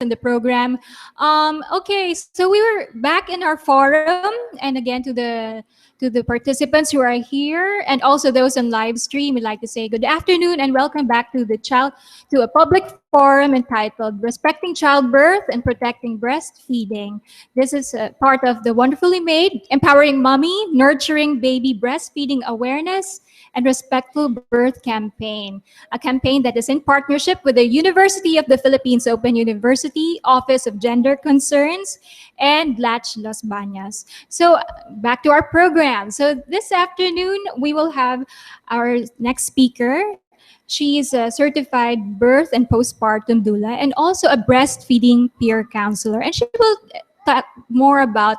in the program. Okay, so we were back in our forum, and again to the participants who are here, and also those on live stream, we'd like to say good afternoon and welcome back to a public forum entitled "Respecting Childbirth and Protecting Breastfeeding." This is part of the Wonderfully Made, Empowering Mommy, Nurturing Baby Breastfeeding Awareness and Respectful Birth campaign, a campaign that is in partnership with the University of the Philippines Open University, Office of Gender Concerns, and Latch Los Bañas. So back to our program. So this afternoon, we will have our next speaker. She is a certified birth and postpartum doula and also a breastfeeding peer counselor. And she will talk more about,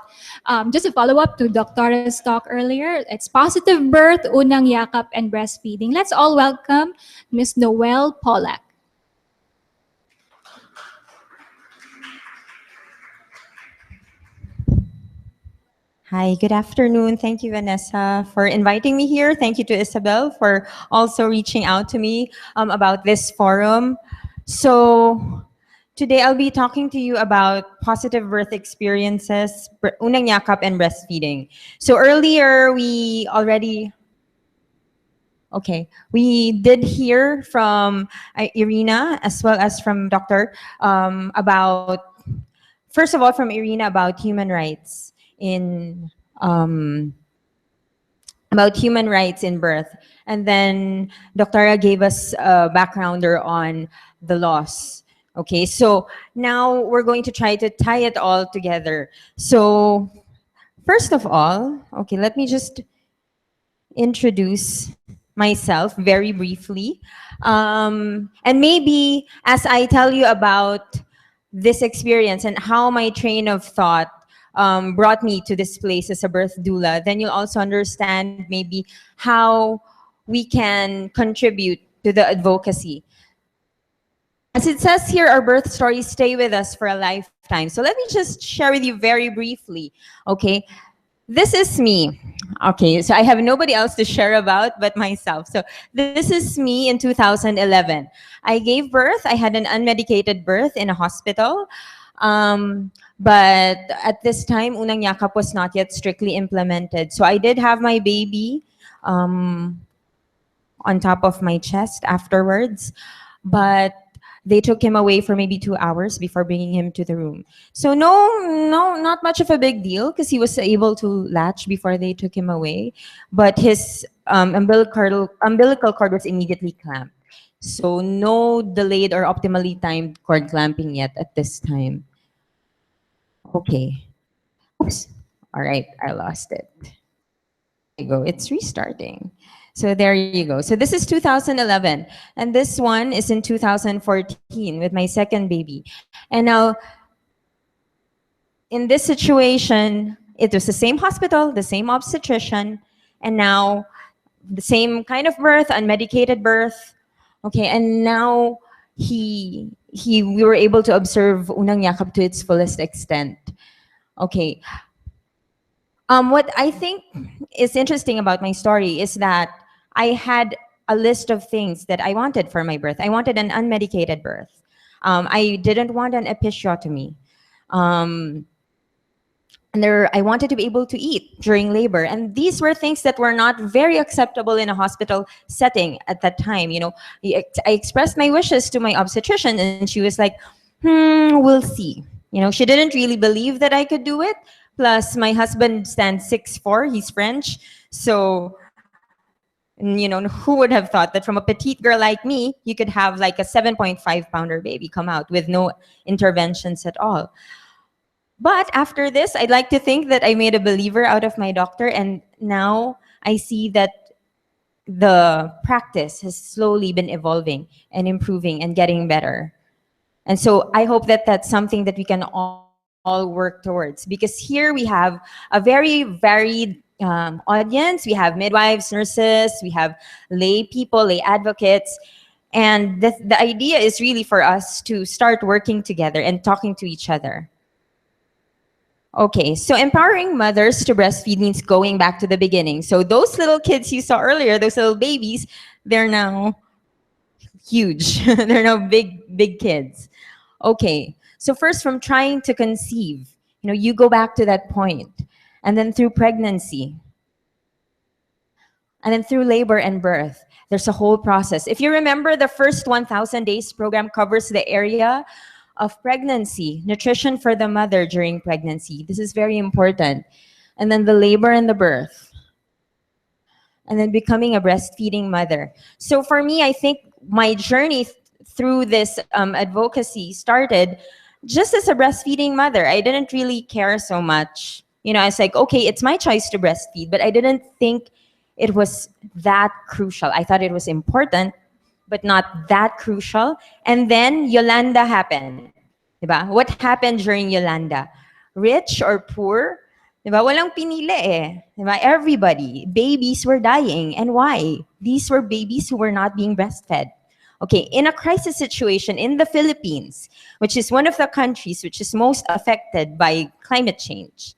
just a follow-up to Doctora's talk earlier. It's positive birth, unang yakap, and breastfeeding. Let's all welcome Miss Noelle Pollack. Hi, good afternoon. Thank you, Vanessa, for inviting me here. Thank you to Isabel for also reaching out to me about this forum. So today I'll be talking to you about positive birth experiences, unang yakap, and breastfeeding. So earlier we did hear from Irina as well as from Dr. First of all, from Irina about human rights in birth, and then Doctora gave us a backgrounder on the laws. Okay, so now we're going to try to tie it all together. So first of all, okay, let me just introduce myself very briefly, and maybe as I tell you about this experience and how my train of thought brought me to this place as a birth doula, then you'll also understand maybe how we can contribute to the advocacy. As it says here, our birth stories stay with us for a lifetime. So let me just share with you very briefly, okay? This is me. Okay, so I have nobody else to share about but myself. So this is me in 2011. I gave birth. I had an unmedicated birth in a hospital. But at this time, unang yakap was not yet strictly implemented. So I did have my baby on top of my chest afterwards. But they took him away for maybe 2 hours before bringing him to the room. So not much of a big deal because he was able to latch before they took him away. But his umbilical cord was immediately clamped. So no delayed or optimally timed cord clamping yet at this time. Okay. Oops. All right, I lost it. There you go. It's restarting. So there you go. So this is 2011, and this one is in 2014 with my second baby. And now, in this situation, it was the same hospital, the same obstetrician, and now the same kind of birth, unmedicated birth. Okay, and now we were able to observe unang yakap to its fullest extent. Okay. What I think is interesting about my story is that I had a list of things that I wanted for my birth. I wanted an unmedicated birth. I didn't want an episiotomy. I wanted to be able to eat during labor. And these were things that were not very acceptable in a hospital setting at that time. You know, I expressed my wishes to my obstetrician and she was like, we'll see. You know, she didn't really believe that I could do it. Plus, my husband stands 6'4", he's French. So, you know, who would have thought that from a petite girl like me, you could have like a 7.5-pounder baby come out with no interventions at all. But after this, I'd like to think that I made a believer out of my doctor, and now I see that the practice has slowly been evolving and improving and getting better. And so I hope that that's something that we can all work towards, because here we have a very varied audience. We have midwives, nurses, we have lay people, lay advocates. And the idea is really for us to start working together and talking to each other. Okay, so empowering mothers to breastfeed means going back to the beginning. So those little kids you saw earlier, those little babies, they're now huge. They're now big kids. Okay, So first, from trying to conceive, you go back to that point, and then through pregnancy, and then through labor and birth. There's a whole process. If you remember, the first 1,000 days program covers the area of pregnancy, nutrition for the mother during pregnancy. This is very important. And then the labor and the birth. And then becoming a breastfeeding mother. So for me, I think my journey through this advocacy started just as a breastfeeding mother. I didn't really care so much. I was like, okay, it's my choice to breastfeed, but I didn't think it was that crucial. I thought it was important, but not that crucial. And then Yolanda happened. Diba? What happened during Yolanda? Rich or poor? Diba? Walang pinili eh. Diba? Everybody. Babies were dying. And why? These were babies who were not being breastfed. Okay, in a crisis situation in the Philippines, which is one of the countries which is most affected by climate change,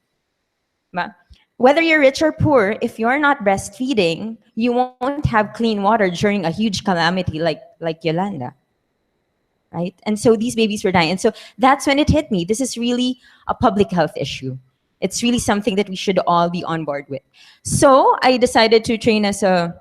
diba? Whether you're rich or poor, if you're not breastfeeding, you won't have clean water during a huge calamity like Yolanda. Right? And so these babies were dying. And so that's when it hit me. This is really a public health issue. It's really something that we should all be on board with. So I decided to train as an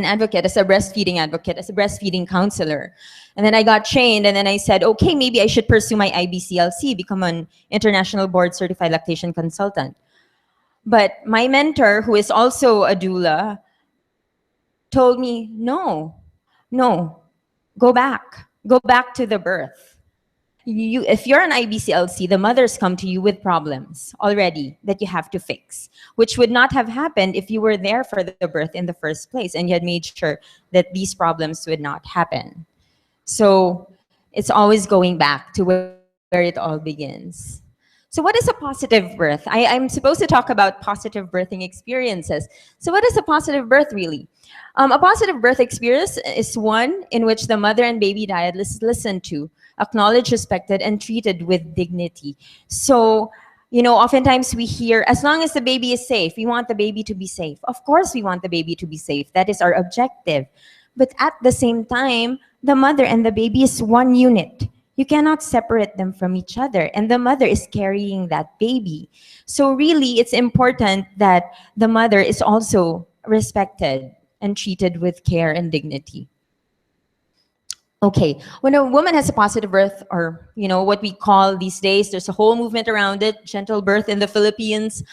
advocate, as a breastfeeding advocate, as a breastfeeding counselor. And then I got trained, and then I said, okay, maybe I should pursue my IBCLC, become an international board certified lactation consultant. But my mentor, who is also a doula, told me, no, go back to the birth. If you're an IBCLC, the mothers come to you with problems already that you have to fix, which would not have happened if you were there for the birth in the first place and you had made sure that these problems would not happen. So it's always going back to where it all begins. So what is a positive birth? I'm supposed to talk about positive birthing experiences. So what is a positive birth really? A positive birth experience is one in which the mother and baby diet is listened to, acknowledged, respected, and treated with dignity. So, oftentimes we hear, as long as the baby is safe, we want the baby to be safe. Of course we want the baby to be safe. That is our objective. But at the same time, the mother and the baby is one unit. You cannot separate them from each other. And the mother is carrying that baby. So really, it's important that the mother is also respected and treated with care and dignity. Okay, when a woman has a positive birth, or what we call these days, there's a whole movement around it, gentle birth in the Philippines.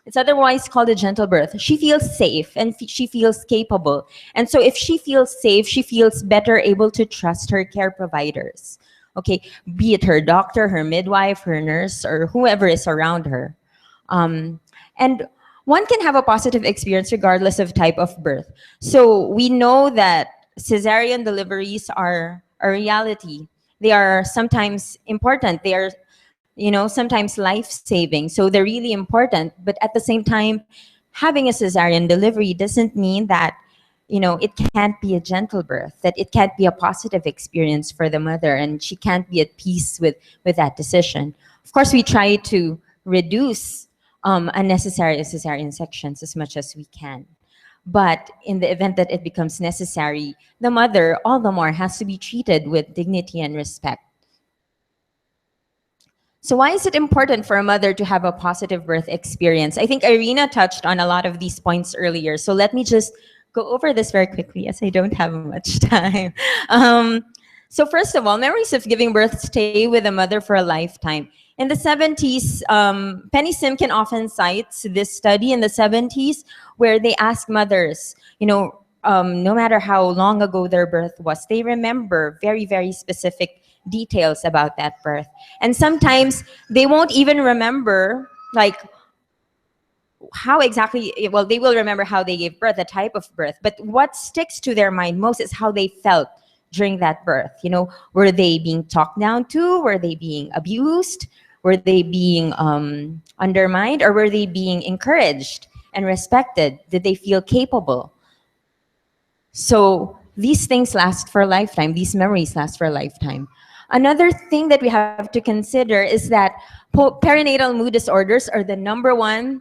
It's otherwise called a gentle birth. She feels safe and she feels capable. And so if she feels safe, she feels better able to trust her care providers. Okay, be it her doctor, her midwife, her nurse, or whoever is around her. And one can have a positive experience regardless of type of birth. So we know that cesarean deliveries are a reality. They are sometimes important. They are, sometimes life-saving. So they're really important. But at the same time, having a cesarean delivery doesn't mean that, it can't be a gentle birth, that it can't be a positive experience for the mother, and she can't be at peace with that decision. Of course, we try to reduce unnecessary cesarean sections as much as we can. But in the event that it becomes necessary, the mother, all the more, has to be treated with dignity and respect. So why is it important for a mother to have a positive birth experience? I think Irina touched on a lot of these points earlier. So let me just go over this very quickly, as I don't have much time. So first of all, memories of giving birth stay with a mother for a lifetime. In the 70s, Penny Simkin often cites this study in the 70s where they ask mothers, no matter how long ago their birth was, they remember very, very specific details about that birth. And sometimes they won't even remember, like, how exactly, well, they will remember how they gave birth, the type of birth, but what sticks to their mind most is how they felt during that birth. Were they being talked down to? Were they being abused? Were they being undermined? Or were they being encouraged and respected? Did they feel capable? So these things last for a lifetime. These memories last for a lifetime. Another thing that we have to consider is that perinatal mood disorders are the #1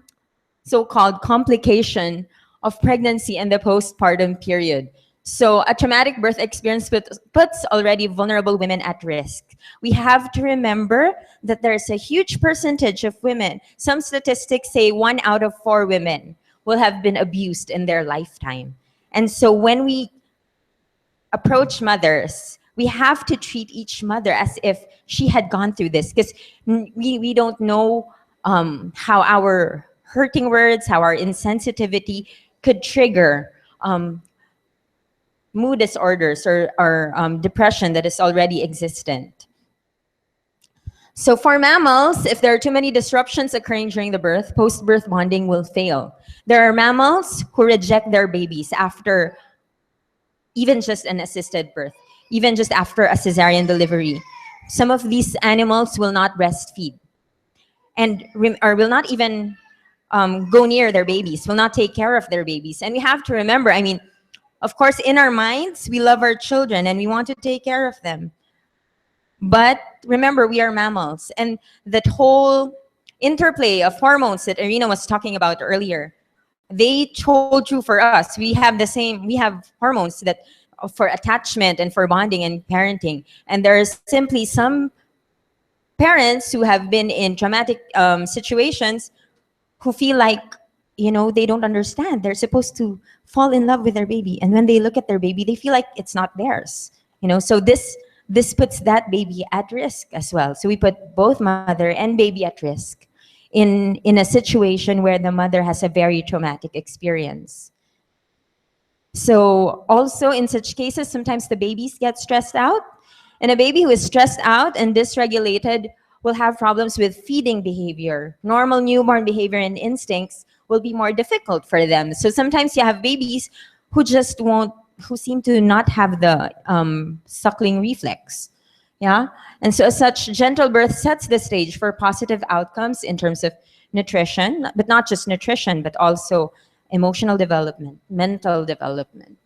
so-called complication of pregnancy and the postpartum period. So a traumatic birth experience puts already vulnerable women at risk. We have to remember that there's a huge percentage of women. Some statistics say 1 out of 4 women will have been abused in their lifetime. And so when we approach mothers, we have to treat each mother as if she had gone through this, because we don't know how our hurting words, how our insensitivity could trigger mood disorders or depression that is already existent. So for mammals, if there are too many disruptions occurring during the birth, post-birth bonding will fail. There are mammals who reject their babies after even just an assisted birth, even just after a cesarean delivery. Some of these animals will not breastfeed and or will not even go near their babies, will not take care of their babies. And we have to remember, I mean, of course, in our minds, we love our children and we want to take care of them. But remember, we are mammals. And that whole interplay of hormones that Irina was talking about earlier, they hold true for us. We have hormones that for attachment and for bonding and parenting. And there's simply some parents who have been in traumatic situations who feel like, they don't understand. They're supposed to fall in love with their baby. And when they look at their baby, they feel like it's not theirs. So this puts that baby at risk as well. So we put both mother and baby at risk in a situation where the mother has a very traumatic experience. So also in such cases, sometimes the babies get stressed out. And a baby who is stressed out and dysregulated will have problems with feeding behavior. Normal newborn behavior and instincts will be more difficult for them. So sometimes you have babies who who seem to not have the suckling reflex. Yeah? And so as such, gentle birth sets the stage for positive outcomes in terms of nutrition, but not just nutrition, but also emotional development, mental development.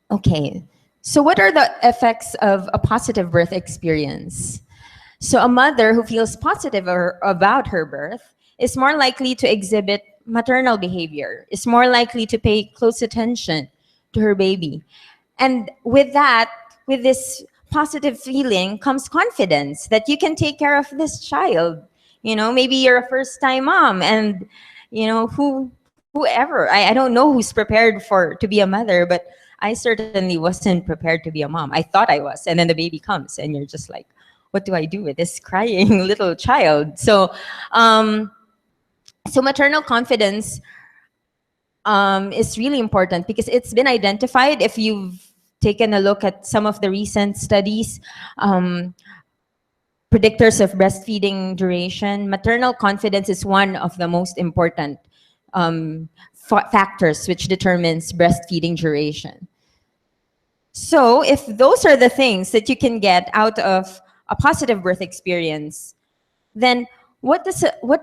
Okay, so what are the effects of a positive birth experience? So a mother who feels positive about her birth is more likely to exhibit maternal behavior, is more likely to pay close attention to her baby. And with that, with this positive feeling comes confidence that you can take care of this child. Maybe you're a first-time mom and, whoever, I don't know who's prepared to be a mother, but I certainly wasn't prepared to be a mom. I thought I was. And then the baby comes and you're just like, what do I do with this crying little child? So maternal confidence is really important because it's been identified. If you've taken a look at some of the recent studies, predictors of breastfeeding duration, maternal confidence is one of the most important factors which determines breastfeeding duration. So if those are the things that you can get out of a positive birth experience, then what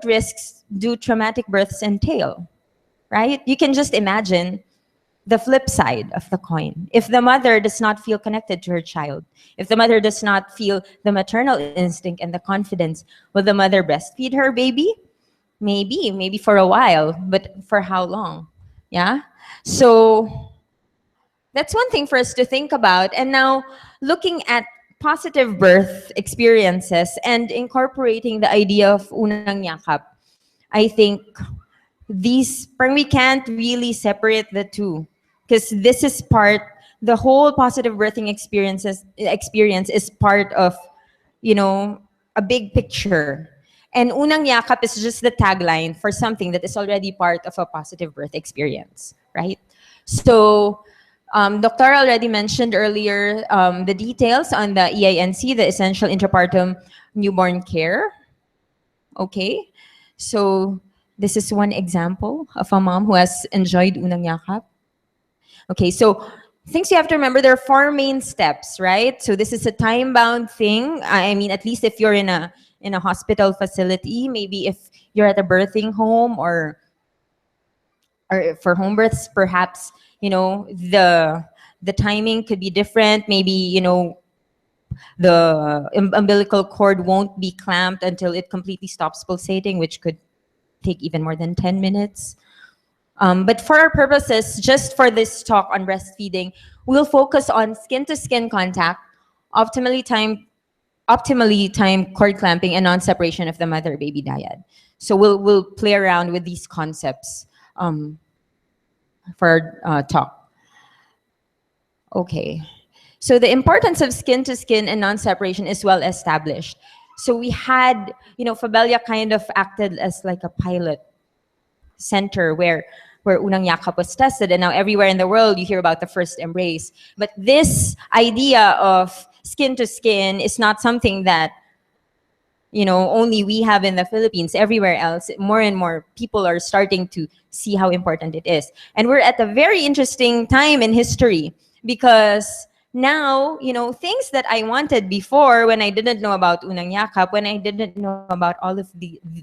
risks do traumatic births entail, right? You can just imagine the flip side of the coin. If the mother does not feel connected to her child, if the mother does not feel the maternal instinct and the confidence, will the mother breastfeed her baby? Maybe for a while, but for how long? Yeah? So that's one thing for us to think about. And now, looking at positive birth experiences and incorporating the idea of unang yakap, I think we can't really separate the two, because this is the whole positive birthing experience is part of, a big picture. And unang yakap is just the tagline for something that is already part of a positive birth experience, right? So, Dr. already mentioned earlier the details on the EINC, the Essential Intrapartum Newborn Care. Okay, so this is one example of a mom who has enjoyed unang yakap. Okay, so things you have to remember, there are 4 main steps, right? So this is a time-bound thing. I mean, at least if you're in a hospital facility, maybe if you're at a birthing home or for home births, perhaps, the timing could be different. Maybe, the umbilical cord won't be clamped until it completely stops pulsating, which could take even more than 10 minutes. But for our purposes, just for this talk on breastfeeding, we'll focus on skin-to-skin contact, optimally timed cord clamping, and non-separation of the mother-baby dyad. So we'll play around with these concepts for our talk. Okay. So the importance of skin-to-skin and non-separation is well established. So we had, Fabella kind of acted as like a pilot center where unang yakap was tested, and now everywhere in the world you hear about the first embrace. But this idea of skin to skin is not something that only we have in the Philippines. Everywhere else, more and more people are starting to see how important it is. And we're at a very interesting time in history, because now, things that I wanted before, when I didn't know about Unang Yakap, when I didn't know about all of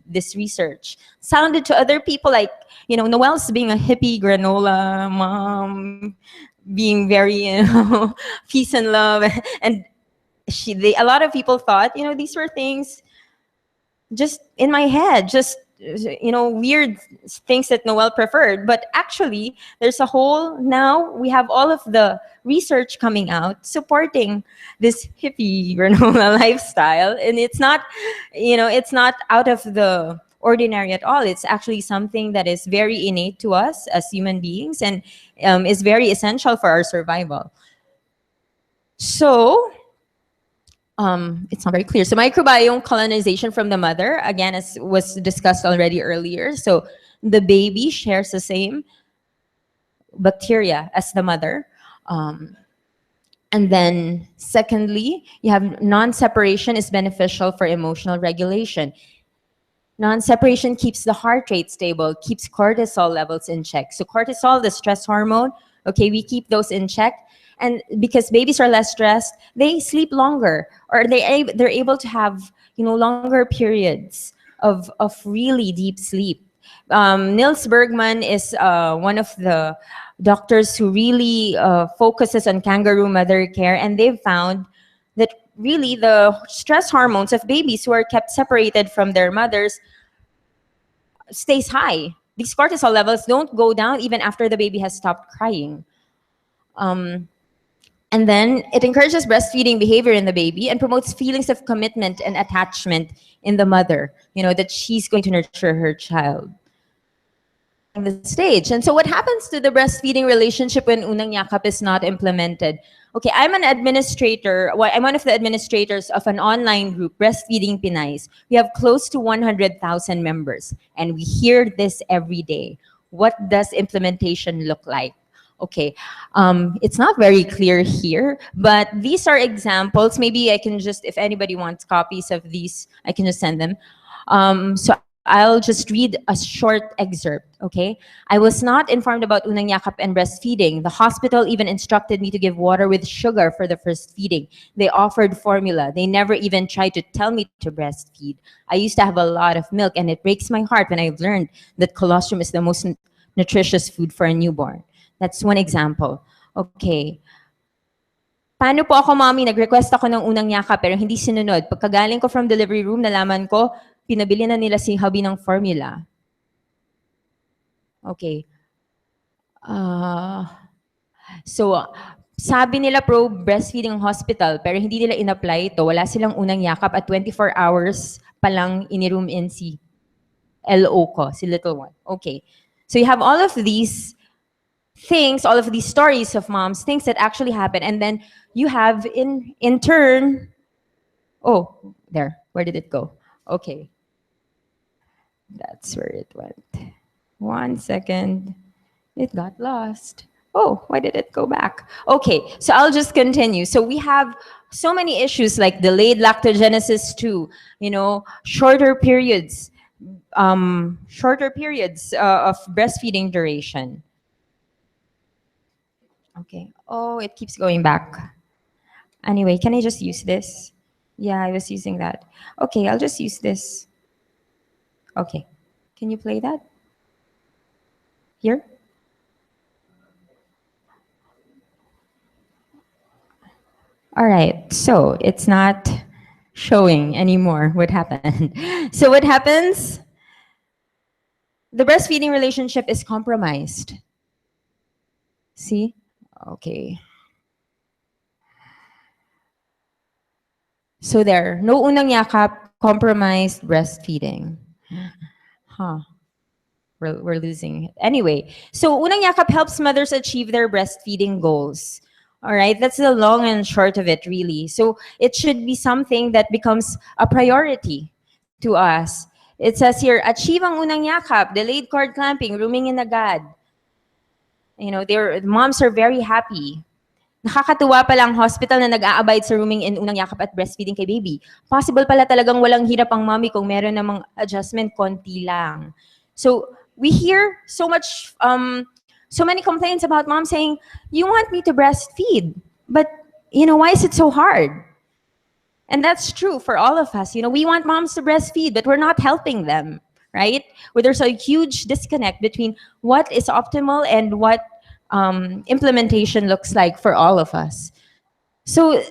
this research, sounded to other people like, Noel's being a hippie granola mom, being very, peace and love. And a lot of people thought, these were things just in my head, just weird things that Noel preferred. But actually, there's a whole, now we have all of the research coming out supporting this hippie granola lifestyle, and it's not out of the ordinary at all. It's actually something that is very innate to us as human beings, and is very essential for our survival. So it's not very clear. So microbiome colonization from the mother, again, as was discussed already earlier. So the baby shares the same bacteria as the mother. And then secondly, you have non-separation is beneficial for emotional regulation. Non-separation keeps the heart rate stable, keeps cortisol levels in check. So cortisol, the stress hormone, okay, we keep those in check. And because babies are less stressed, they sleep longer, or they're able to have longer periods of really deep sleep. Nils Bergman is one of the doctors who really focuses on kangaroo mother care, and they've found that really the stress hormones of babies who are kept separated from their mothers stays high. These cortisol levels don't go down even after the baby has stopped crying. And then it encourages breastfeeding behavior in the baby and promotes feelings of commitment and attachment in the mother, that she's going to nurture her child. The stage. And so what happens to the breastfeeding relationship when unang yakap is not implemented? Okay, I'm an administrator. Well, I'm one of the administrators of an online group, Breastfeeding Pinays. We have close to 100,000 members, and we hear this every day. What does implementation look like? Okay, it's not very clear here, but these are examples. Maybe I can just, if anybody wants copies of these, I can just send them. So I'll just read a short excerpt, okay? I was not informed about unang yakap and breastfeeding. The hospital even instructed me to give water with sugar for the first feeding. They offered formula. They never even tried to tell me to breastfeed. I used to have a lot of milk, and it breaks my heart when I learned that colostrum is the most nutritious food for a newborn. That's one example. Okay. Paano po ako, mommy? Nag-request ako ng unang yakap pero hindi sinunod. Pagkagaling ko from delivery room, nalaman ko, pinabili na nila si hubby ng formula. Okay. So, sabi nila pro breastfeeding hospital pero hindi nila in-apply ito. Wala silang unang yakap at 24 hours pa lang ini-room in si LO ko, si little one. Okay. So you have all of these things, all of these stories of moms, things that actually happen, and then you have in turn, oh, there, where did it go? Okay, that's where it went. 1 second, it got lost. Oh, why did it go back? Okay, so I'll just continue. So we have so many issues like delayed lactogenesis too, shorter periods of breastfeeding duration. Okay. Oh, it keeps going back. Anyway, can I just use this? Yeah, I was using that. Okay, I'll just use this. Okay. Can you play that? Here? All right. So it's not showing anymore what happened. So what happens? the breastfeeding relationship is compromised. See? Okay. So there, no unang yakap, compromised breastfeeding. Huh. We're losing it. Anyway, so unang yakap helps mothers achieve their breastfeeding goals. All right, that's the long and short of it, really. So it should be something that becomes a priority to us. It says here, achieve ang unang yakap, delayed cord clamping, rooming in agad. You know, moms are very happy. Nakakatuwa pala ang hospital na nag-aabide sa rooming in unang yakap at breastfeeding kay baby. Possible pala talagang walang hirap ang mommy kung meron namang adjustment, konti lang. So we hear so many complaints about moms saying, you want me to breastfeed, but why is it so hard? And that's true for all of us. We want moms to breastfeed, but we're not helping them, right? Where there's a huge disconnect between what is optimal and what implementation looks like for all of us. So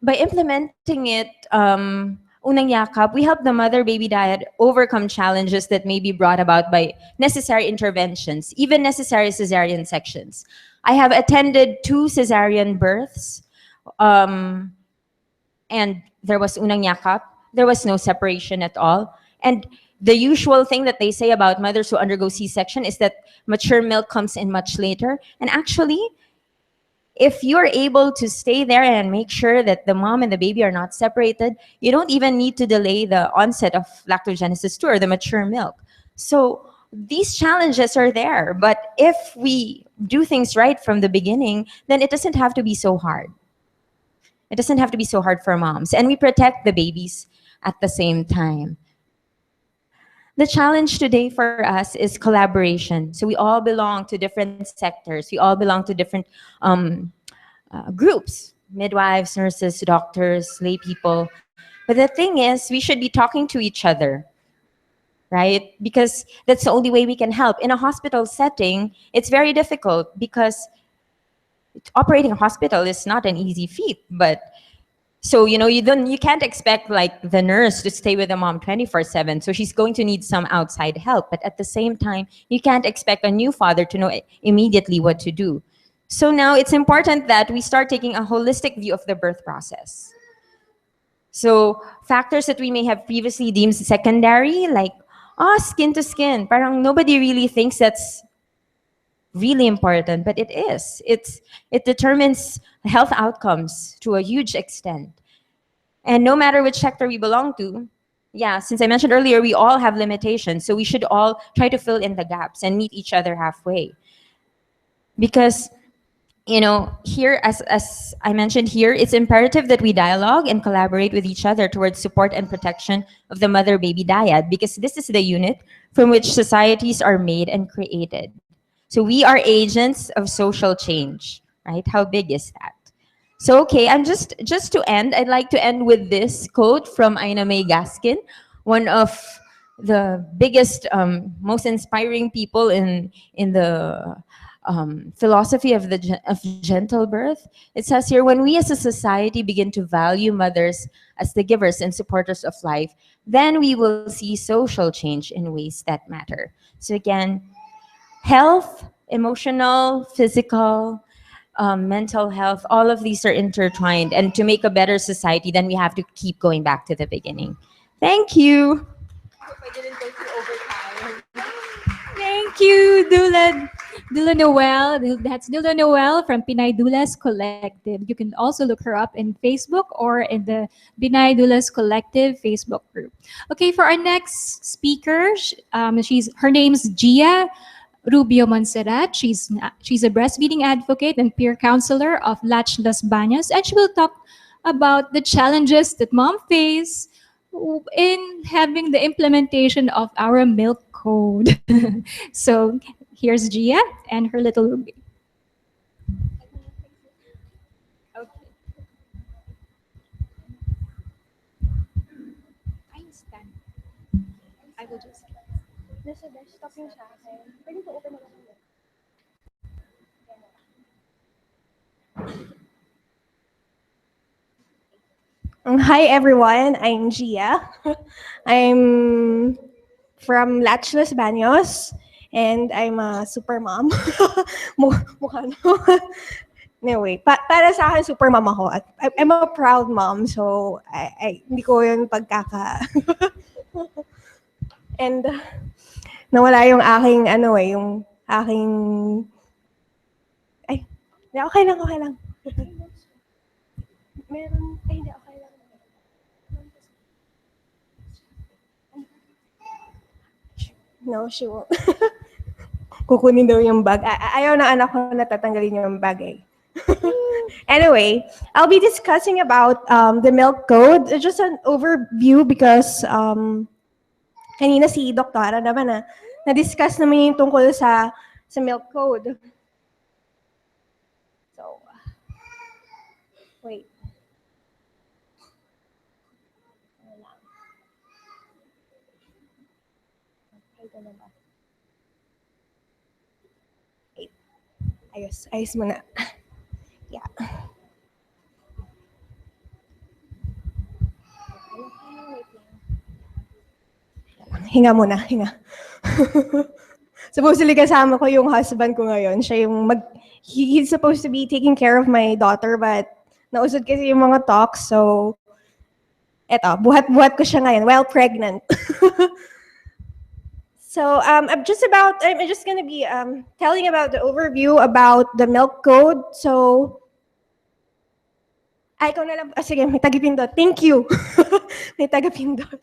by implementing it, unang yakap, we help the mother-baby diet overcome challenges that may be brought about by necessary interventions, even necessary cesarean sections. I have attended 2 cesarean births, and there was unang yakap. There was no separation at all. And the usual thing that they say about mothers who undergo C-section is that mature milk comes in much later. And actually, if you're able to stay there and make sure that the mom and the baby are not separated, you don't even need to delay the onset of lactogenesis 2 or the mature milk. So these challenges are there. But if we do things right from the beginning, then it doesn't have to be so hard. It doesn't have to be so hard for moms. And we protect the babies at the same time. The challenge today for us is collaboration. So we all belong to different sectors. We all belong to different groups, midwives, nurses, doctors, lay people. But the thing is, we should be talking to each other, right? Because that's the only way we can help. In a hospital setting, it's very difficult because operating a hospital is not an easy feat. But so you can't expect like the nurse to stay with the mom 24/7. So she's going to need some outside help. But at the same time, you can't expect a new father to know immediately what to do. So now it's important that we start taking a holistic view of the birth process. So factors that we may have previously deemed secondary, like skin to skin, parang nobody really thinks that's really important, but it is. It determines health outcomes to a huge extent. And no matter which sector we belong to, since I mentioned earlier, we all have limitations, so we should all try to fill in the gaps and meet each other halfway. Because here, as I mentioned here, it's imperative that we dialogue and collaborate with each other towards support and protection of the mother-baby dyad, because this is the unit from which societies are made and created. So we are agents of social change, right? How big is that? So okay, I'm just to end, I'd like to end with this quote from Ina May Gaskin, one of the biggest, most inspiring people in the philosophy of gentle birth. It says here, when we as a society begin to value mothers as the givers and supporters of life, then we will see social change in ways that matter. So again, health, emotional, physical, mental health, all of these are intertwined. And to make a better society, then we have to keep going back to the beginning. Thank you. Thank you, Dula Noel. That's Dula Noel from Pinay Dulas Collective. You can also look her up in Facebook or in the Pinay Dulas Collective Facebook group. Okay, for our next speaker, her name's Gia Rubio Monserrat. She's a breastfeeding advocate and peer counselor of Latch Las Bañas, and she will talk about the challenges that mom face in having the implementation of our milk code. So here's Gia and her little Ruby. I will just. Hi everyone, I'm Gia. I'm from Latch Los Baños, and I'm a super mom. Mukha no. Anyway, para sa akin, super mom ako. At I'm a proud mom, so hindi ko yun pagkaka... And nawala yung aking, yung aking... Ay, hindi, okay lang, okay lang. Meron, ay, hindi, okay lang. No, she won't. Kukunin daw yung bag. Ayaw na anak ko na tatanggalin yung bag eh. Anyway, I'll be discussing about the milk code. Just an overview because kanina si Doktora naman na-discuss naman yung tungkol sa milk code. So, wait. Wait. Ayos muna. Yeah. Hinga muna, hinga. Supposedly kasama ko yung husband ko ngayon. Siya yung he's supposed to be taking care of my daughter, but nausod kasi yung mga talks, so eto, buhat-buhat ko siya ngayon while pregnant. So I'm just gonna be telling about the overview about the milk code. So ikaw na lang. Sige, may tagapindot. Thank you. May tagapindot.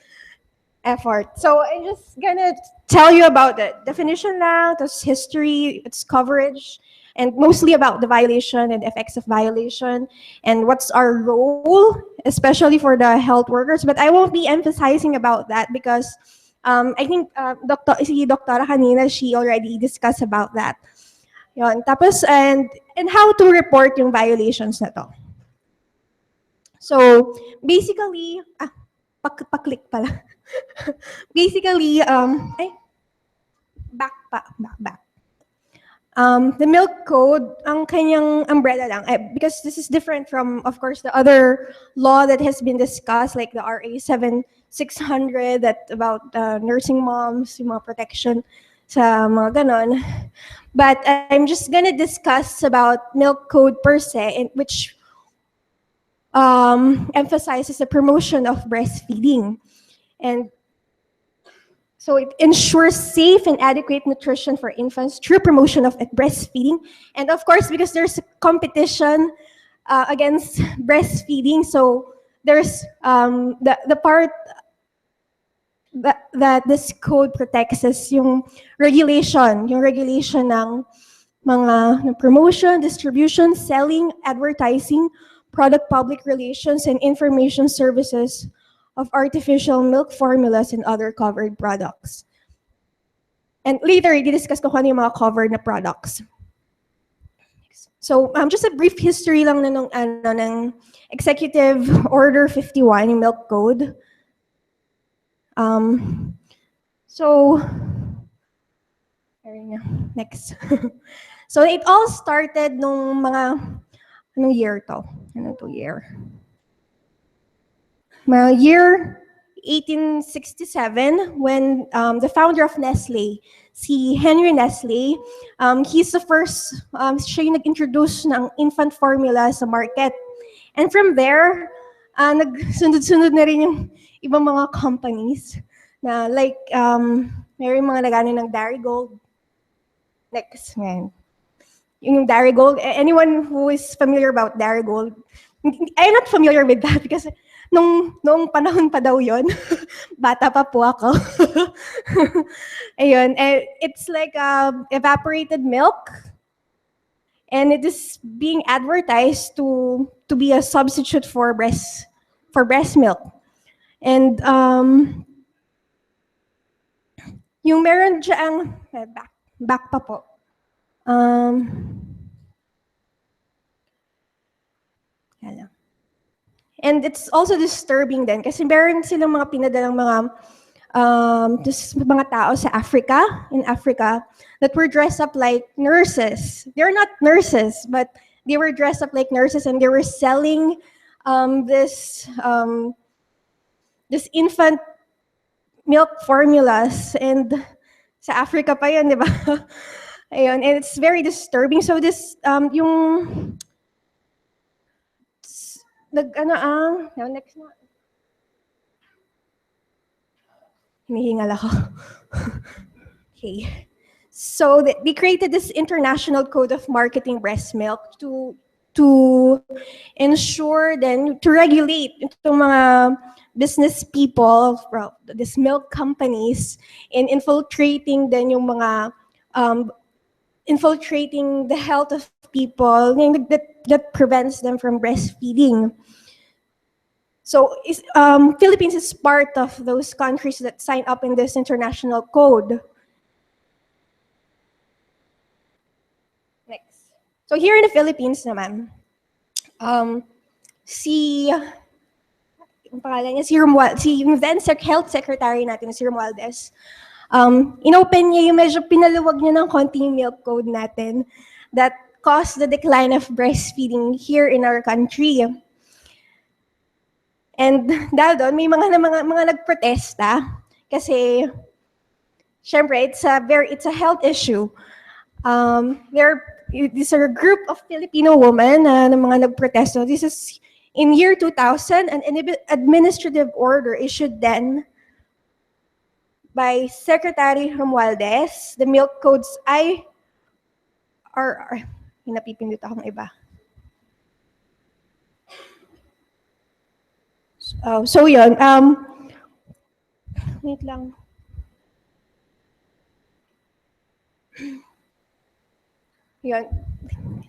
Effort. So I'm just gonna tell you about the definition now, its history, its coverage, and mostly about the violation and effects of violation, and what's our role, especially for the health workers. But I won't be emphasizing about that because I think si Doktora kanina, she already discussed about that. Yun. Tapos, and how to report yung violations na to. So, basically, pa-click pala. Basically, back. The milk code, ang kanyang umbrella lang, because this is different from, of course, the other law that has been discussed, like the RA 7600, that about nursing moms, yung mga protection sa mga ganon. But I'm just gonna discuss about milk code per se, which emphasizes the promotion of breastfeeding. And so it ensures safe and adequate nutrition for infants through promotion of breastfeeding. And of course, because there's a competition against breastfeeding, so there's the part that this code protects is yung regulation ng mga promotion, distribution, selling, advertising, product public relations, and information services of artificial milk formulas and other covered products. And later, i-discuss ko kung ano yung mga covered na products. So, just a brief history lang ng Executive Order 51, yung Milk Code. So, next. So, it all started nung mga, anong year to? Anong to year? Year 1867, when the founder of Nestle, si Henry Nestle, he's the first, siya yung nag-introduce ng infant formula sa market. And from there, nagsunod-sunod na rin yung ibang mga companies na like, may mga nagano ng Dairy Gold. Next, man. Yung Dairy Gold, anyone who is familiar about Dairy Gold, I'm not familiar with that because noong panahon pa daw yon, bata pa po ako. Ayun, it's like evaporated milk, and it is being advertised to be a substitute for breast milk. And yung meron diyang back pa po. And it's also disturbing din kasi meron silang mga pinadalang mga tao sa in Africa, that were dressed up like nurses. They're not nurses, but they were dressed up like nurses, and they were selling this infant milk formulas. And sa Africa pa yun, di ba? Ayun, and it's very disturbing. So this, yung, no, next na. Hinihingal ako. Okay. So they created this international code of marketing breast milk to ensure, then to regulate itong mga business people, these milk companies, in infiltrating then yung mga infiltrating the health of people that prevents them from breastfeeding. So Philippines is part of those countries that sign up in this international code. Next. So here in the Philippines naman, si yung pangalan niya, yung then health secretary natin, si Romualdez, inopen niya yung medyo pinaluwag niya ng konti yung milk code natin that caused the decline of breastfeeding here in our country. And dahil doon, may mga nagprotesta kasi syempre it's a health issue. These are a group of Filipino women na mga nagprotesta. This is in year 2000, an administrative order issued then by Secretary Romualdez. The milk codes are napipindot akong iba. So yun, wait lang. Yun.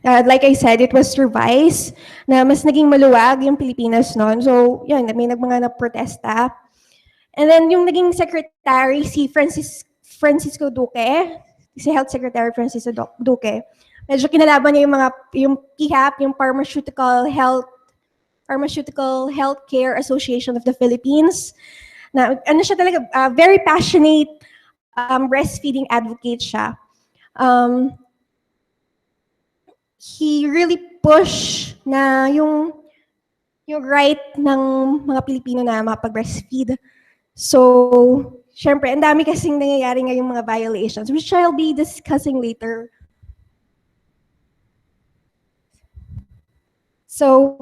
Like I said, it was revised na mas naging maluwag yung Pilipinas noon. So, yun, may mga nagprotesta. And then yung naging secretary, si Francisco Duque, si Health Secretary Francisco Duque, medyo kinalaban niya yung PHAP, yung Pharmaceutical Healthcare Association of the Philippines. Na ano siya talaga, very passionate breastfeeding advocate siya. He really push na yung right ng mga Pilipino na makapag-breastfeed. So, syempre, ang dami kasing nangyayari ngayong mga violations, which I'll be discussing later. So,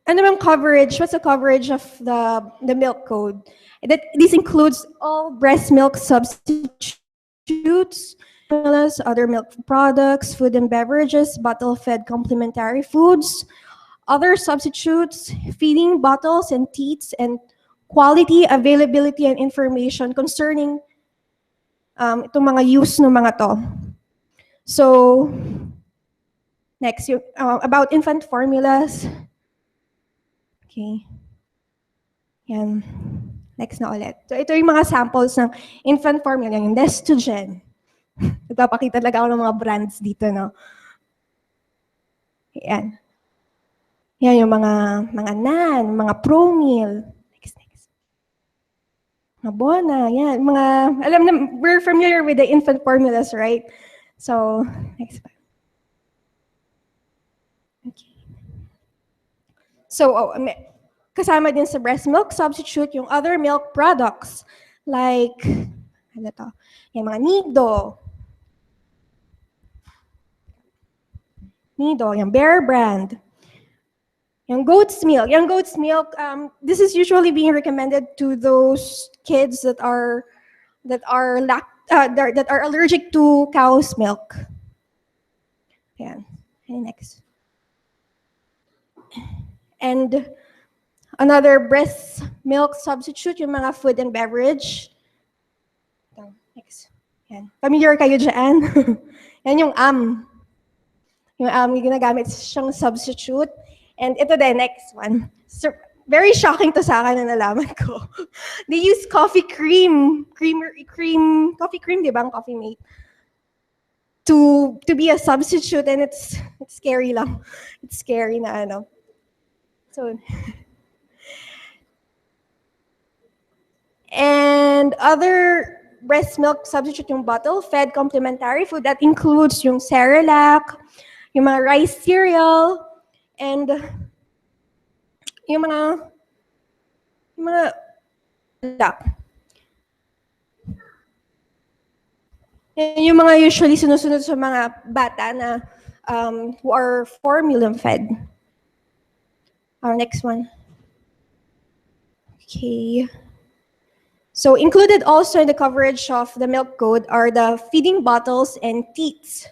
ano bang coverage? What's the coverage of the milk code? This includes all breast milk substitutes, other milk products, food and beverages, bottle-fed complementary foods, other substitutes, feeding bottles and teats, and quality, availability, and information concerning itong mga use ng mga to. So, next, about infant formulas. Okay. Yan. Next na ulit. So, ito yung mga samples ng infant formula, yung Nestogen. Nagpapakita talaga ako ng mga brands dito, no? Yan. Yan yung mga NAN, mga Promil. Next. Mga Bona, yan. Mga, alam na, we're familiar with the infant formulas, right? So, next pa. Okay. So, kasama din sa breast milk substitute yung other milk products like, ano to? Yung mga Nido, yung Bear Brand, yung goat's milk. Yung goat's milk, this is usually being recommended to those kids that are allergic to cow's milk. Yan. Okay, next. And another breast milk substitute, yung mga food and beverage. Next. Yan. Familiar kayo dyan? Yan yung Yung ginagamit siyang substitute. And ito din, next one. So, very shocking to sa akin na nalaman ko. They use coffee cream, coffee cream, di ba, ang Coffee Mate, to be a substitute, and it's scary lang. It's scary na ano. So, and other breast milk substitute, yung bottle-fed complementary food, that includes yung Cerelac, yung mga rice cereal, and yung mga Yan yung mga usually sinusunod sa mga bata na who are formula fed. Our next one. Okay. So included also in the coverage of the milk code are the feeding bottles and teats.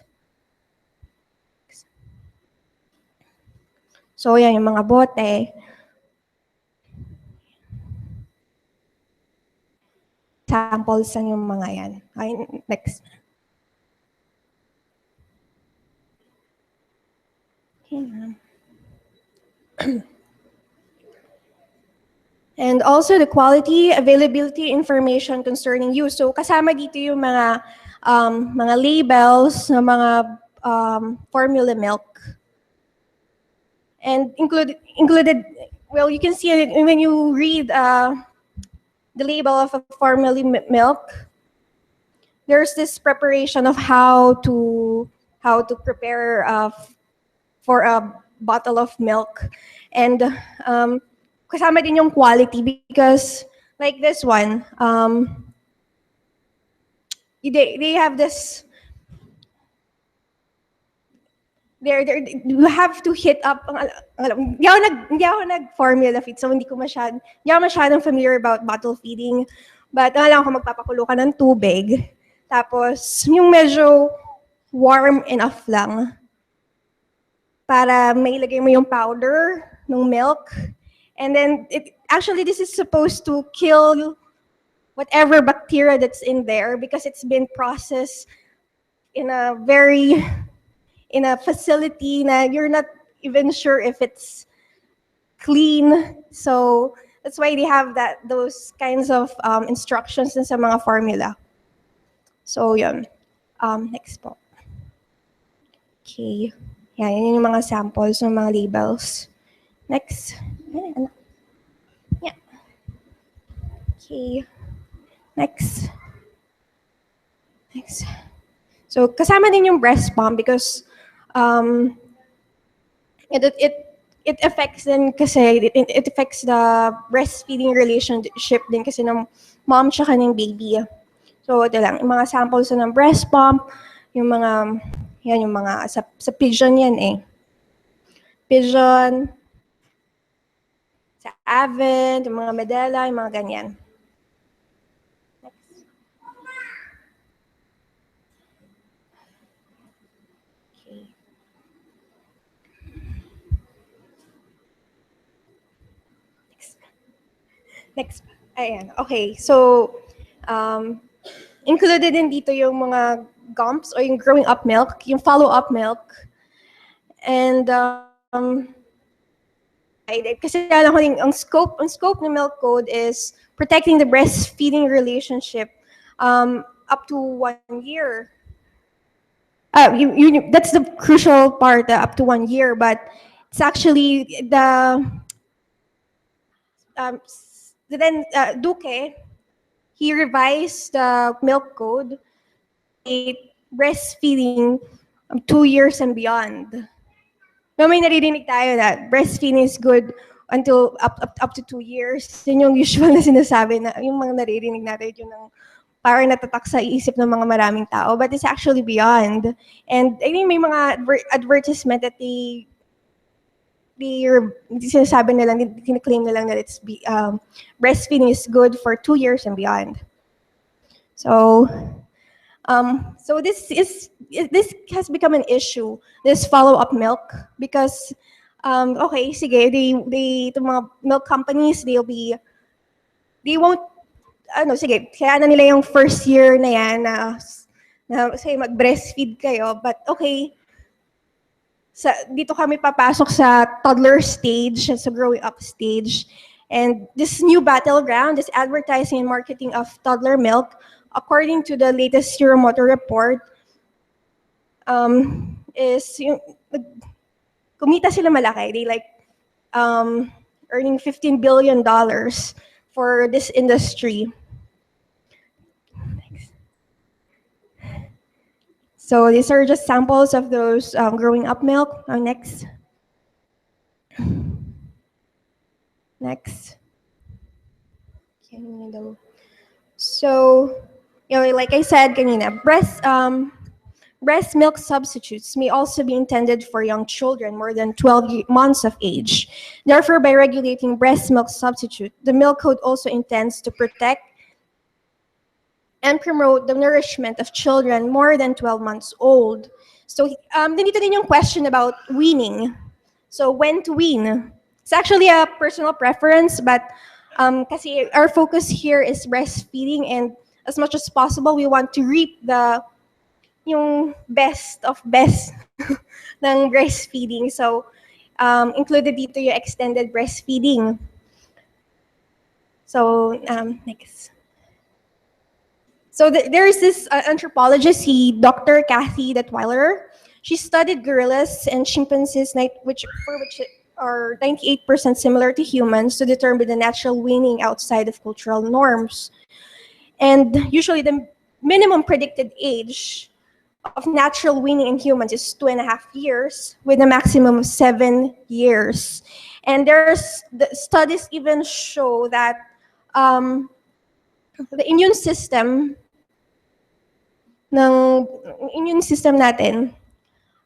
So yan yung mga bote. Samples lang yung mga yan. Okay, next. Okay. And also the quality, availability information concerning use. So kasama dito yung mga labels ng mga formula milk. And included, well, you can see it when you read the label of a formula milk. There's this preparation of how to prepare for a bottle of milk, and kasama din yung quality because like this one, they have this. You have to hit up. Hindi ako nag-formula feed, so hindi ako masyadong familiar about bottle feeding. But alam ko magpapakulo ka ng tubig. Tapos, yung medyo warm enough lang para mailagay mo yung powder ng milk. And then, this is supposed to kill whatever bacteria that's in there because it's been processed in a facility na you're not even sure if it's clean. So that's why they have those kinds of instructions sa mga formula. So yun. Next po. Okay. Yan yung mga samples ng mga labels. Next. Yeah. Okay. Next. So kasama din yung breast pump because it affects din kasi it affects the breastfeeding relationship din kasi ng mom tsaka ng baby. So ito lang, yung mga samples ng breast pump, yung mga sa pigeon yan eh. Pigeon, sa Avent, yung mga Medela, yung mga ganyan. Next. Ayan. Okay. So, included din dito yung mga GOMPs or yung growing up milk, yung follow-up milk. And, kasi alam ko ang scope ng milk code is protecting the breastfeeding relationship up to 1 year. That's the crucial part, up to 1 year, but it's actually Duque, he revised the milk code, breastfeeding 2 years and beyond. No, may naririnig tayo that breastfeeding is good until up to 2 years. Yun yung usual na sinasabi na yung mga naririnig natin yun ng parang natatak sa isip ng mga maraming tao, but it's actually beyond. And I think may mga advertisement that sinasabi nila, claim nila that it's breastfeeding is good for 2 years and beyond. So this has become an issue, this follow-up milk, because okay, sige, the mga milk companies, they won't, sige, kaya na nila yung first year na yan na say mag-breastfeed kayo, but okay, dito kami papasok sa toddler stage, sa growing up stage. And this new battleground, this advertising and marketing of toddler milk, according to the latest Euromotor report, is kumita sila malaki. They earning $15 billion for this industry. So these are just samples of those growing up milk. Next. Okay, I'm gonna go. So Like I said kanina, breast milk substitutes may also be intended for young children more than 12 months of age. Therefore, by regulating breast milk substitute, the Milk Code also intends to protect and promote the nourishment of children more than 12 months old. So, nandito din yung question about weaning. So, when to wean? It's actually a personal preference, but kasi our focus here is breastfeeding, and as much as possible, we want to reap yung best of best ng breastfeeding. So, included dito yung extended breastfeeding. So, next. So there's this anthropologist, Dr. Kathy Detweiler. She studied gorillas and chimpanzees, which are 98% similar to humans, to determine the natural weaning outside of cultural norms. And usually the minimum predicted age of natural weaning in humans is 2.5 years, with a maximum of 7 years. And the studies even show that the immune system natin,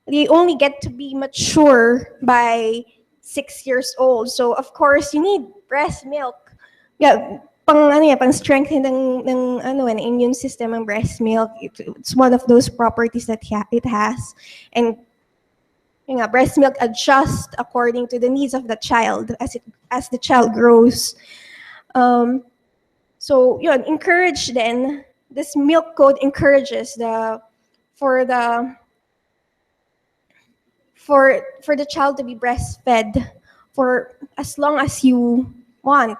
they only get to be mature by 6 years old. So of course, you need breast milk. Yeah, pang strengthen ng immune system ng breast milk. It's one of those properties that it has. And breast milk adjusts according to the needs of the child as the child grows. So encourage then, this Milk Code encourages for the child to be breastfed for as long as you want.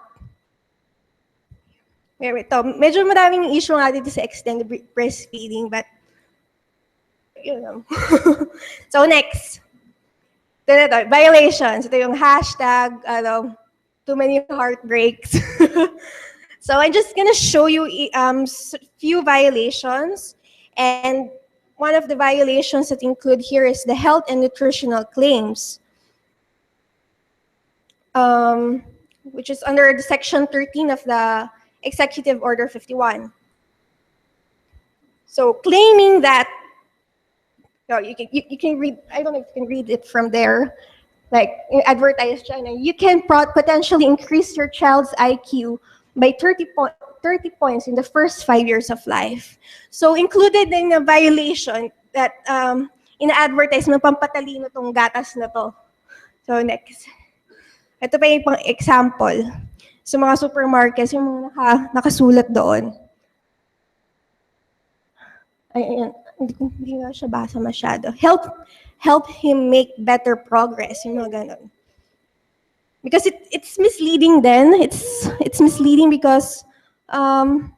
Wait, medyo maraming issue nga dito sa extended breastfeeding, but So next, ito, violations. Ito yung hashtag, too many heartbreaks. So I'm just gonna show you few violations, and one of the violations that include here is the health and nutritional claims, which is under the section 13 of the Executive Order 51. So claiming that, you can read, I don't know if you can read it from there, like advertised China, you can potentially increase your child's IQ by 30 points in the first 5 years of life. So included in the violation that in advertisement, pampatalino tong gatas na to. So next. Ito pa yung pang example. Sa mga supermarkets, yung mga nakasulat doon. Ayan, hindi nga siya basa masyado. Help him make better progress, yung mga ganon. Because it's misleading then. It's misleading because parang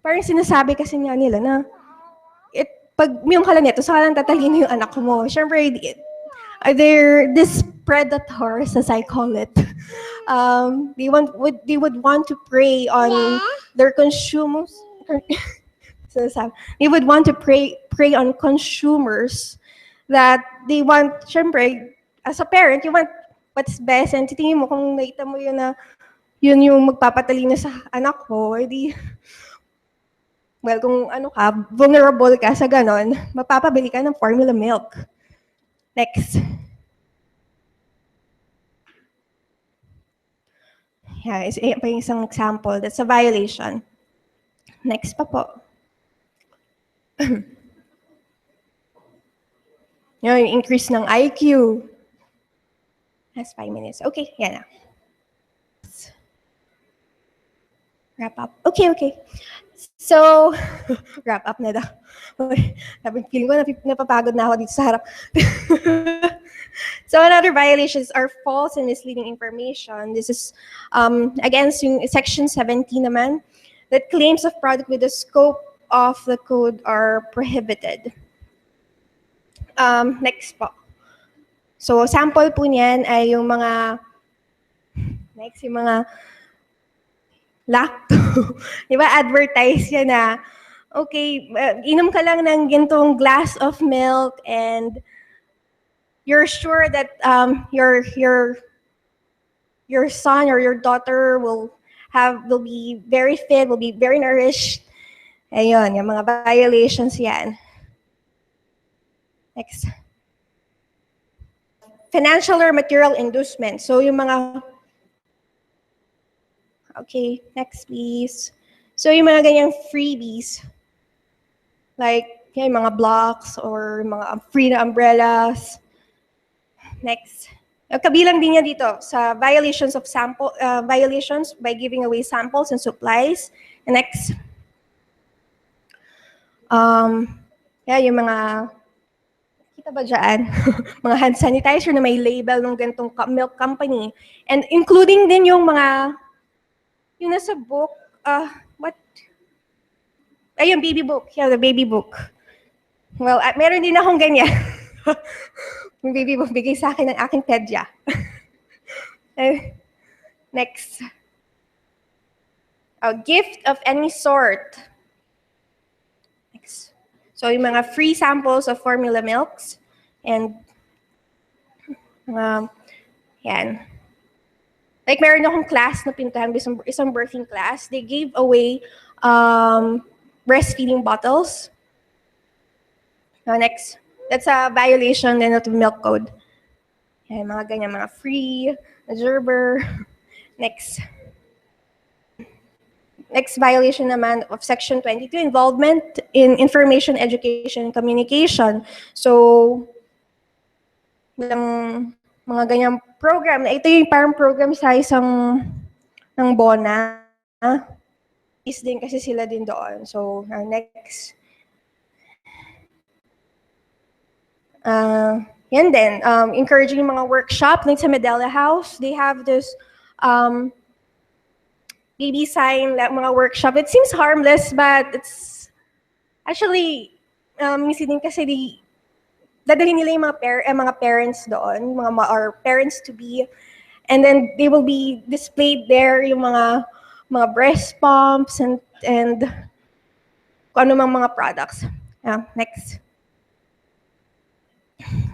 sinasabi kasi nga nila na pag yung ka lang nito, saka lang tatalino yung anak mo. Siyempre, they're these predators, as I call it. They would want to prey on their consumers. They would want to prey on consumers that they want, syempre, as a parent, you want what's best, and titingin mo kung nakita mo yun na yun yung magpapatalino sa anak mo, edi, well, kung vulnerable ka sa ganon, mapapabili ka ng formula milk. Next. Yeah, yan pa yung isang example. That's a violation. Next pa po. Yung increase ng IQ. That's 5 minutes. Okay, yan na. Wrap up. Okay. So, wrap up na daw. Feeling ko napapagod na ako dito sa harap. So another violations are false and misleading information. This is against section 17 naman, that claims of product with the scope of the code are prohibited. Next po. So sample po niyan ay yung mga lacto. Di ba, advertise yan na, okay, inom ka lang ng gintong glass of milk and you're sure that your son or your daughter will will be very fit, will be very nourished. Ayun, yung mga violations yan. Next. Financial or material inducement. So yung mga, okay, next please. So yung mga ganyang freebies, like yung mga blocks or mga free na umbrellas. Next. Kabilang din niya dito sa violations of violations by giving away samples and supplies. Next. Yung mga, kita ba dyan? Mga hand sanitizer na may label ng ganitong milk company. And including din yung mga, yung nasa book, what? Ayun, baby book. Yeah, the baby book. Well, meron din akong ganyan. Yung baby book, bigay sa akin ng aking pedya. Next. A gift of any sort. Next. So, yung mga free samples of formula milks. And, yan. Like, meron akong class na pinuntahan, isang birthing class. They gave away breastfeeding bottles. Next. That's a violation then of the milk code. Yan, mga ganyan, mga free, Gerber. Next. Next violation naman of Section 22, involvement in information, education, and communication. So, mga ganyang program. Ito yung parang program sa isang ng Bona. Is din kasi sila din doon. So, next. Yan din, encouraging yung mga workshop like sa Medela House. They have this baby sign, mga workshop. It seems harmless, but it's actually, minsan din kasi dadalhin nila yung mga parents doon, or parents to be, and then they will be displayed there yung mga breast pumps and kung ano mang mga products. Next.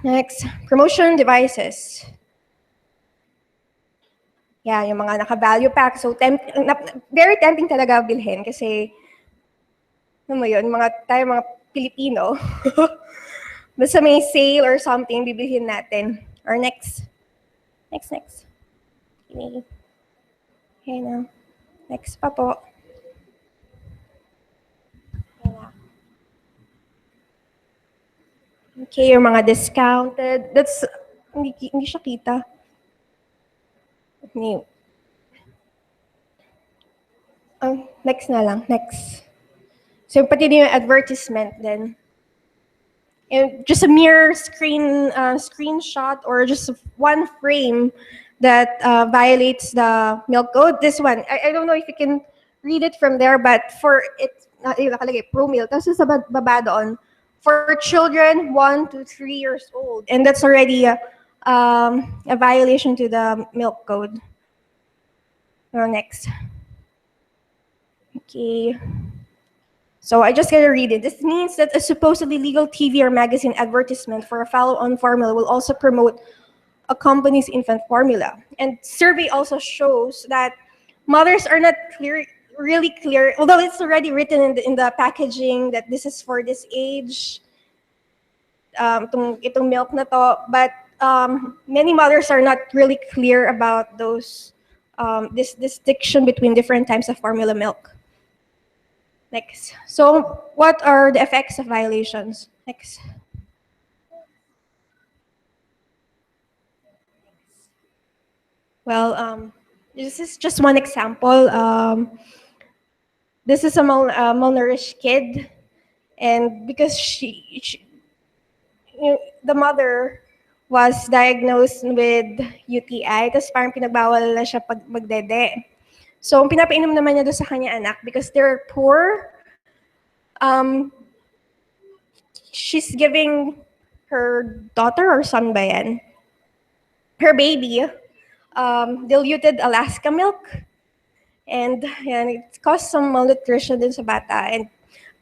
Next, promotion devices. Yeah, yung mga naka-value pack. So, very tempting talaga bilhin kasi, ano mo yun, tayo mga Pilipino. Basta may sale or something, bibilhin natin. Or next. Next. Okay na. Next pa po. Okay, yung mga discounted. That's, hindi siya kita. Next na lang. Next. So, pati din yung advertisement din. Just a mere screenshot or just one frame that violates the milk code. This one, I don't know if you can read it from there, but for it, nakalagay, pro milk. Tapos sa baba doon, for children 1 to 3 years old. And that's already a violation to the milk code. Next. Okay. So I just gotta read it. This means that a supposedly legal TV or magazine advertisement for a follow-on formula will also promote a company's infant formula. And survey also shows that mothers are not really clear, although it's already written in the packaging that this is for this age, itong milk na to, but many mothers are not really clear about those this distinction between different types of formula milk. Next. So, what are the effects of violations? Next. Well, this is just one example. This is a malnourished kid, and because the mother was diagnosed with UTI, tapos parang pinagbawal na siya pag magdede. So, ang pinapainom naman niya doon sa kanya anak, because they're poor, she's giving her daughter or son ba yan? Her baby, diluted Alaska milk. And yan, it caused some malnutrition din sa bata. And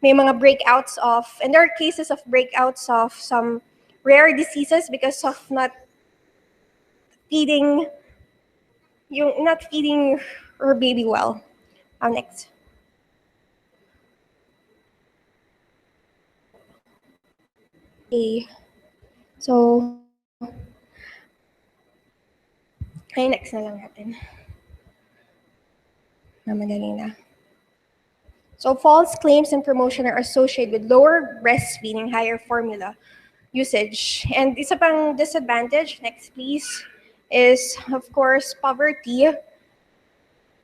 may mga breakouts and there are cases of breakouts of some rare diseases because of not feeding her baby well. Next. Okay. So, ay, next na lang natin. Mamadali na. So false claims and promotion are associated with lower breastfeeding, higher formula usage. And isa pang disadvantage, next please, is of course poverty.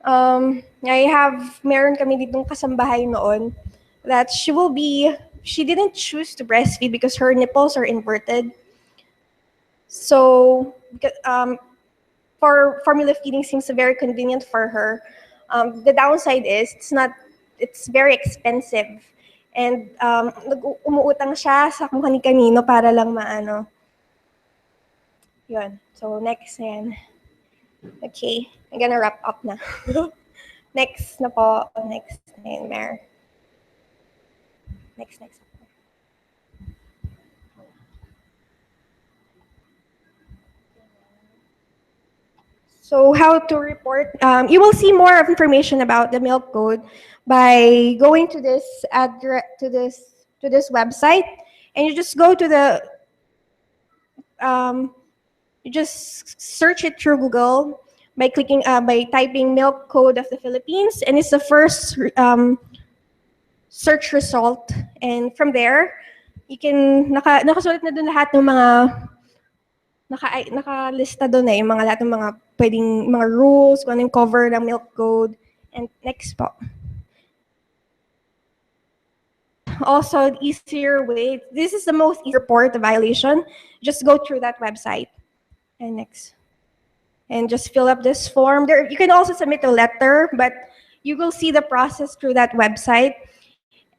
Meron kami ditong kasambahay noon that she didn't choose to breastfeed because her nipples are inverted. So, for formula feeding seems very convenient for her. The downside is it's very expensive. And umuutang siya sa kung kani-kanino para lang maano. Yun. So, next na yan. Okay. I'm gonna wrap up na. Next na po. Next na yun, Mare. Next. So how to report? You will see more of information about the milk code by going to this website, and you just go to the you just search it through Google by typing milk code of the Philippines, and it's the first search result. And from there, you can nakasulat na dun lahat ng mga nakalista doon yung mga lahat ng mga pwedeng mga rules, kung ano yung cover ng milk code. And next po. Also, easier way. This is the most easy report the violation. Just go through that website. And next. And just fill up this form. There, you can also submit a letter, but you will see the process through that website.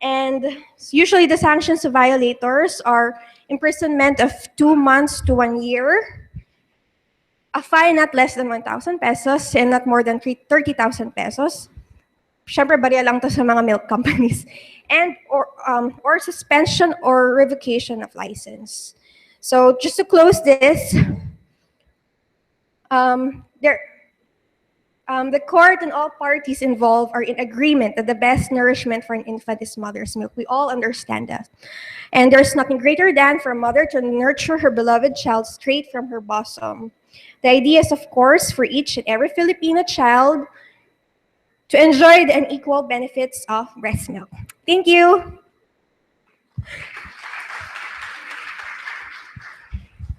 And usually the sanctions of violators are imprisonment of 2 months to 1 year, a fine not less than 1,000 pesos and not more than 30,000 pesos. Siyempre, bariya lang to sa mga milk companies. And or suspension or revocation of license. So just to close this, the court and all parties involved are in agreement that the best nourishment for an infant is mother's milk. We all understand that. And there's nothing greater than for a mother to nurture her beloved child straight from her bosom. The idea is, of course, for each and every Filipino child to enjoy the unequal benefits of breast milk. Thank you.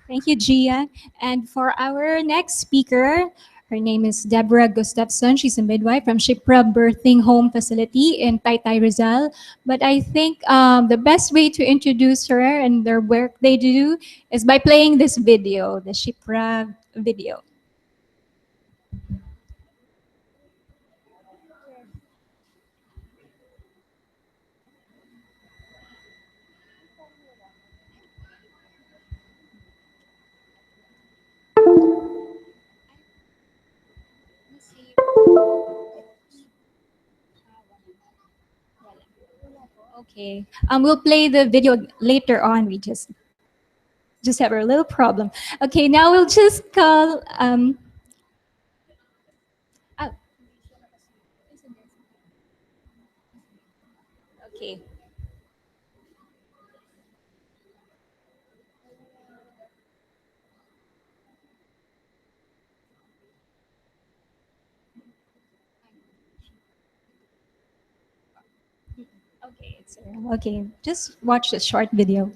Thank you, Gia. And for our next speaker, her name is Deborah Gustafson. She's a midwife from Shipra Birthing Home Facility in Taytay, Rizal. But I think the best way to introduce her and their work they do is by playing this video, the Shipra video. Okay. We'll play the video later on. We just have a little problem. Okay, now we'll just call. Oh. Okay. Okay. Just watch the short video.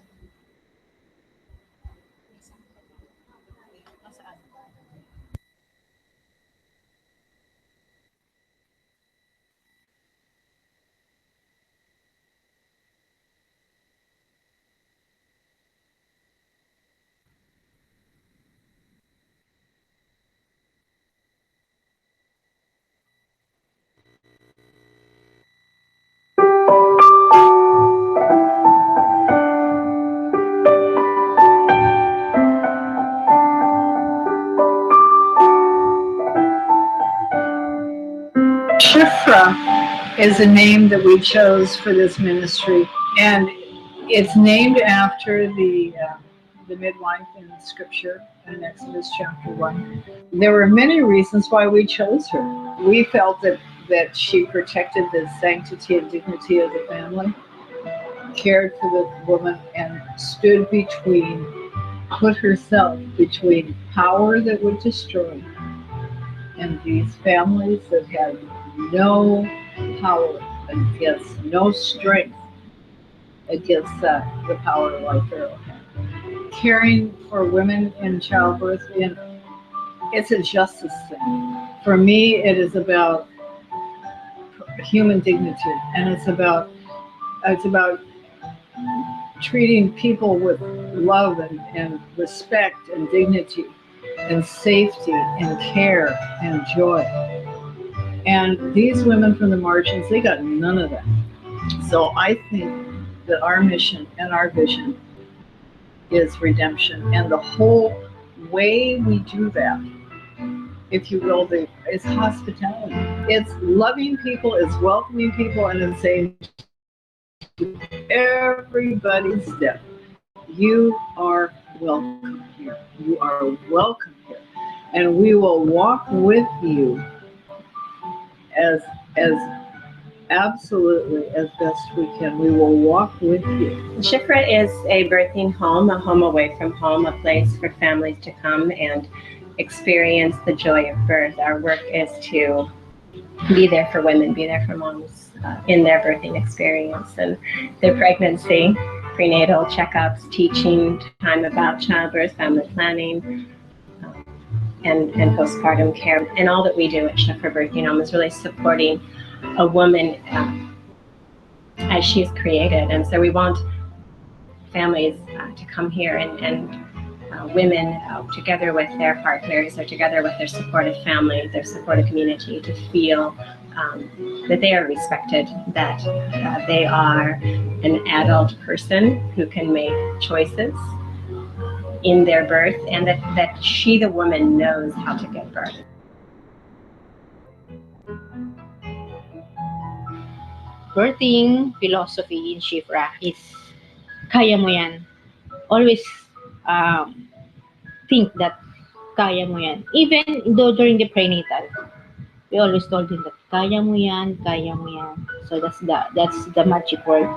Shifra is a name that we chose for this ministry, and it's named after the midwife in Scripture in Exodus chapter 1. There were many reasons why we chose her. we felt that she protected the sanctity and dignity of the family, cared for the woman, and stood between, put herself between power that would destroy and these families that had no power against, no strength against the power like Pharaoh had. Caring for women in childbirth, it's a justice thing. For me, it is about human dignity, and it's about treating people with love and respect and dignity and safety and care and joy. And these women from the margins, they got none of that. So I think that our mission and our vision is redemption. And the whole way we do that, if you will, is hospitality. It's loving people, it's welcoming people, and it's saying to everybody step, you are welcome here. You are welcome here. And we will walk with you as absolutely as best we can. We will walk with you. Shifra is a birthing home, a home away from home, a place for families to come and experience the joy of birth. Our work is to be there for women, be there for moms in their birthing experience and their pregnancy, prenatal checkups, teaching time about childbirth, family planning, and postpartum care. And all that we do at Shifra Birthing Home is really supporting a woman as she's created. And so we want families to come here and women together with their partners or together with their supportive family, their supportive community, to feel that they are respected, that they are an adult person who can make choices in their birth, and that she, the woman, knows how to give birth. Birthing philosophy in Shifra is kaya mo yan. Always think that kaya mo yan. Even though during the prenatal, we always told him that kaya mo yan, kaya mo yan. So that's the magic word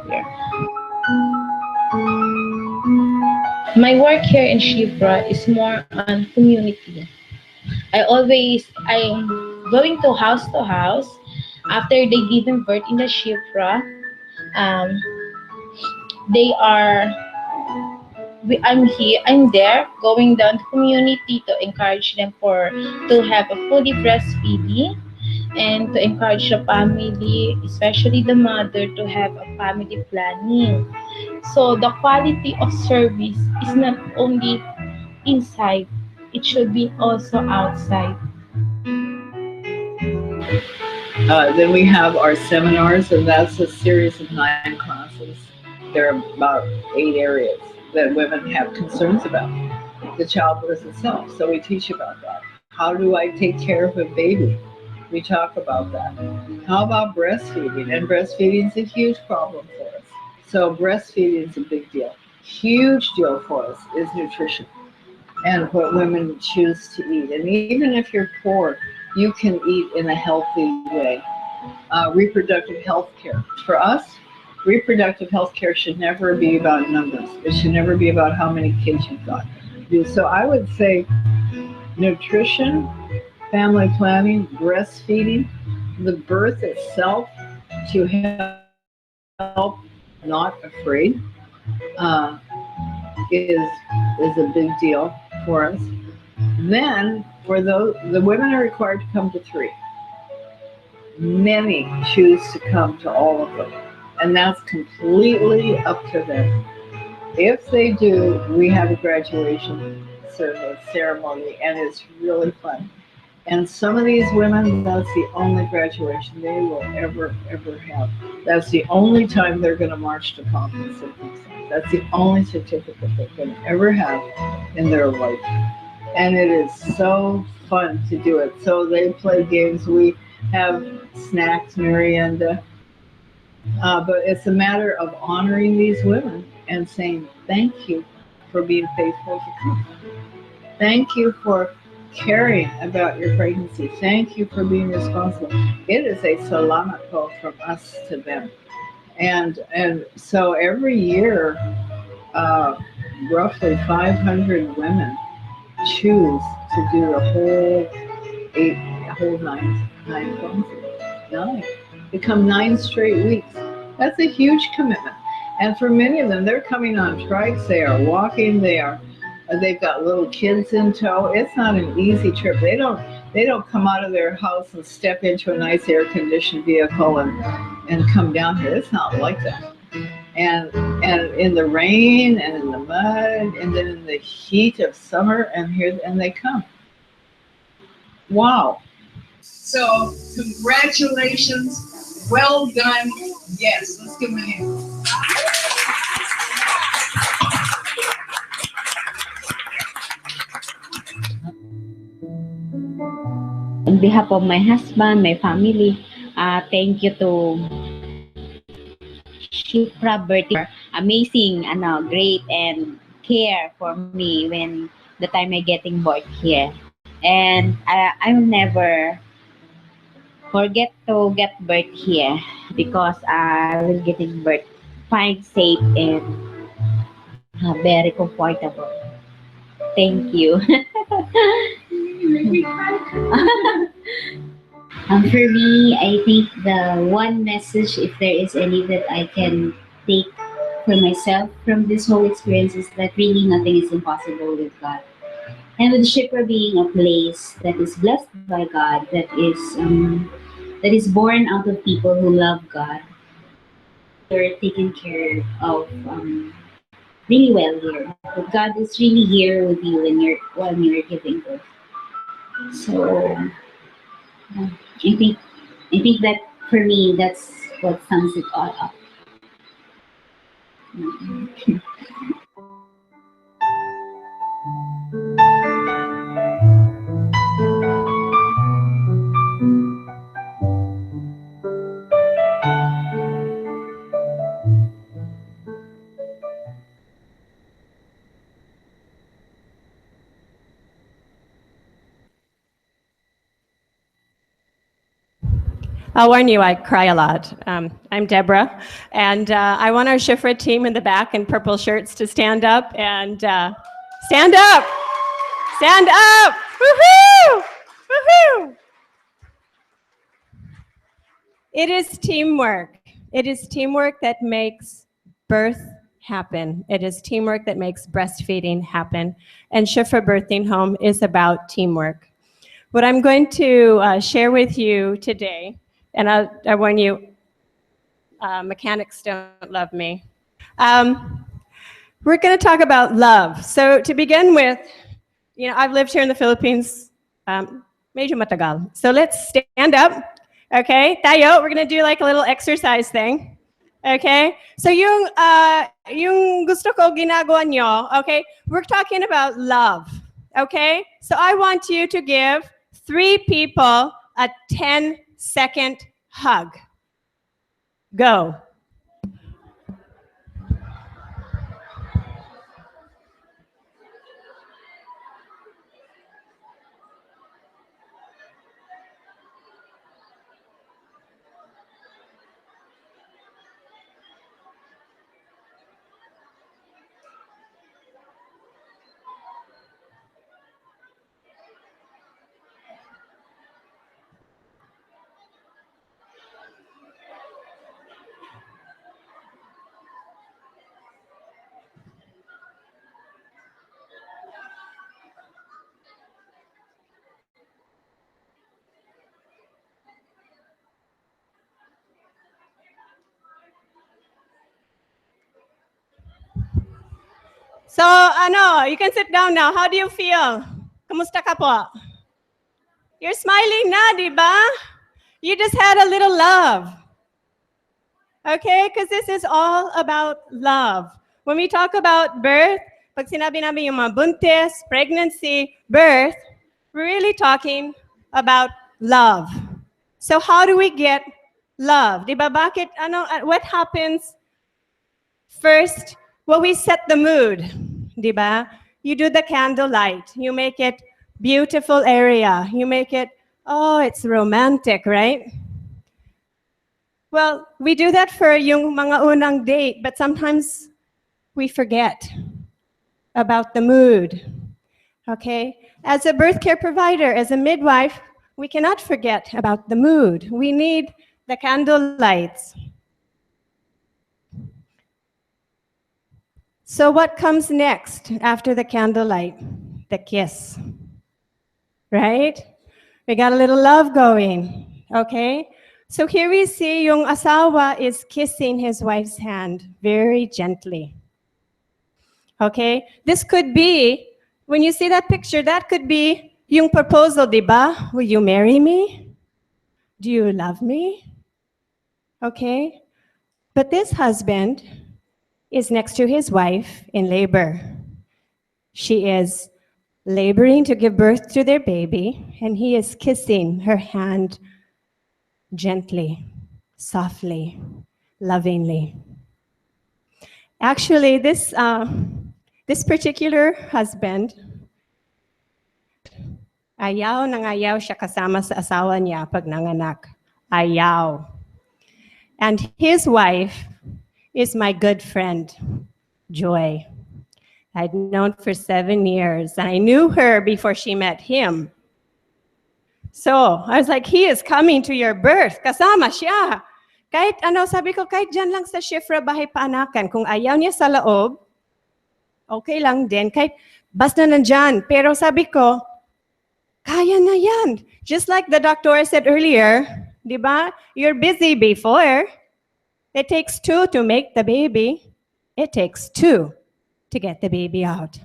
here. My work here in Shifra is more on community. I'm going to house after they give them birth in the Shifra. They are I'm there going down to community to encourage them to have a fully breastfeeding and to encourage the family, especially the mother, to have a family planning. So the quality of service is not only inside, it should be also outside. Then we have our seminars, and that's a series of 9 classes. There are about 8 areas that women have concerns about. The childbirth itself. So we teach about that. How do I take care of a baby? We talk about that. How about breastfeeding? And breastfeeding is a huge problem for us. So breastfeeding is a big deal. Huge deal for us is nutrition and what women choose to eat. And even if you're poor, you can eat in a healthy way. Reproductive health care. For us, reproductive health care should never be about numbers. It should never be about how many kids you've got. So I would say nutrition, family planning, breastfeeding, the birth itself, to help not afraid, is a big deal for us. Then for the women are required to come to 3. Many choose to come to all of them, and that's completely up to them. If they do, we have a graduation ceremony, and it's really fun. And some of these women, that's the only graduation they will ever have. That's the only time they're going to march to conference and things like that. That's the only certificate they're going to ever have in their life. And it is so fun to do it. So they play games. We have snacks, merienda. But it's a matter of honoring these women and saying thank you for being faithful to come. Thank you for caring about your pregnancy. Thank you for being responsible. It is a salamat po from us to them. And so every year, uh, roughly 500 women choose to do the whole eight, whole nine cleanses. Nine. Become 9 straight weeks. That's a huge commitment. And for many of them, they're coming on trikes. They are walking. They've got little kids in tow. It's not an easy trip. They don't come out of their house and step into a nice air conditioned vehicle and come down here. It's not like that. And in the rain and in the mud and then in the heat of summer and they come. Wow. So congratulations, well done. Yes, let's give them a hand. On behalf of my husband, my family, thank you to Shipra Bertie for amazing, great and care for me when the time I getting birth here. And I will never forget to get birth here because I will getting birth fine, safe, and very comfortable. Thank you. For me, I think the one message, if there is any that I can take for myself from this whole experience, is that really nothing is impossible with God. And with Shipper being a place that is blessed by God, that is born out of people who love God, you're taken care of really well here. But God is really here with you when you're giving birth. So I think that for me, that's what sums it all up. I'll warn you, I cry a lot. I'm Deborah, and I want our Shifra team in the back in purple shirts to stand up and stand up! Stand up! Woohoo! Woohoo! It is teamwork. It is teamwork that makes birth happen. It is teamwork that makes breastfeeding happen. And Shifra Birthing Home is about teamwork. What I'm going to share with you today, and I warn you, mechanics don't love me. We're going to talk about love. So to begin with, I've lived here in the Philippines, medyo matagal. So let's stand up, okay? Tayo, we're going to do like a little exercise thing, okay? So yung gusto ko ginagawa nyo, okay? We're talking about love, okay? So I want you to give 3 people a 10-second hug. Go. So, you can sit down now. How do you feel? Kamusta ka po? You're smiling na, di ba? You just had a little love. Okay? Because this is all about love. When we talk about birth, pag sinabi namin yung mga buntis, pregnancy, birth, we're really talking about love. So how do we get love? Di ba? Bakit, what happens first? Well, we set the mood, di ba? You do the candlelight. You make it beautiful area. You make it, oh, it's romantic, right? Well, we do that for yung mga unang date, but sometimes we forget about the mood, okay? As a birth care provider, as a midwife, we cannot forget about the mood. We need the candle lights. So what comes next after the candlelight? The kiss, right? We got a little love going, okay? So here we see yung asawa is kissing his wife's hand very gently. Okay? This could be, when you see that picture, that could be yung proposal, di ba? Will you marry me? Do you love me? Okay? But this husband is next to his wife in labor. She is laboring to give birth to their baby, and he is kissing her hand gently, softly, lovingly. Actually, this particular husband, ayaw nang ayaw siya kasama sa asawa niya pag nanganak. Ayaw. And his wife is my good friend, Joy. I'd known for 7 years, and I knew her before she met him. So, I was like, he is coming to your birth. Kasama siya. Kahit ano, sabi ko, kahit dyan lang sa Shifra bahay paanakan, kung ayaw niya sa loob, okay lang din. Kahit basta nandyan. Pero sabi ko, kaya na yan. Just like the doctor said earlier, di ba? You're busy before. It takes 2 to make the baby. It takes 2 to get the baby out.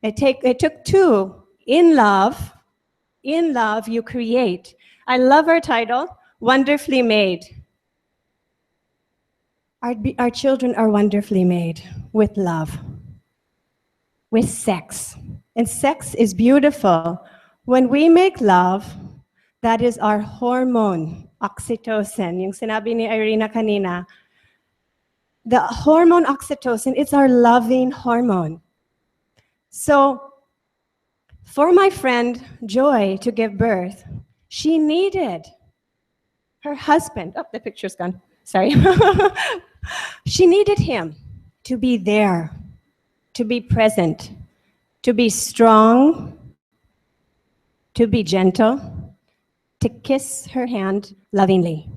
It took 2. In love, you create. I love our title, Wonderfully Made. Our children are wonderfully made with love, with sex. And sex is beautiful. When we make love, that is our hormone, oxytocin. Yung sinabi ni Irina kanina, the hormone oxytocin, it's our loving hormone. So, for my friend Joy to give birth, she needed her husband, oh, the picture's gone, sorry. She needed him to be there, to be present, to be strong, to be gentle, to kiss her hand lovingly,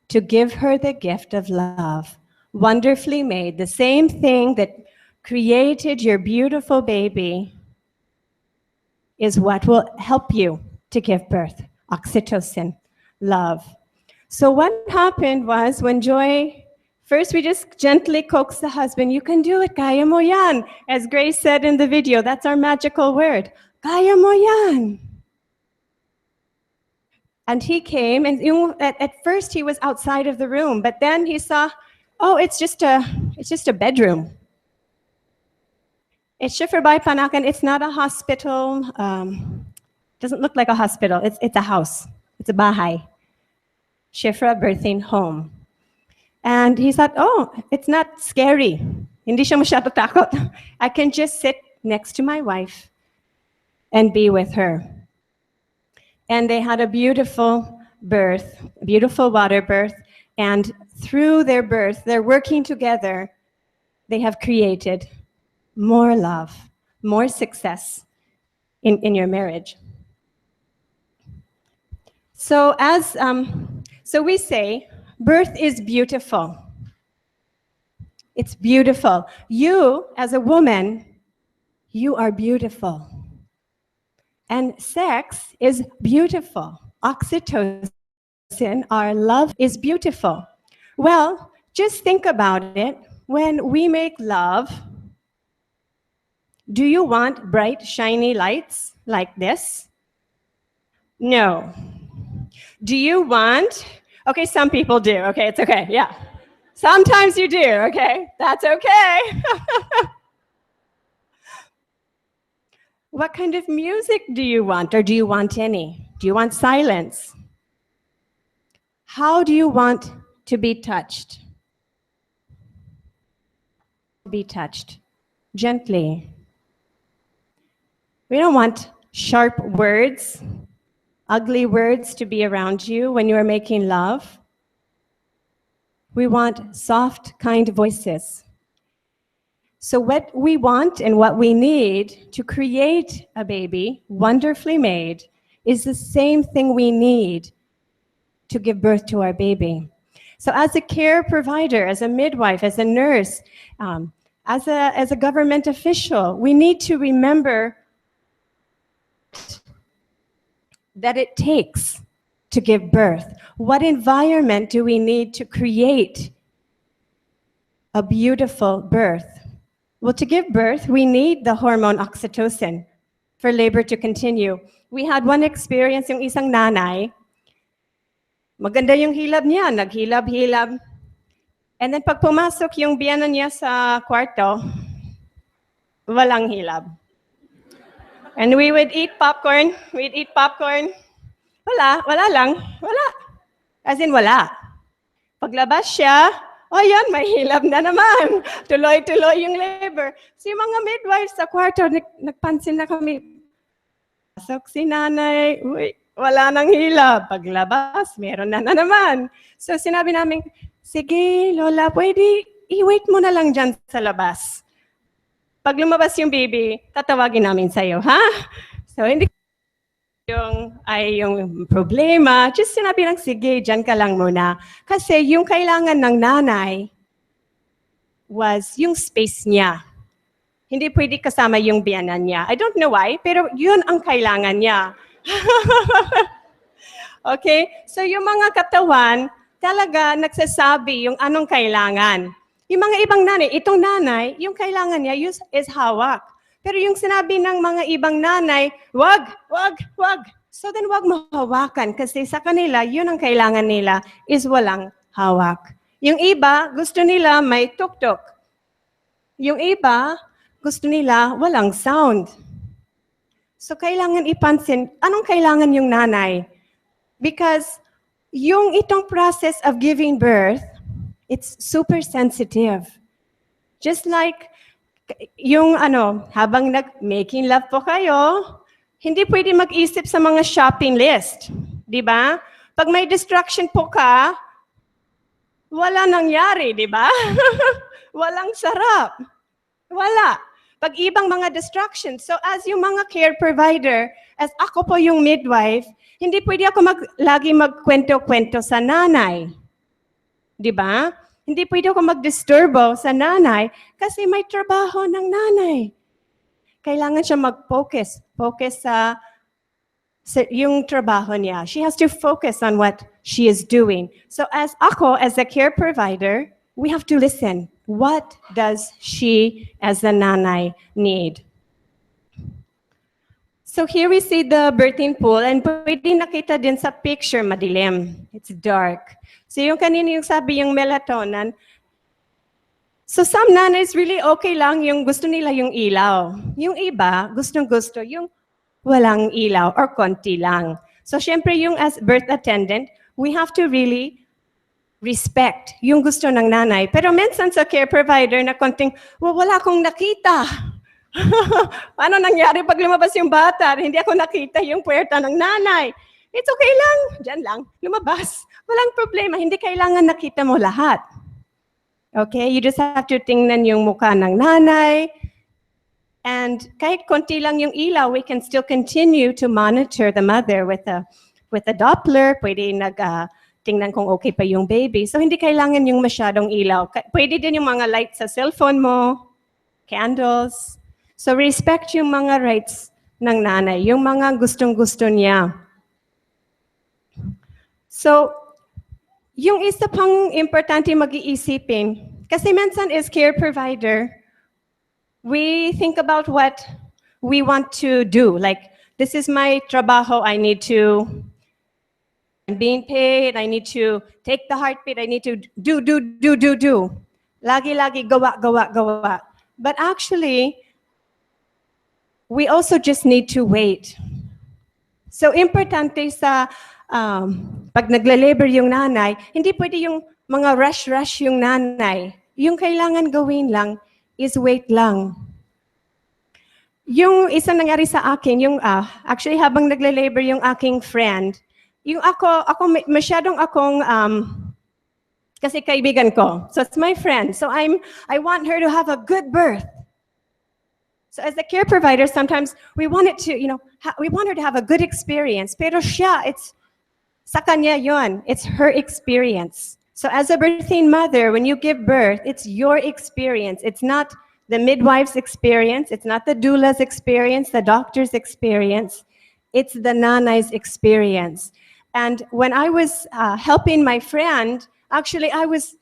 to give her the gift of love, wonderfully made, the same thing that created your beautiful baby is what will help you to give birth, oxytocin, love. So what happened was when Joy, first we just gently coaxed the husband, you can do it, kaya mo yan. As Grace said in the video, that's our magical word, kaya mo yan. And he came, and at first he was outside of the room, but then he saw, oh, it's just a bedroom. It's Shifra Bai Panakan. It's not a hospital. Doesn't look like a hospital. It's a house. It's a bahay. Shifra birthing home. And he thought, oh, it's not scary. Hindi siya masyado takot. I can just sit next to my wife and be with her. And they had a beautiful birth, beautiful water birth. And through their birth, they're working together. They have created more love, more success in your marriage. So so we say, birth is beautiful. It's beautiful. You, as a woman, you are beautiful. And sex is beautiful. Oxytocin, our love, is beautiful. Well, just think about it. When we make love, do you want bright, shiny lights like this? No. Do you want, okay, some people do, okay, it's okay, yeah. Sometimes you do, okay, that's okay. What kind of music do you want, or do you want any? Do you want silence? How do you want to be touched? Be touched gently. We don't want sharp words, ugly words to be around you when you are making love. We want soft, kind voices. So what we want and what we need to create a baby wonderfully made is the same thing we need to give birth to our baby. So as a care provider, as a midwife, as a nurse, as a government official, we need to remember that it takes to give birth. What environment do we need to create a beautiful birth? Well, to give birth, we need the hormone oxytocin for labor to continue. We had one experience, yung isang nanay, maganda yung hilab niya, naghilab-hilab. And then pag pumasok yung biyana niya sa kwarto, walang hilab. And we would eat popcorn. Wala lang. Wala. As in, wala. Paglabas siya, ayan, may hilab na naman. Tuloy-tuloy yung labor. Si mga midwives sa kwarto, nagpansin na kami. Pasok si nanay, uy, wala nang hilab. Paglabas, meron na naman. So sinabi namin, sige, Lola, pwede i-wait mo na lang dyan sa labas. Pag lumabas yung baby, tatawagin namin sa'yo, ha? So hindi yung problema, just sinabi lang, sige, dyan ka lang muna. Kasi yung kailangan ng nanay was yung space niya. Hindi pwede kasama yung biyanan niya. I don't know why, pero yun ang kailangan niya. Okay? So yung mga katawan, talaga nagsasabi yung anong kailangan. Yung mga ibang nanay, itong nanay, yung kailangan niya is hawak. Pero yung sinabi ng mga ibang nanay, wag. So then wag mo hawakan kasi sa kanila, yun ang kailangan nila is walang hawak. Yung iba, gusto nila may tuk-tuk. Yung iba, gusto nila walang sound. So kailangan ipansin, anong kailangan yung nanay? Because yung itong process of giving birth, it's super sensitive. Just like yung habang making love po kayo, hindi pwede mag-isip sa mga shopping list. Di ba? Pag may distraction po ka, wala nangyari, di ba? Walang sarap. Wala. Pag ibang mga distractions. So as yung mga care provider, as ako po yung midwife, hindi pwede ako lagi magkwento-kwento sa nanay. Di ba? Hindi pwede ako mag-disturbo sa nanay kasi may trabaho ng nanay. Kailangan siya mag-focus. Focus sa yung trabaho niya. She has to focus on what she is doing. So as a care provider, we have to listen. What does she as a nanay need? So here we see the birthing pool and pwede nakita din sa picture, madilim. It's dark. So yung kanina yung sabi yung melatonin, so some nanays really okay lang yung gusto nila yung ilaw. Yung iba, gustong-gusto yung walang ilaw or konti lang. So syempre yung as birth attendant, we have to really respect yung gusto ng nanay. Pero minsan sa care provider na konting, wala akong nakita. Ano nangyari pag lumabas yung bata? Hindi ako nakita yung puwerta ng nanay. It's okay lang. Diyan lang. Lumabas. Walang problema. Hindi kailangan nakita mo lahat. Okay? You just have to tingnan yung mukha ng nanay. And kahit konti lang yung ilaw, we can still continue to monitor the mother with a Doppler. Pwede tingnan kung okay pa yung baby. So hindi kailangan yung masyadong ilaw. Pwede din yung mga lights sa cellphone mo, candles. So respect yung mga rights ng nanay, yung mga gustong-gusto niya. So, yung isa pang importante mag-iisipin, kasi minsan as care provider, we think about what we want to do. Like, this is my trabaho, I'm being paid, I need to take the heartbeat, I need to do. Lagi-lagi, gawa. But actually, we also just need to wait. So, importante sa pag nagla-labor yung nanay, hindi pwede yung mga rush yung nanay. Yung kailangan gawin lang is wait lang. yung isang nangyari sa akin, actually habang nagle-labor yung aking friend, masyadong akong, kasi kaibigan ko. So it's my friend. So I want her to have a good birth. So as a care provider, sometimes we want it to, we want her to have a good experience. Pero siya, it's sa kanya yun. It's her experience. So as a birthing mother, when you give birth, it's your experience. It's not the midwife's experience. It's not the doula's experience, the doctor's experience. It's the nanay's experience. And when I was helping my friend, actually I was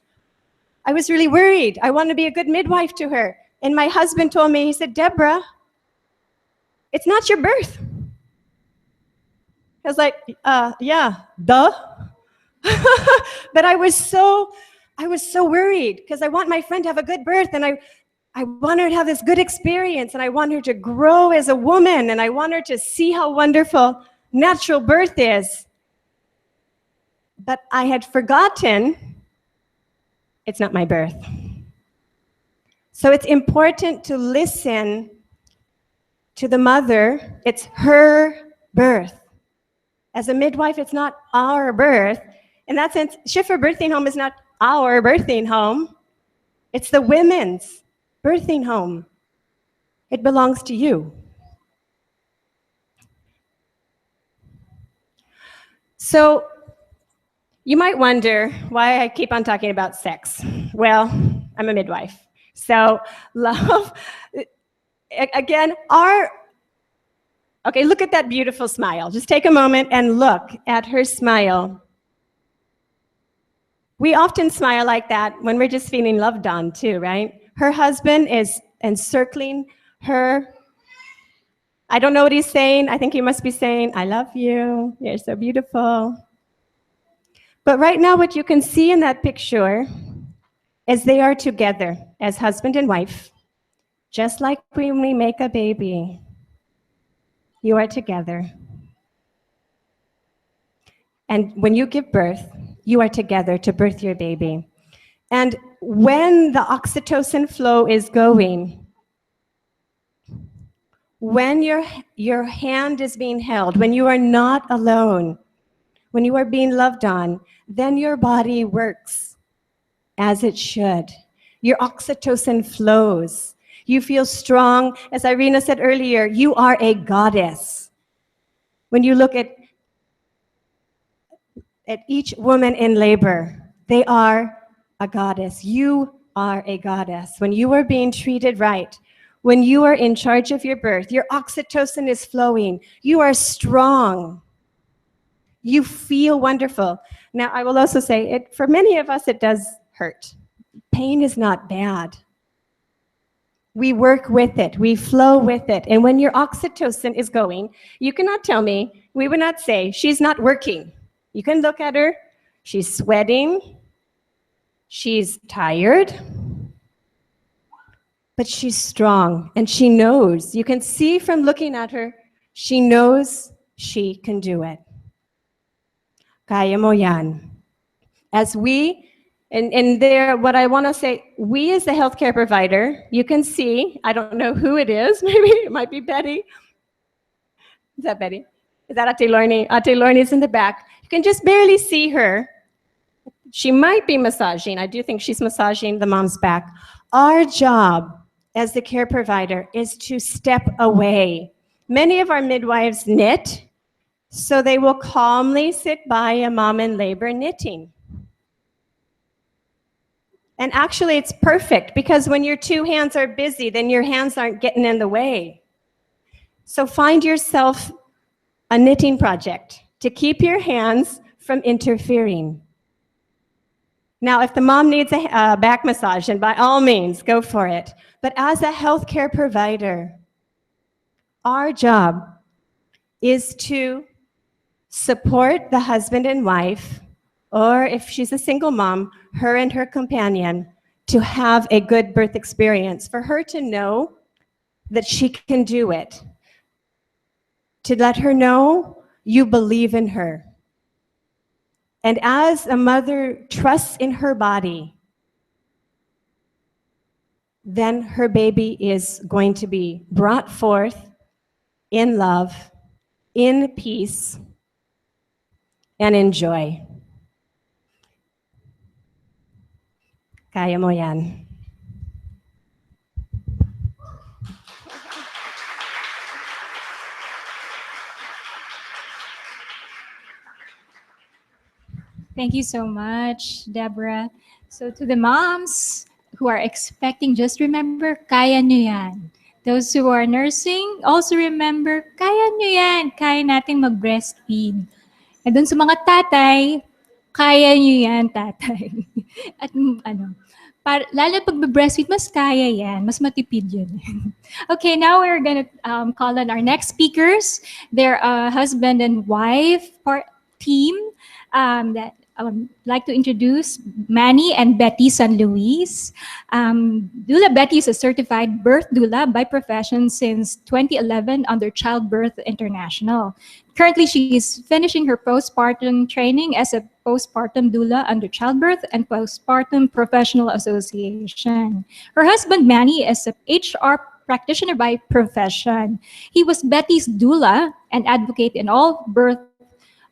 really worried. I want to be a good midwife to her. And my husband told me, he said, Deborah, it's not your birth. I was like, yeah, duh. But I was so worried because I want my friend to have a good birth, and I want her to have this good experience, and I want her to grow as a woman, and I want her to see how wonderful natural birth is. But I had forgotten it's not my birth. So it's important to listen to the mother. It's her birth. As a midwife, it's not our birth. In that sense, Schiffer Birthing Home is not our birthing home. It's the women's birthing home. It belongs to you. So you might wonder why I keep on talking about sex. Well, I'm a midwife. So love, again, okay, look at that beautiful smile. Just take a moment and look at her smile. We often smile like that when we're just feeling loved on too, right? Her husband is encircling her. I don't know what he's saying. I think he must be saying, I love you. You're so beautiful. But right now, what you can see in that picture is they are together as husband and wife, just like when we make a baby. You are together. And when you give birth, you are together to birth your baby. And when the oxytocin flow is going, when your hand is being held, when you are not alone, when you are being loved on, then your body works as it should. Your oxytocin flows. You feel strong. As Irina said earlier, you are a goddess. When you look at each woman in labor, they are a goddess. You are a goddess. When you are being treated right, when you are in charge of your birth, your oxytocin is flowing. You are strong. You feel wonderful. Now, I will also say, for many of us, it does hurt. Pain is not bad. We work with it. We flow with it. And when your oxytocin is going, you cannot tell me, we would not say, she's not working. You can look at her. She's sweating. She's tired. But she's strong, and she knows. You can see from looking at her, she knows she can do it. Kaya mo yan. As we, and there, what I want to say, we as the healthcare provider, you can see, I don't know who it is, maybe it might be Betty. Is that Betty? Is that Ate Lorne? Ate Lorne is in the back. You can just barely see her. She might be massaging. I do think she's massaging the mom's back. Our job as the care provider is to step away. Many of our midwives knit, so they will calmly sit by a mom in labor knitting. And actually, it's perfect because when your two hands are busy, then your hands aren't getting in the way. So find yourself a knitting project to keep your hands from interfering. Now, if the mom needs a back massage, then by all means, go for it. But as a healthcare provider, our job is to support the husband and wife, or if she's a single mom, her and her companion, to have a good birth experience, for her to know that she can do it, to let her know you believe in her. And as a mother trusts in her body, then her baby is going to be brought forth in love, in peace, and in joy. Kaya mo yan. Thank you so much, Deborah. So to the moms who are expecting, just remember, kaya nyo yan. Those who are nursing, also remember, kaya nyo yan. Kaya nating mag-breastfeed. And dun sa mga tatay, kaya nyo yan, tatay. At lalo pag breastfeed, mas kaya yan. Mas matipid yun. Okay, now we're gonna call on our next speakers. They're a husband and wife team that I would like to introduce Manny and Betty San Luis. Doula Betty is a certified birth doula by profession since 2011 under Childbirth International. Currently, she is finishing her postpartum training as a postpartum doula under Childbirth and Postpartum Professional Association. Her husband, Manny, is a HR practitioner by profession. He was Betty's doula and advocate in all birth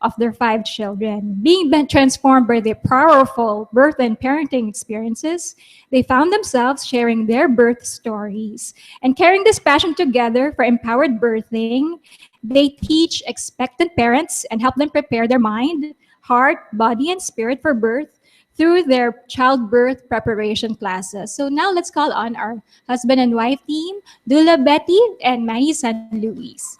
of their 5 children. Being transformed by their powerful birth and parenting experiences, they found themselves sharing their birth stories. And carrying this passion together for empowered birthing, they teach expectant parents and help them prepare their mind, heart, body, and spirit for birth through their childbirth preparation classes. So now let's call on our husband and wife team, Doula Betty and Manny San Luis.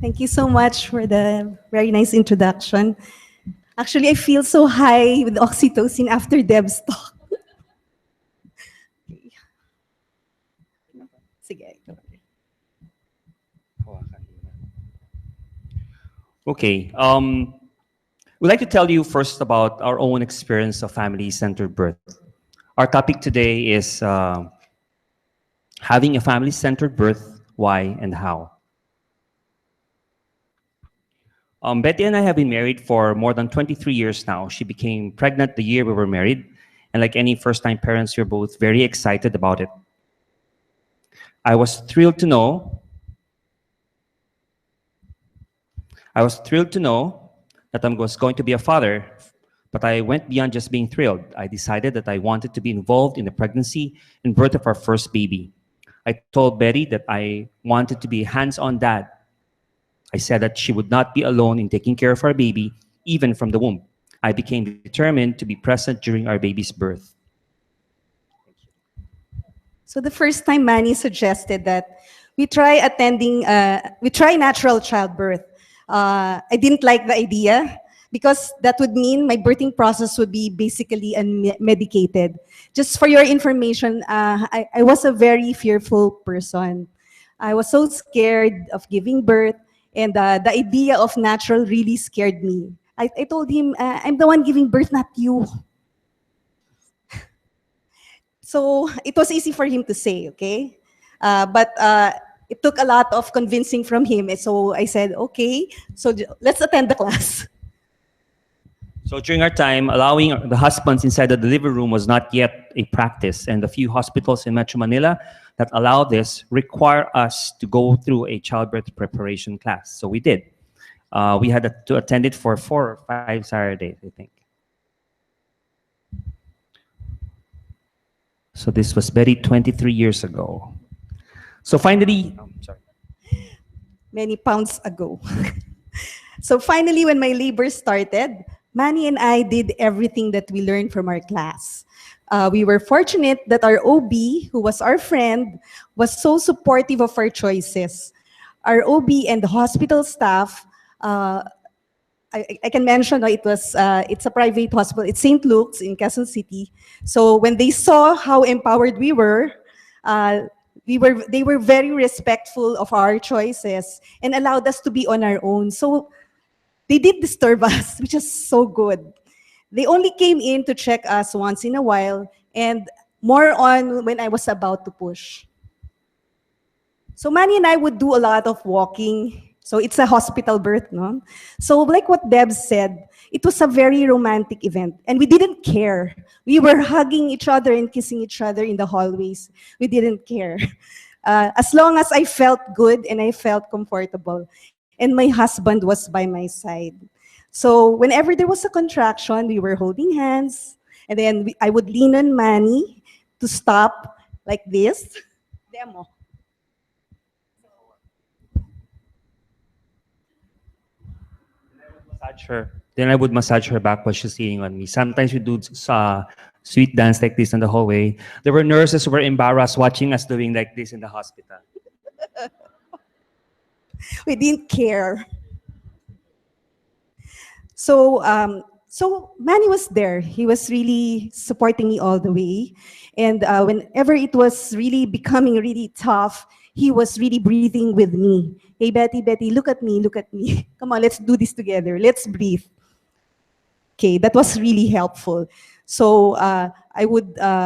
Thank you so much for the very nice introduction. Actually, I feel so high with oxytocin after Deb's talk. Sige. Okay. We'd like to tell you first about our own experience of family-centered birth. Our topic today is having a family-centered birth, why and how. Betty and I have been married for more than 23 years now. She became pregnant the year we were married. And like any first-time parents, we're both very excited about it. I was thrilled to know that I was going to be a father, but I went beyond just being thrilled. I decided that I wanted to be involved in the pregnancy and birth of our first baby. I told Betty that I wanted to be a hands-on dad. I said that she would not be alone in taking care of our baby, even from the womb. I became determined to be present during our baby's birth. So the first time Manny suggested that we try natural childbirth. I didn't like the idea because that would mean my birthing process would be basically unmedicated. Just for your information, I was a very fearful person. I was so scared of giving birth, and the idea of natural really scared me. I told him, I'm the one giving birth, not you. So it was easy for him to say, okay? But it took a lot of convincing from him. So I said, okay, so let's attend the class. So during our time, allowing the husbands inside the delivery room was not yet a practice. And the few hospitals in Metro Manila that allow this require us to go through a childbirth preparation class. So we did. We had to attend it for 4 or 5 Saturdays, I think. So this was Betty 23 years ago. So finally, sorry. Many pounds ago. So finally, when my labor started, Manny and I did everything that we learned from our class. We were fortunate that our OB, who was our friend, was so supportive of our choices. Our OB and the hospital staff, I can mention it's a private hospital. It's St. Luke's in Quezon City. So when they saw how empowered we were, they were very respectful of our choices and allowed us to be on our own. So they did disturb us, which is so good. They only came in to check us once in a while and more on when I was about to push. So Manny and I would do a lot of walking, So it's a hospital birth, no? So like what Deb said, it was a very romantic event. And we didn't care. We were hugging each other and kissing each other in the hallways. We didn't care. As long as I felt good and I felt comfortable. And my husband was by my side. So whenever there was a contraction, we were holding hands. And then I would lean on Manny to stop like this. Demo. Massage her. Then I would massage her back while she's leaning on me. Sometimes we do sweet dance like this in the hallway. There were nurses who were embarrassed watching us doing like this in the hospital. We didn't care. So Manny was there. He was really supporting me all the way. And whenever it was really becoming really tough, he was really breathing with me. Hey, Betty, Betty, look at me, look at me. Come on, let's do this together. Let's breathe. Okay, that was really helpful. So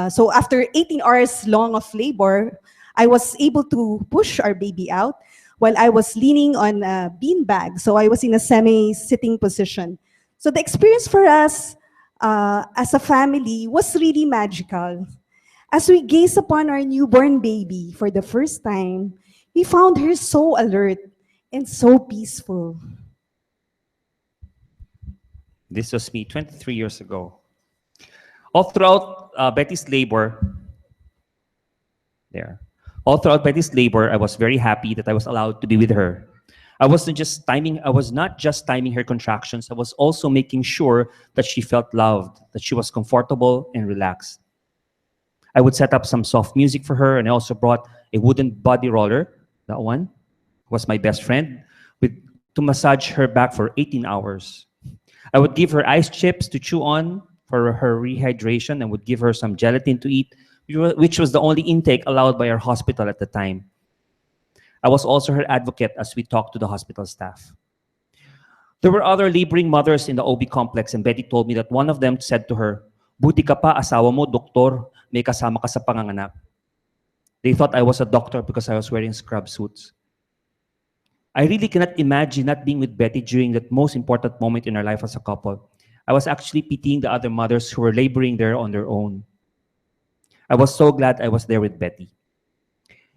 so after 18 hours long of labor, I was able to push our baby out while I was leaning on a beanbag. So I was in a semi-sitting position. So the experience for us as a family was really magical. As we gaze upon our newborn baby for the first time, we found her so alert and so peaceful. This was me 23 years ago. All throughout Betty's labor, all throughout Betty's labor, I was very happy that I was allowed to be with her. I was not just timing her contractions, I was also making sure that she felt loved, that she was comfortable and relaxed. I would set up some soft music for her, and I also brought a wooden body roller. That one was my best friend, to massage her back for 18 hours. I would give her ice chips to chew on for her rehydration and would give her some gelatin to eat, which was the only intake allowed by our hospital at the time. I was also her advocate as we talked to the hospital staff. There were other laboring mothers in the OB complex, and Betty told me that one of them said to her, "Buti ka pa, asawa mo, doktor, may kasama ka sa panganganak." They thought I was a doctor because I was wearing scrub suits. I really cannot imagine not being with Betty during that most important moment in our life as a couple. I was actually pitying the other mothers who were laboring there on their own. I was so glad I was there with Betty.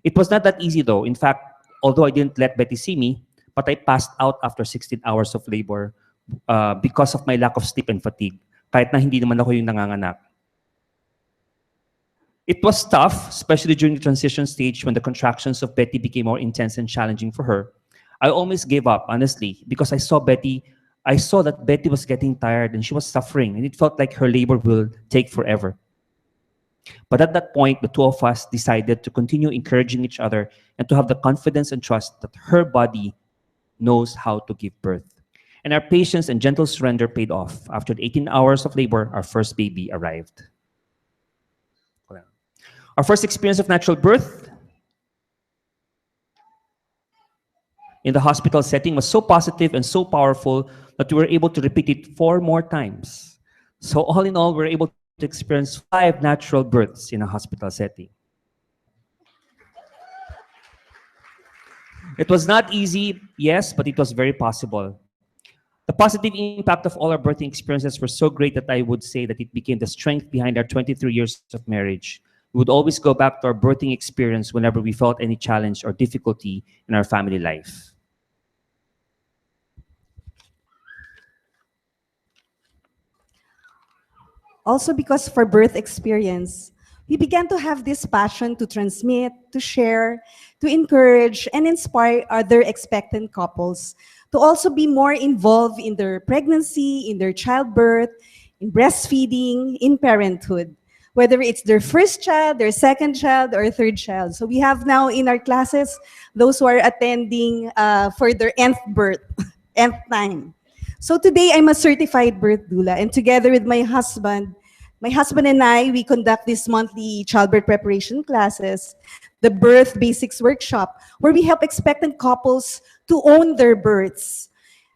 It was not that easy though. In fact, although I didn't let Betty see me, but I passed out after 16 hours of labor because of my lack of sleep and fatigue, kahit na hindi naman ako yung nanganganak. It was tough, especially during the transition stage when the contractions of Betty became more intense and challenging for her. I almost gave up, honestly, because I saw that Betty was getting tired and she was suffering, and it felt like her labor will take forever. But at that point, the two of us decided to continue encouraging each other and to have the confidence and trust that her body knows how to give birth. And our patience and gentle surrender paid off. After 18 hours of labor, our first baby arrived. Our first experience of natural birth in the hospital setting was so positive and so powerful that we were able to repeat it 4 more times. So all in all, we were able to experience 5 natural births in a hospital setting. It was not easy, yes, but it was very possible. The positive impact of all our birthing experiences were so great that I would say that it became the strength behind our 23 years of marriage. We would always go back to our birthing experience whenever we felt any challenge or difficulty in our family life. Also because for birth experience, we began to have this passion to transmit, to share, to encourage, and inspire other expectant couples to also be more involved in their pregnancy, in their childbirth, in breastfeeding, in parenthood, whether it's their first child, their second child, or third child. So we have now in our classes those who are attending for their nth birth, nth time. So today I'm a certified birth doula, and together with my husband and I, we conduct these monthly childbirth preparation classes, the Birth Basics Workshop, where we help expectant couples to own their births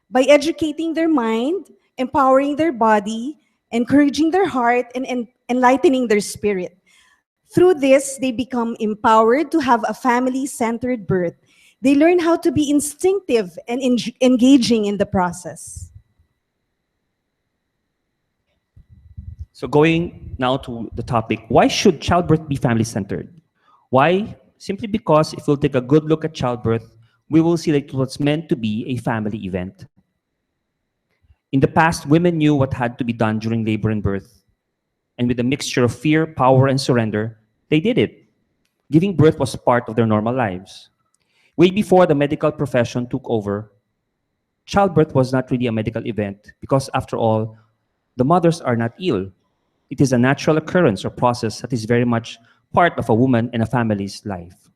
by educating their mind, empowering their body, encouraging their heart, and enlightening their spirit. Through this, they become empowered to have a family-centered birth, They learn how to be instinctive and engaging in the process. So going now to the topic, why should childbirth be family-centered? Why? Simply because if we'll take a good look at childbirth, we will see that it was meant to be a family event. In the past, women knew what had to be done during labor and birth. And with a mixture of fear, power, and surrender, they did it. Giving birth was part of their normal lives. Way before the medical profession took over, childbirth was not really a medical event because, after all, the mothers are not ill. It is a natural occurrence or process that is very much part of a woman and a family's life.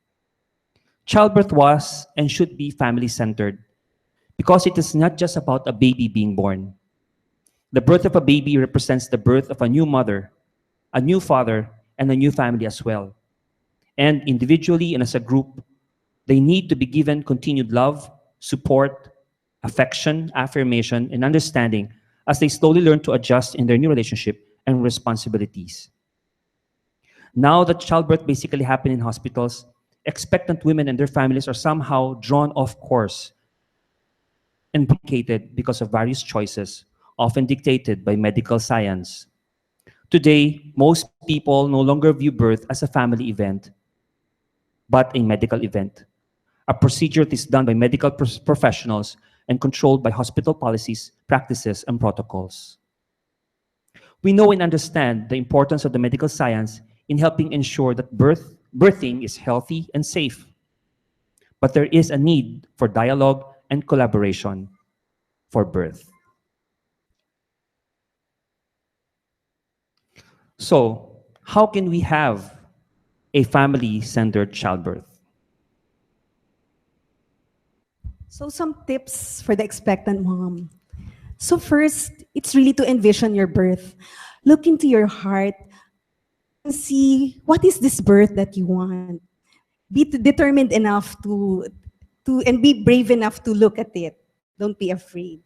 Childbirth was and should be family-centered because it is not just about a baby being born. The birth of a baby represents the birth of a new mother, a new father, and a new family as well. And individually and as a group, they need to be given continued love, support, affection, affirmation, and understanding as they slowly learn to adjust in their new relationship and responsibilities. Now that childbirth basically happen in hospitals, expectant women and their families are somehow drawn off course and complicated because of various choices, often dictated by medical science. Today, most people no longer view birth as a family event, but a medical event. A procedure that is done by medical professionals and controlled by hospital policies, practices, and protocols. We know and understand the importance of the medical science in helping ensure that birthing is healthy and safe. But there is a need for dialogue and collaboration for birth. So, how can we have a family-centered childbirth? So some tips for the expectant mom. So first, it's really to envision your birth. Look into your heart and see what is this birth that you want. Be determined enough and be brave enough to look at it. Don't be afraid.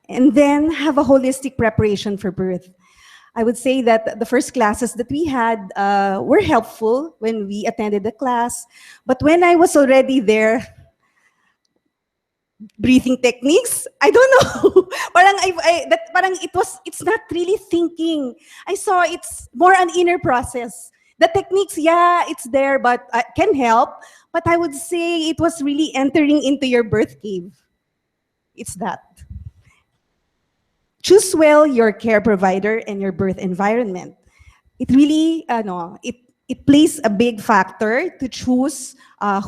And then have a holistic preparation for birth. I would say that the first classes that we had were helpful when we attended the class. But when I was already there, breathing techniques, I don't know. It's not really thinking. I saw it's more an inner process. The techniques, yeah, it's there, but can help. But I would say it was really entering into your birth cave. It's that. Choose well your care provider and your birth environment. It really, it plays a big factor to choose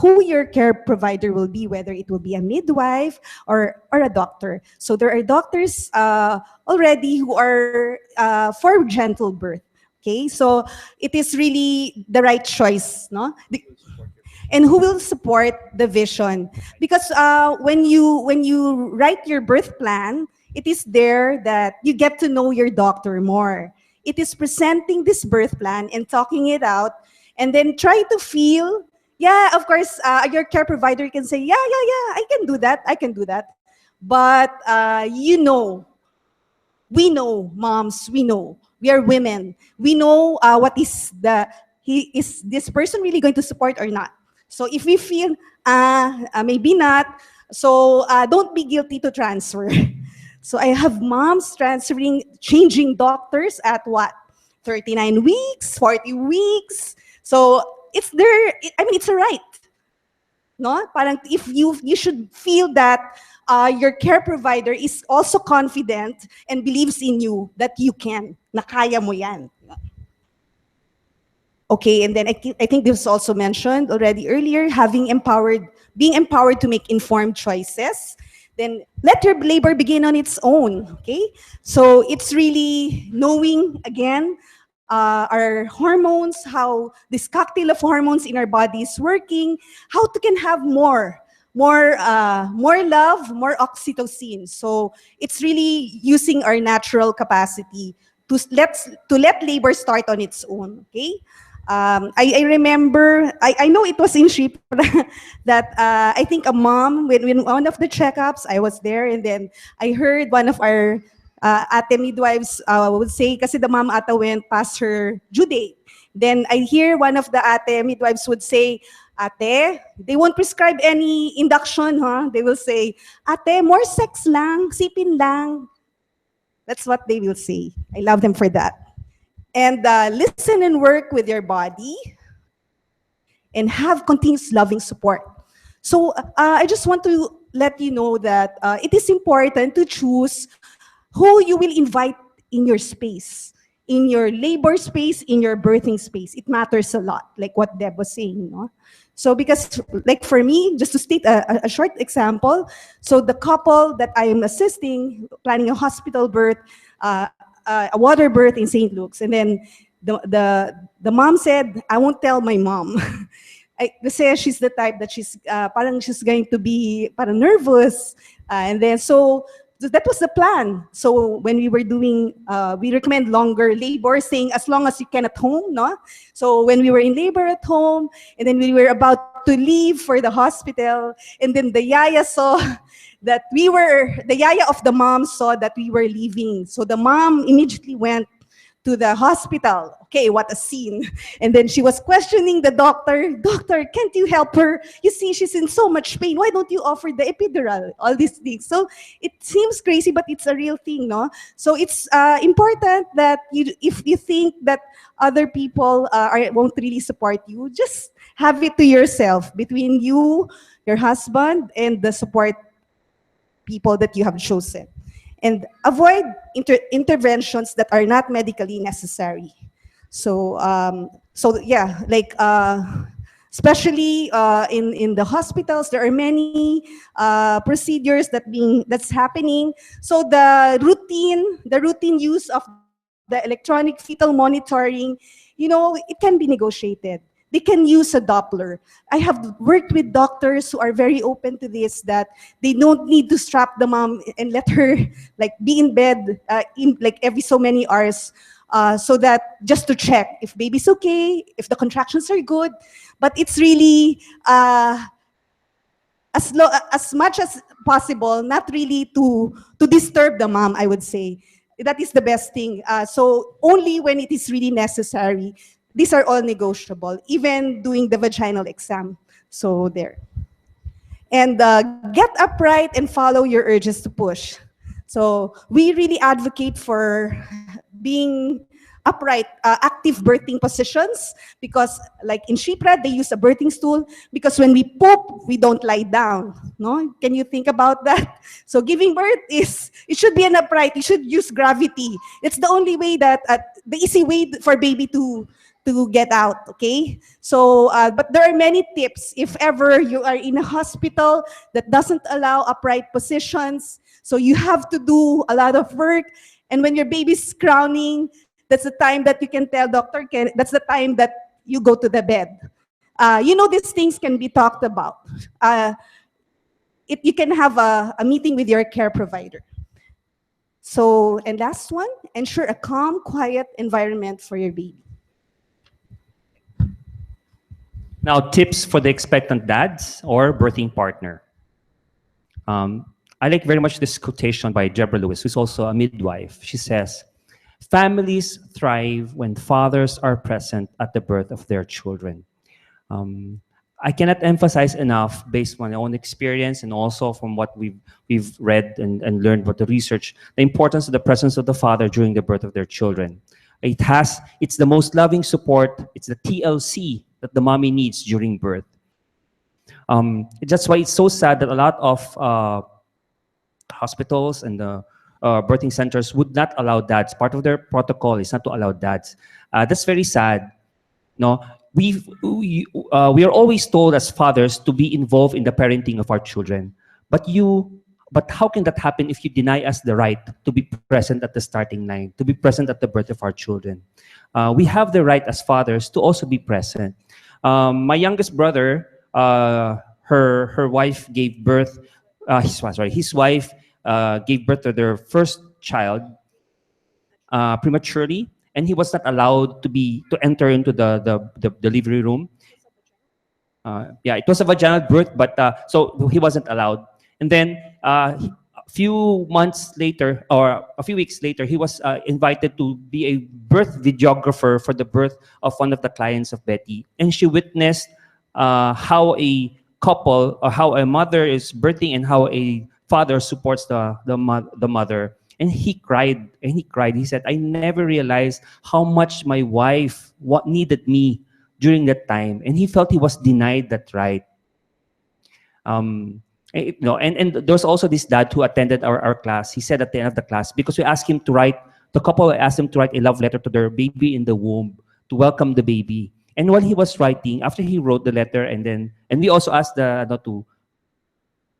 who your care provider will be, whether it will be a midwife or a doctor. So there are doctors already who are for gentle birth. Okay, so it is really the right choice, no? And who will support the vision? Because when you write your birth plan, it is there that you get to know your doctor more. It is presenting this birth plan and talking it out, and then try to feel, yeah, of course, your care provider can say, yeah, I can do that. But we know, moms, we are women. We know is this person really going to support or not? So if we feel, maybe not, so don't be guilty to transfer. So I have moms changing doctors at what? 39 weeks, 40 weeks. So it's there, it's a right. No? Parang if you should feel that your care provider is also confident and believes in you that you can, na kaya mo yan. Okay, and then I think this was also mentioned already earlier, being empowered to make informed choices. Then let your labor begin on its own, okay? So it's really knowing, again, our hormones, how this cocktail of hormones in our body is working, how to can have more love, more oxytocin. So it's really using our natural capacity to let labor start on its own, okay? I remember, I know it was in Shipra that I think a mom, when one of the checkups, I was there, and then I heard one of our ate midwives would say, kasi the mom ata went past her due date. Then I hear one of the ate midwives would say, Ate, they won't prescribe any induction, huh? They will say, Ate, more sex lang, sipin lang. That's what they will say. I love them for that. And listen and work with your body and have continuous loving support. So I just want to let you know that it is important to choose who you will invite in your space, in your labor space, in your birthing space. It matters a lot, like what Deb was saying. No? So because, like for me, just to state a short example, so the couple that I am assisting, planning a hospital birth, a water birth in St. Luke's, and then the mom said, I won't tell my mom. Kasi she's the type that parang she's going to be parang nervous. And then, so that was the plan. So when we were doing, we recommend longer labor, saying as long as you can at home, no? So when we were in labor at home, and then we were about to leave for the hospital, and then the yaya saw that the yaya of the mom saw that we were leaving. So the mom immediately went to the hospital. Okay, what a scene. And then she was questioning the doctor, Doctor, can't you help her? You see, she's in so much pain. Why don't you offer the epidural? All these things. So it seems crazy, but it's a real thing, no? So it's important that if you think that other people won't really support you, just have it to yourself between you, your husband, and the support people that you have chosen. And avoid interventions that are not medically necessary. So, yeah, like especially in the hospitals, there are many procedures that's happening. So the routine use of the electronic fetal monitoring, it can be negotiated. They can use a Doppler. I have worked with doctors who are very open to this, that they don't need to strap the mom and let her like be in bed in like every so many hours, so that just to check if baby's okay, if the contractions are good. But it's really as much as possible, not really to disturb the mom, I would say. That is the best thing. So only when it is really necessary. These are all negotiable, even doing the vaginal exam. So there. And get upright and follow your urges to push. So we really advocate for being upright, active birthing positions, because like in SHIPRA, they use a birthing stool, because when we poop, we don't lie down. No? Can you think about that? So giving birth it should be an upright, you should use gravity. It's the only way that, the easy way for baby to get out, okay? So, but there are many tips. If ever you are in a hospital that doesn't allow upright positions, so you have to do a lot of work, and when your baby's crowning, that's the time that you can tell Dr. Ken, that's the time that you go to the bed. These things can be talked about. You can have a meeting with your care provider. So, and last one, ensure a calm, quiet environment for your baby. Now, tips for the expectant dads or birthing partner. I like very much this quotation by Deborah Lewis, who's also a midwife. She says, families thrive when fathers are present at the birth of their children. I cannot emphasize enough, based on my own experience and also from what we've read and learned about the research, the importance of the presence of the father during the birth of their children. It's the most loving support. It's the TLC that the mommy needs during birth. That's why it's so sad that a lot of hospitals and birthing centers would not allow dads. Part of their protocol is not to allow dads. That's very sad. No, we are always told as fathers to be involved in the parenting of our children. But how can that happen if you deny us the right to be present at the starting line, to be present at the birth of our children? We have the right as fathers to also be present. My youngest brother, her wife gave birth. His wife gave birth to their first child prematurely, and he was not allowed to enter into the delivery room. It was a vaginal birth, but so he wasn't allowed. And then a few months later, or a few weeks later, he was invited to be a birth videographer for the birth of one of the clients of Betty, and she witnessed how a couple or how a mother is birthing and how a father supports the mother. And he cried and he cried. He said, I never realized how much my wife what needed me during that time. And he felt he was denied that right. No, and there's also this dad who attended our class. He said at the end of the class, because we asked him to write, the couple asked him to write a love letter to their baby in the womb to welcome the baby. And while he was writing, after he wrote the letter, and we also asked the no, to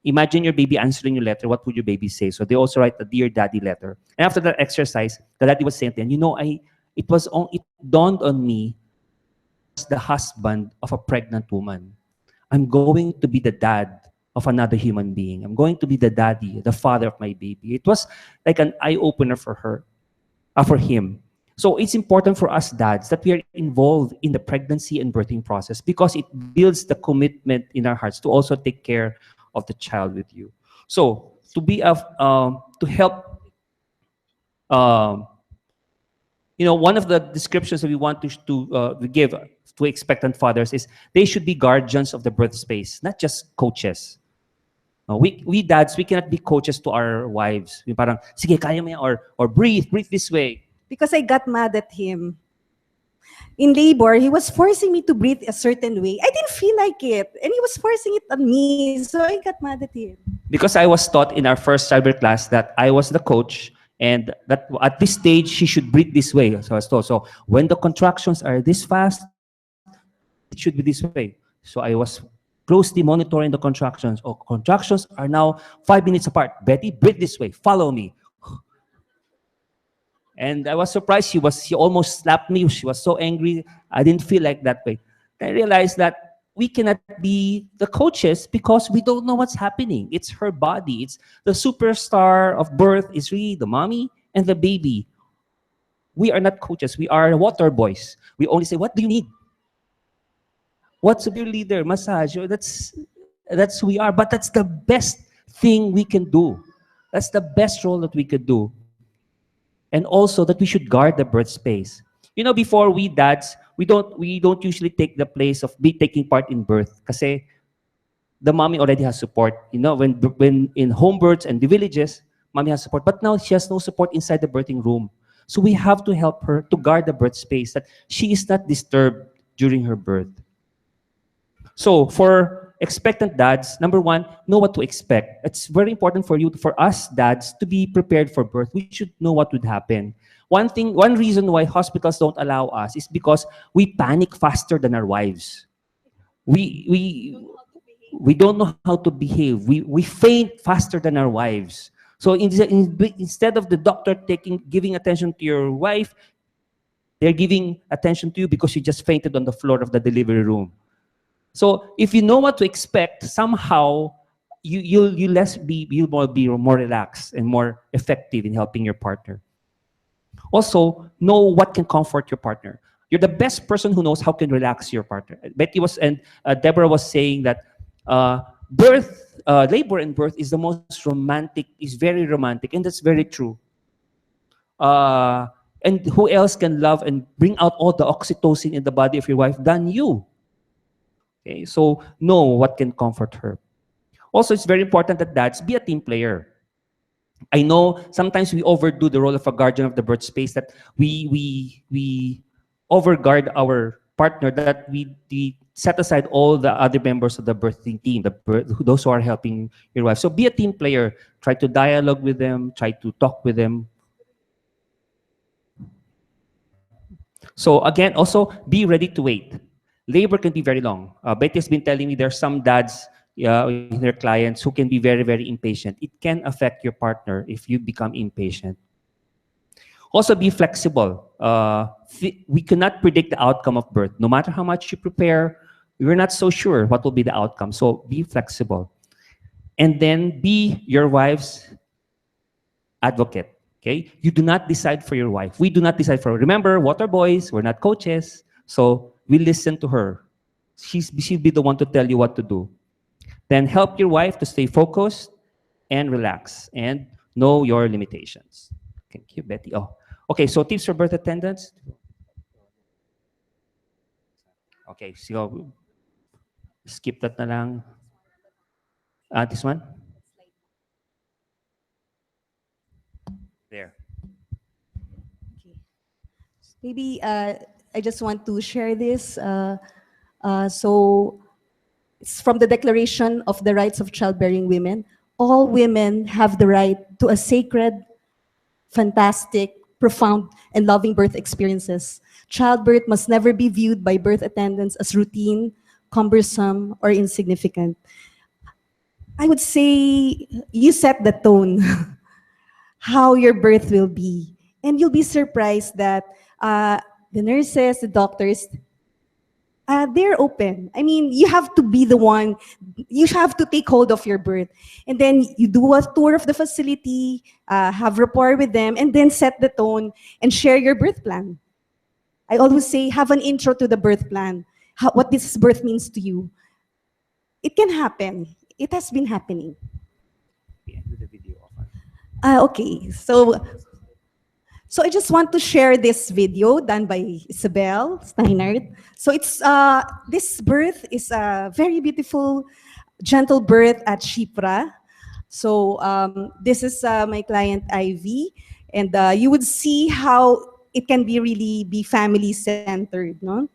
imagine your baby answering your letter, what would your baby say? So they also write a dear daddy letter. And after that exercise, the daddy was saying, and it dawned on me as the husband of a pregnant woman. I'm going to be the dad of another human being. I'm going to be the daddy, the father of my baby. It was like an eye opener for her, for him. So it's important for us dads that we are involved in the pregnancy and birthing process because it builds the commitment in our hearts to also take care of the child with you. So to help, um, one of the descriptions that we want to give to expectant fathers is they should be guardians of the birth space, not just coaches. We dads, we cannot be coaches to our wives. Yung parang, sige, kaya mo yan, or breathe this way. Because I got mad at him. In labor, he was forcing me to breathe a certain way. I didn't feel like it. And he was forcing it on me, so I got mad at him. Because I was taught in our first childbirth class that I was the coach and that at this stage, she should breathe this way. So I was told, so when the contractions are this fast, it should be this way. So I was closely monitoring the contractions. Oh, contractions are now 5 minutes apart. Betty, breathe this way. Follow me. And I was surprised. She almost slapped me. She was so angry. I didn't feel like that way. I realized that we cannot be the coaches because we don't know what's happening. It's her body. It's the superstar of birth is really the mommy and the baby. We are not coaches. We are water boys. We only say, what do you need? What's your leader? Massage. That's who we are. But that's the best thing we can do. That's the best role that we could do. And also that we should guard the birth space. Before we dads, we don't usually take the place of taking part in birth kasi the mommy already has support. When in home births and the villages, mommy has support. But now she has no support inside the birthing room. So we have to help her to guard the birth space that she is not disturbed during her birth. So for expectant dads, number one, know what to expect. It's very important for us dads to be prepared for birth. We should know what would happen. One reason why hospitals don't allow us is because we panic faster than our wives. We don't know how to behave. We faint faster than our wives. So instead of the doctor giving attention to your wife, they're giving attention to you because you just fainted on the floor of the delivery room. So if you know what to expect, somehow you'll be more relaxed and more effective in helping your partner. Also, know what can comfort your partner. You're the best person who knows how can relax your partner. Deborah was saying that labor and birth is the most romantic, is very romantic, and that's very true. And who else can love and bring out all the oxytocin in the body of your wife than you? Okay, so know what can comfort her. Also, it's very important that dads be a team player. I know sometimes we overdo the role of a guardian of the birth space, that we overguard our partner, that we set aside all the other members of the birthing team, those who are helping your wife. So be a team player. Try to dialogue with them. Try to talk with them. So again, also be ready to wait. Labor can be very long. Betty has been telling me there's some dads, their clients, who can be very, very impatient. It can affect your partner if you become impatient. Also, be flexible. We cannot predict the outcome of birth. No matter how much you prepare, we're not so sure what will be the outcome. So be flexible. And then be your wife's advocate. Okay? You do not decide for your wife. We do not decide for her. Remember, water boys, we're not coaches. So we listen to her. She'll be the one to tell you what to do. Then help your wife to stay focused and relax and know your limitations. Thank you, Betty. Oh, okay. So tips for birth attendants. Okay, so Skip that na lang. This one? There. Maybe I just want to share this. So it's from the Declaration of the Rights of Childbearing Women. All women have the right to a sacred, fantastic, profound, and loving birth experiences. Childbirth must never be viewed by birth attendants as routine, cumbersome, or insignificant. I would say you set the tone how your birth will be. And you'll be surprised that the nurses, the doctors, they're open. I mean, you have to be the one, you have to take hold of your birth. And then you do a tour of the facility, have rapport with them, and then set the tone and share your birth plan. I always say, have an intro to the birth plan, what this birth means to you. It can happen. It has been happening. With the video off. Okay, so I just want to share this video done by Isabel Steinert. So it's this birth is a very beautiful, gentle birth at Shipra. So this is my client Ivy, and you would see how it can be really be family centered, no?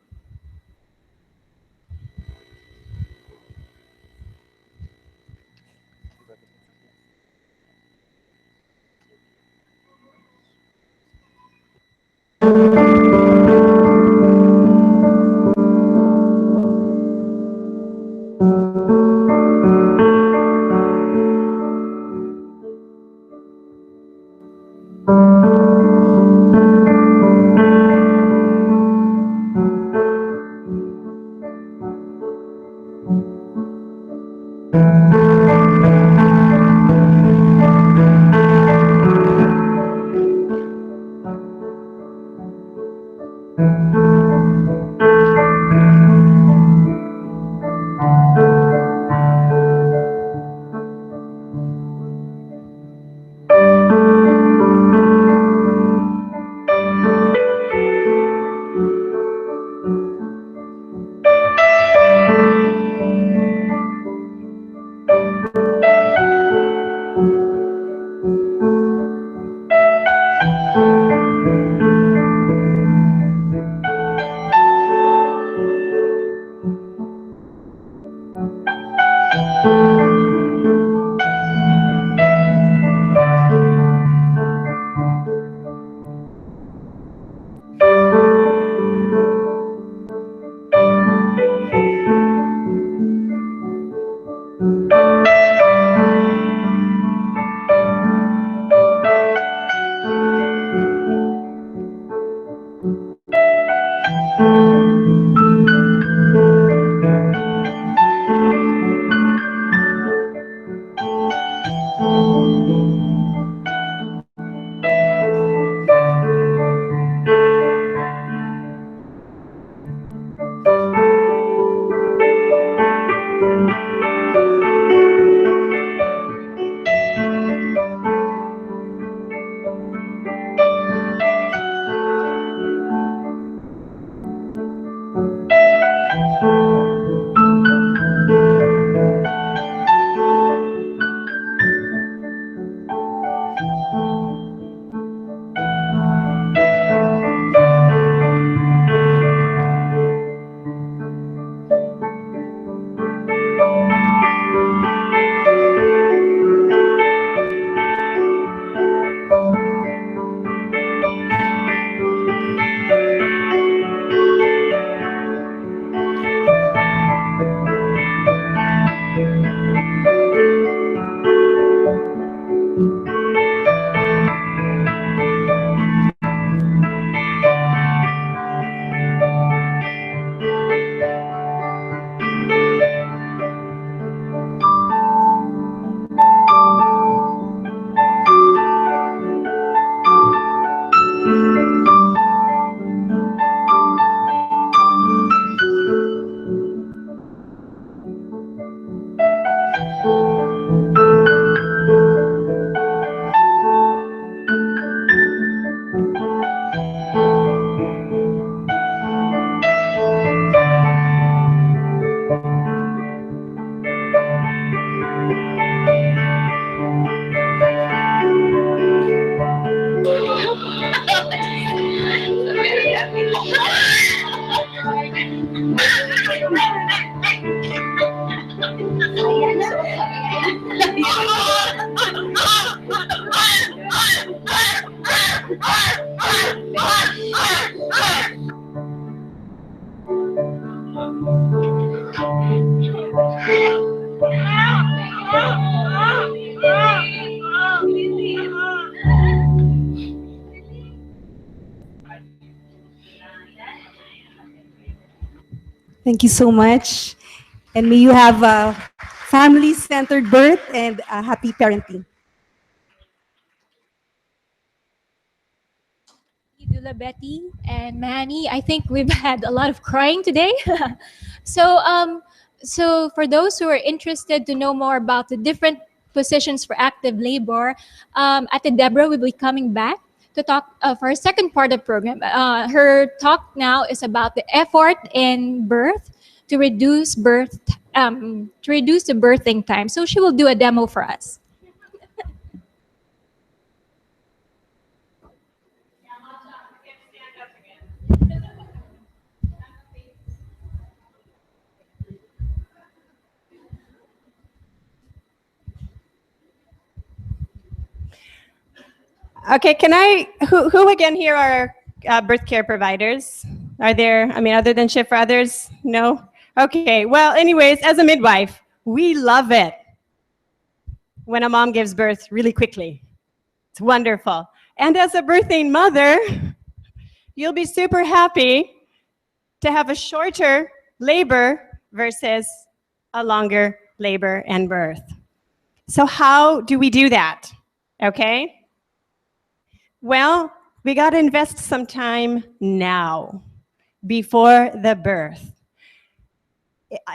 Thank you so much. And may you have a family-centered birth and a happy parenting. Dula, Betty, and Manny. I think we've had a lot of crying today. So for those who are interested to know more about the different positions for active labor, Ate Deborah will be coming back to talk for our second part of the program. Her talk now is about the effort in birth to reduce to reduce the birthing time. So she will do a demo for us. Okay, who again here are birth care providers? Are there, other than Shift for Others? No? Okay, well, anyways, as a midwife, we love it when a mom gives birth really quickly. It's wonderful. And as a birthing mother, you'll be super happy to have a shorter labor versus a longer labor and birth. So how do we do that? Okay? Well, we got to invest some time now, before the birth.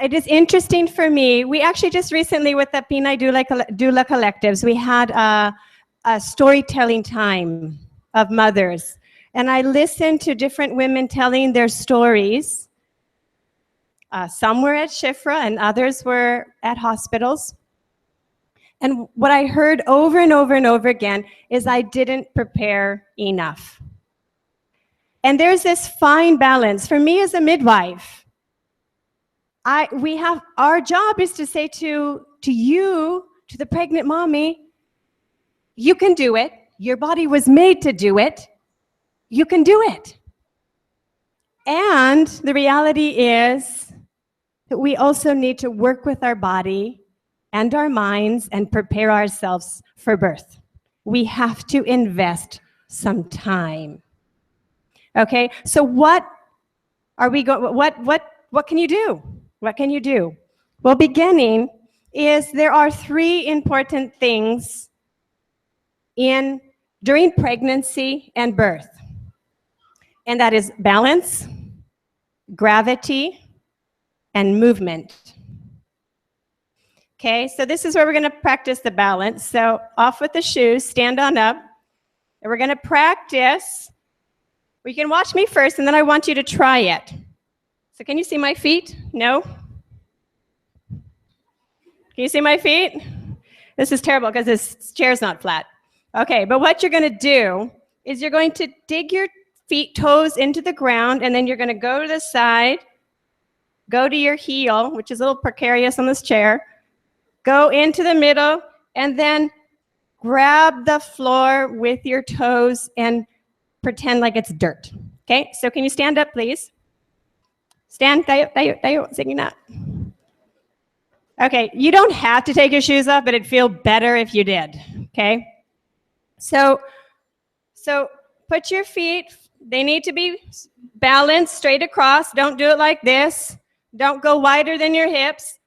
It is interesting for me. We actually just recently, with the Pinay Doula Collectives, we had a storytelling time of mothers. And I listened to different women telling their stories. Some were at Shifra and others were at hospitals. And what I heard over and over and over again is I didn't prepare enough. And there's this fine balance. For me as a midwife, our job is to say to you, to the pregnant mommy, you can do it. Your body was made to do it. You can do it. And the reality is that we also need to work with our body and our minds and prepare ourselves for birth. We have to invest some time. Okay, so what can you do? What can you do? Well, beginning is there are three important things during pregnancy and birth. And that is balance, gravity, and movement. Okay, so this is where we're going to practice the balance. So off with the shoes, stand on up. And we're going to practice. You can watch me first, and then I want you to try it. So can you see my feet? No? Can you see my feet? This is terrible because this chair's not flat. Okay, but what you're going to do is you're going to dig your toes into the ground, and then you're going to go to the side, go to your heel, which is a little precarious on this chair, go into the middle, and then grab the floor with your toes and pretend like it's dirt. Okay, so can you stand up, please? Stand, tayo, sige na. Okay, you don't have to take your shoes off, but it'd feel better if you did, okay? So put your feet, they need to be balanced straight across. Don't do it like this. Don't go wider than your hips.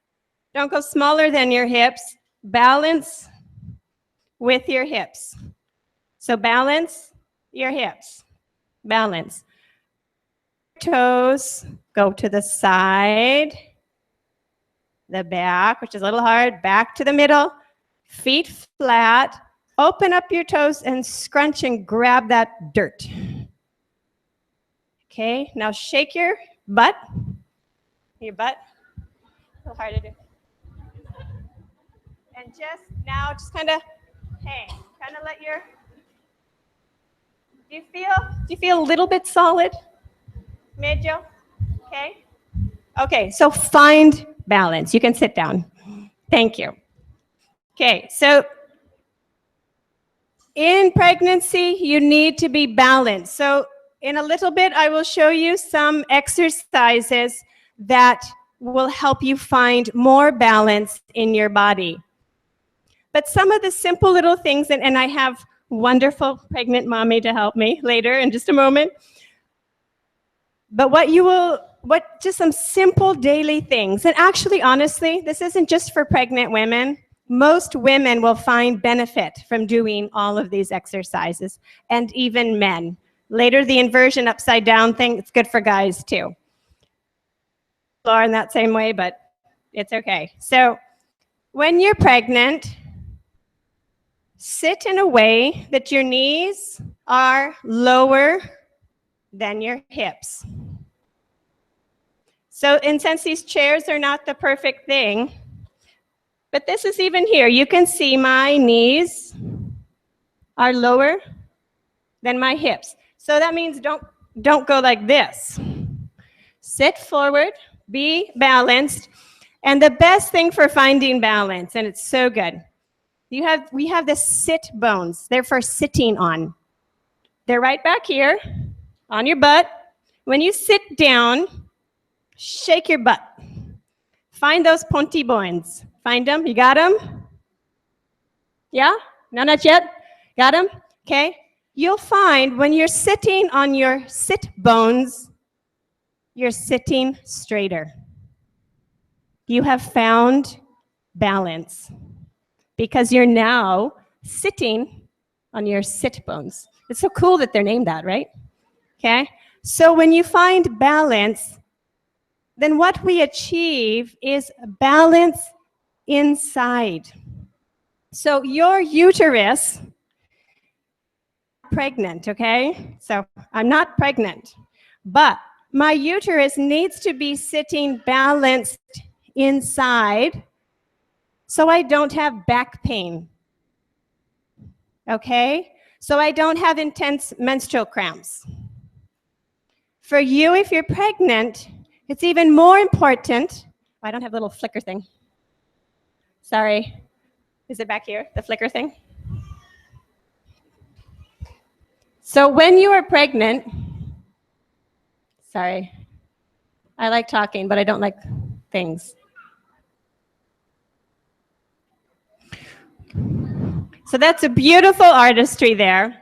Don't go smaller than your hips. Balance with your hips. So balance your hips. Balance. Toes go to the side, the back, which is a little hard, back to the middle, feet flat. Open up your toes and scrunch and grab that dirt. Okay, now shake your butt. Your butt. A little hard to do. And just kind of hang. Kind of let your. Do you feel a little bit solid? Medio? Okay. Okay, so find balance. You can sit down. Thank you. Okay, so in pregnancy, you need to be balanced. So in a little bit, I will show you some exercises that will help you find more balance in your body. But some of the simple little things, and I have wonderful pregnant mommy to help me later in just a moment. But just some simple daily things. And actually, honestly, this isn't just for pregnant women. Most women will find benefit from doing all of these exercises, and even men. Later, the inversion upside down thing, it's good for guys too. Are in that same way, but it's okay. So when you're pregnant, sit in a way that your knees are lower than your hips. So, and since these chairs are not the perfect thing, but this is even here. You can see my knees are lower than my hips. So that means don't go like this. Sit forward, be balanced. And the best thing for finding balance, and it's so good, we have the sit bones. They're for sitting on. They're right back here on your butt. When you sit down, shake your butt. Find those ponty bones. Find them? You got them? Yeah? No, not yet? Got them? Okay. You'll find when you're sitting on your sit bones, you're sitting straighter. You have found balance because you're now sitting on your sit bones. It's so cool that they're named that, right? Okay. So when you find balance, then what we achieve is balance inside. So your uterus, pregnant, okay? So I'm not pregnant, but my uterus needs to be sitting balanced inside so I don't have back pain, okay? So I don't have intense menstrual cramps. For you, if you're pregnant, it's even more important. I don't have a little flicker thing. Sorry. Is it back here, the flicker thing? So when you are pregnant, sorry, I like talking, but I don't like things. So that's a beautiful artistry there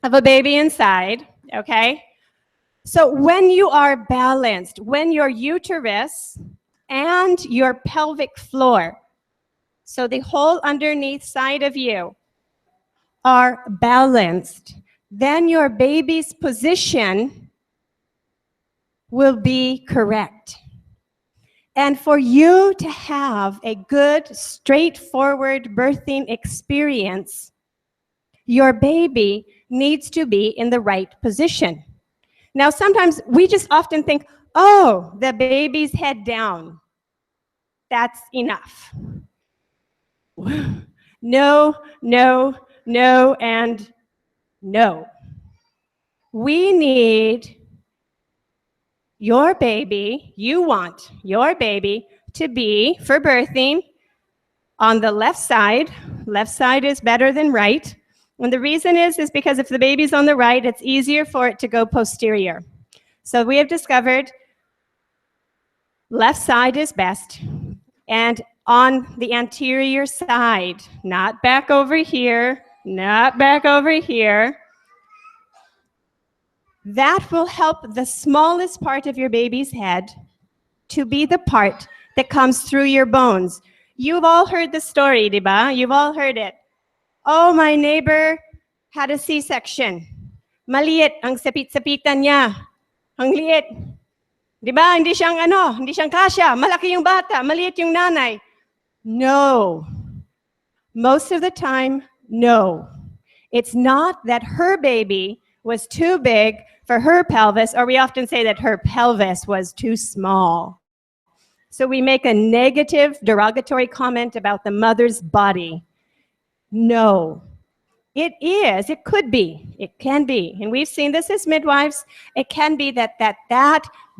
of a baby inside, okay? So when you are balanced, when your uterus and your pelvic floor, so the whole underneath side of you, are balanced, then your baby's position will be correct. And for you to have a good, straightforward birthing experience, your baby needs to be in the right position. Now, sometimes we just often think, oh, the baby's head down. That's enough. No, no, no, and no. We need your baby, you want your baby to be, for birthing, on the left side. Left side is better than right. And the reason is because if the baby's on the right, it's easier for it to go posterior. So we have discovered left side is best. And on the anterior side, not back over here, not back over here. That will help the smallest part of your baby's head to be the part that comes through your bones. You've all heard the story, diba? You've all heard it. Oh, my neighbor had a C-section. Maliit ang sapit-sapitan niya. Ang liit. Diba? Hindi siyang kasya. Malaki yung bata. Maliit yung nanay. No. Most of the time, no. It's not that her baby was too big for her pelvis, or we often say that her pelvis was too small. So we make a negative, derogatory comment about the mother's body. No. It is, it could be, it can be, and we've seen this as midwives, it can be that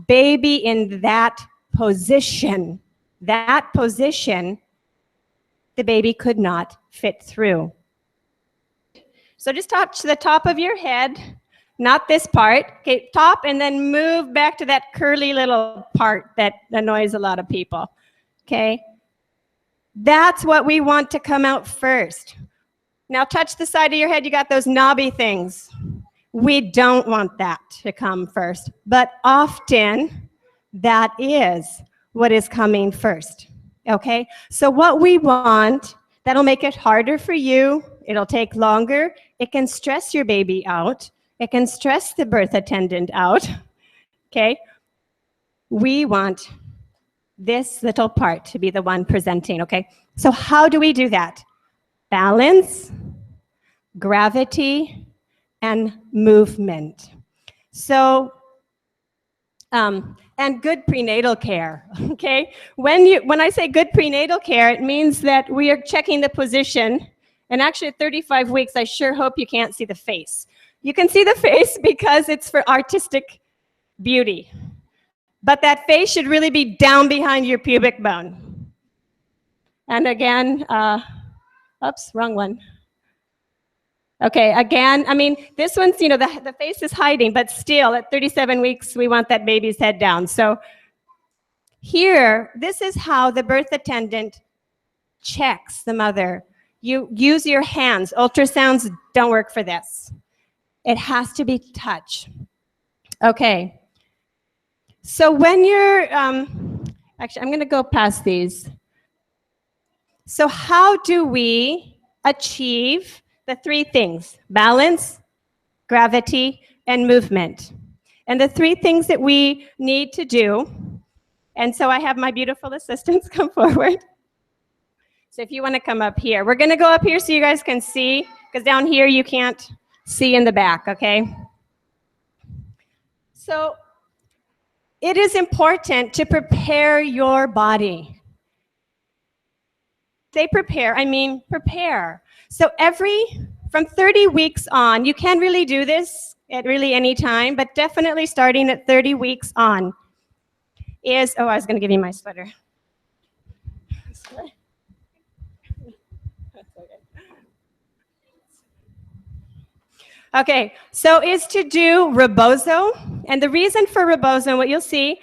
baby in that position, the the baby could not fit through. So just touch the top of your head, not this part. Okay, top, and then move back to that curly little part that annoys a lot of people. Okay? That's what we want to come out first. Now touch the side of your head. You got those knobby things. We don't want that to come first, but often that is what is coming first. Okay? So what we want, that'll make it harder for you. It'll take longer. It can stress your baby out. It can stress the birth attendant out. Okay? We want this little part to be the one presenting, okay? So how do we do that? Balance, gravity, and movement. So, and good prenatal care, okay? When I say good prenatal care, it means that we are checking the position, and actually at 35 weeks, I sure hope you can't see the face. You can see the face because it's for artistic beauty. But that face should really be down behind your pubic bone. And again, oops, wrong one. Okay, again, I mean, this one's, you know, the face is hiding, but still at 37 weeks, we want that baby's head down. So here, this is how the birth attendant checks the mother. You use your hands. Ultrasounds don't work for this. It has to be touch. Okay. So when you're, actually, I'm going to go past these. So how do we achieve the three things? Balance, gravity, and movement. And the three things that we need to do, and so I have my beautiful assistants come forward. So if you want to come up here, we're going to go up here so you guys can see, because down here you can't see in the back, okay? So it is important to prepare your body. Say prepare, I mean prepare. So from 30 weeks on, you can really do this at really any time, but definitely starting at 30 weeks on is, oh, I was going to give you my sweater. Okay, so is to do rebozo. And the reason for rebozo, what you'll see,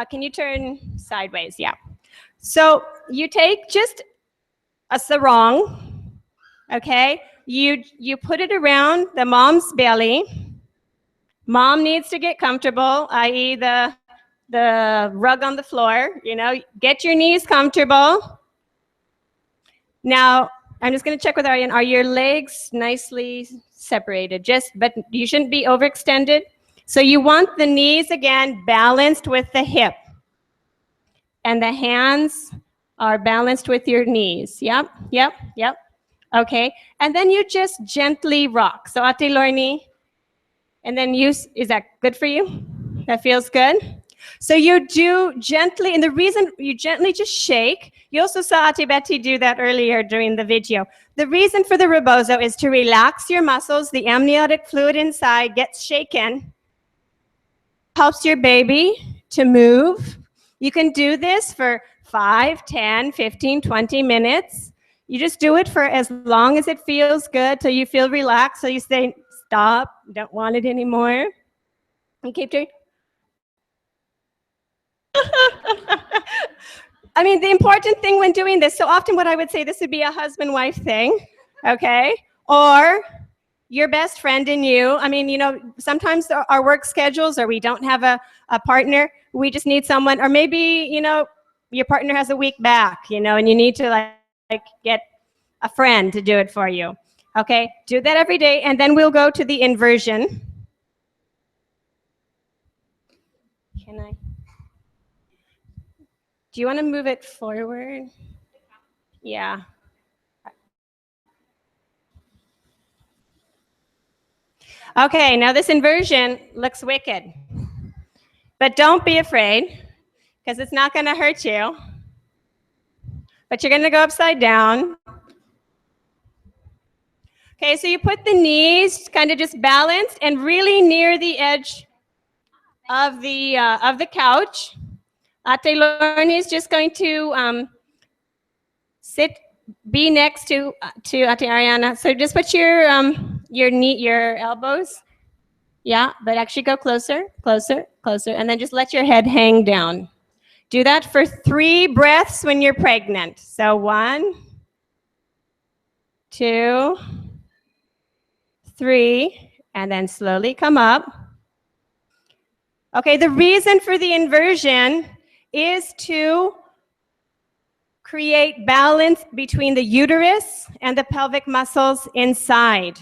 can you turn sideways? Yeah. So you take just a sarong, okay? You put it around the mom's belly. Mom needs to get comfortable, i.e. the rug on the floor, you know, get your knees comfortable. Now, I'm just going to check with Aryan. Are your legs nicely separated? But you shouldn't be overextended. So you want the knees, again, balanced with the hip. And the hands are balanced with your knees. Yep, yep, yep. Okay. And then you just gently rock. So Ate Lorni, and then is that good for you? That feels good? So you do gently, and the reason you gently just shake, you also saw Ate Betty do that earlier during the video. The reason for the rebozo is to relax your muscles, the amniotic fluid inside gets shaken, helps your baby to move. You can do this for 5, 10, 15, 20 minutes. You just do it for as long as it feels good till you feel relaxed, so you say, stop, don't want it anymore. And keep doing. I mean, the important thing when doing this, so often what I would say, this would be a husband-wife thing, okay? Or your best friend and you. I mean, you know, sometimes our work schedules, or we don't have a partner, we just need someone, or maybe, you know, your partner has a week back, you know, and you need to like get a friend to do it for you, okay? Do that every day, and then we'll go to the inversion. Can I? Do you want to move it forward? Yeah. Okay, now this inversion looks wicked. But don't be afraid, because it's not going to hurt you. But you're going to go upside down. Okay, so you put the knees kind of just balanced and really near the edge of the couch. Ate Lorni is just going to sit be next to Ate Ariana. So just put your elbows. Yeah, but actually go closer, closer, closer, and then just let your head hang down. Do that for 3 breaths when you're pregnant. So 1, 2, 3, and then slowly come up. Okay, the reason for the inversion is to create balance between the uterus and the pelvic muscles inside.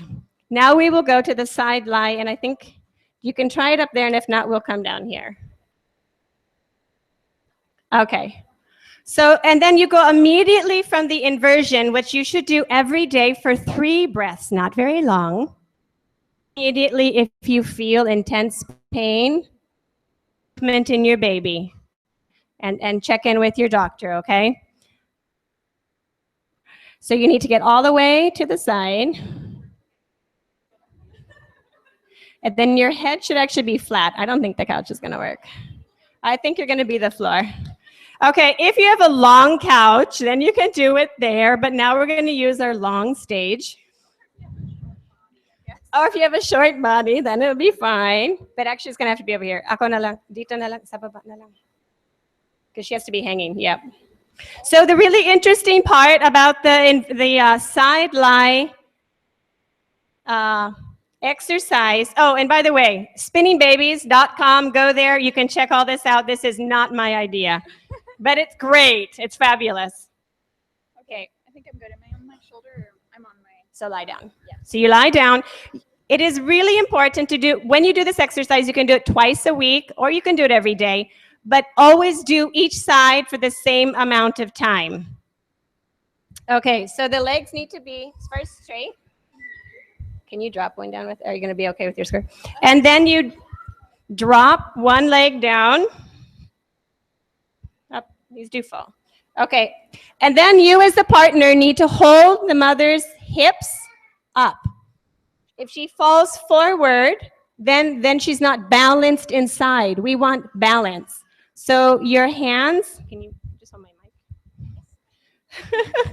Now we will go to the side lie, and I think you can try it up there, and if not, we'll come down here. Okay. So, and then you go immediately from the inversion, which you should do every day for 3 breaths, not very long. Immediately, if you feel intense pain, movement in your baby, and check in with your doctor, okay? So you need to get all the way to the side. And then your head should actually be flat. I don't think the couch is gonna work. I think you're gonna be the floor. Okay, if you have a long couch, then you can do it there, but now we're gonna use our long stage. Or if you have a short body, then it'll be fine. But actually, it's gonna have to be over here. Ako na lang, dito na lang, sa baba na lang. Because she has to be hanging, yep. So the really interesting part about the side lie exercise. Oh, and by the way, spinningbabies.com, go there. You can check all this out. This is not my idea, but it's great. It's fabulous. Okay. I think I'm good. Am I on my shoulder or I'm on my... So lie down. Yeah. So you lie down. It is really important to do, when you do this exercise, you can do it twice a week or you can do it every day, but always do each side for the same amount of time. Okay, so the legs need to be first straight. Can you drop one down with, are you gonna be okay with your skirt? And then you drop one leg down. Up, these do fall. Okay, and then you as the partner need to hold the mother's hips up. If she falls forward, then she's not balanced inside. We want balance. So your hands, can you just hold my mic?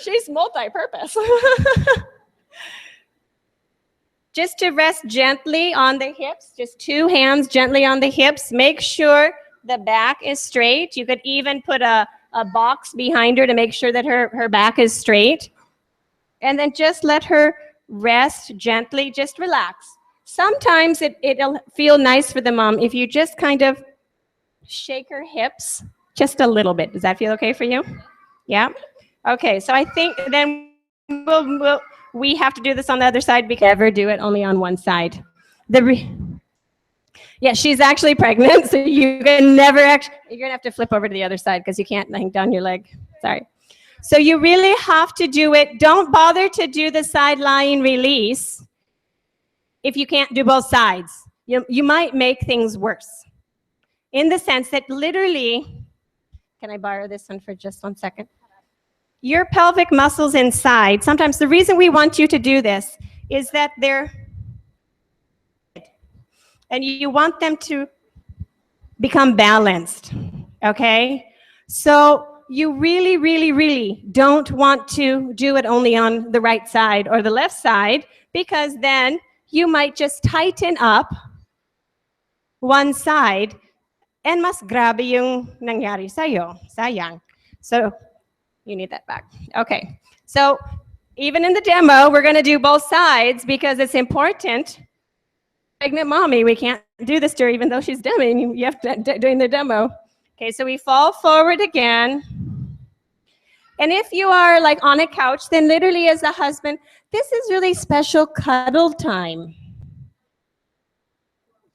She's multi-purpose. Just to rest gently on the hips, just 2 hands gently on the hips. Make sure the back is straight. You could even put a box behind her to make sure that her back is straight. And then just let her rest gently, just relax. Sometimes it'll feel nice for the mom if you just kind of shake her hips just a little bit. Does that feel okay for you? Yeah? Okay, so I think then we have to do this on the other side because we never do it only on one side. Yeah, she's actually pregnant, so you can never actually, you're gonna have to flip over to the other side because you can't hang down your leg. Sorry. So you really have to do it. Don't bother to do the side lying release if you can't do both sides. You might make things worse. In the sense that literally, can I borrow this one for just 1 second? Your pelvic muscles inside, sometimes the reason we want you to do this is that they're, and you want them to become balanced, okay? So you really, really, really don't want to do it only on the right side or the left side because then you might just tighten up one side and mas grabe yung nangyari sa'yo. Sayang. So you need that back. Okay. So even in the demo, we're going to do both sides because it's important. Pregnant mommy, we can't do this to her even though she's demoing. You have to doing the demo. Okay, so we fall forward again. And if you are like on a couch, then literally as a husband, this is really special cuddle time.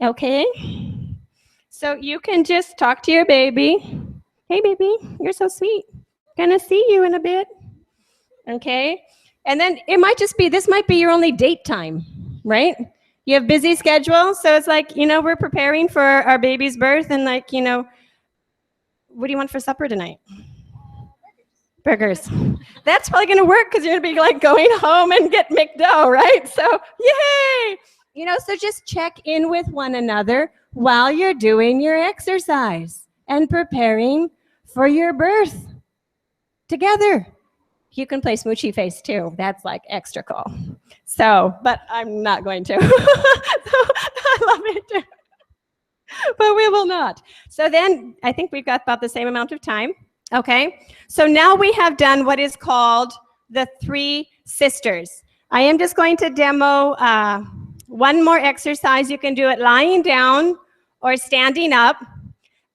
Okay? So you can just talk to your baby. Hey baby, you're so sweet. Gonna see you in a bit. Okay? And then it might just be, this might be your only date time, right? You have busy schedule, so it's like, you know, we're preparing for our baby's birth and like, you know, what do you want for supper tonight? Burgers. That's probably gonna work because you're gonna be like going home and get McDo, right? So, yay! You know, so just check in with one another while you're doing your exercise and preparing for your birth together. you can play smoochy face too. That's like extra cool. So, but I'm not going to. I love it too. But we will not. So then I think we've got about the same amount of time. Okay. So now we have done what is called the 3 sisters. I am just going to demo one more exercise. You can do it lying down or standing up.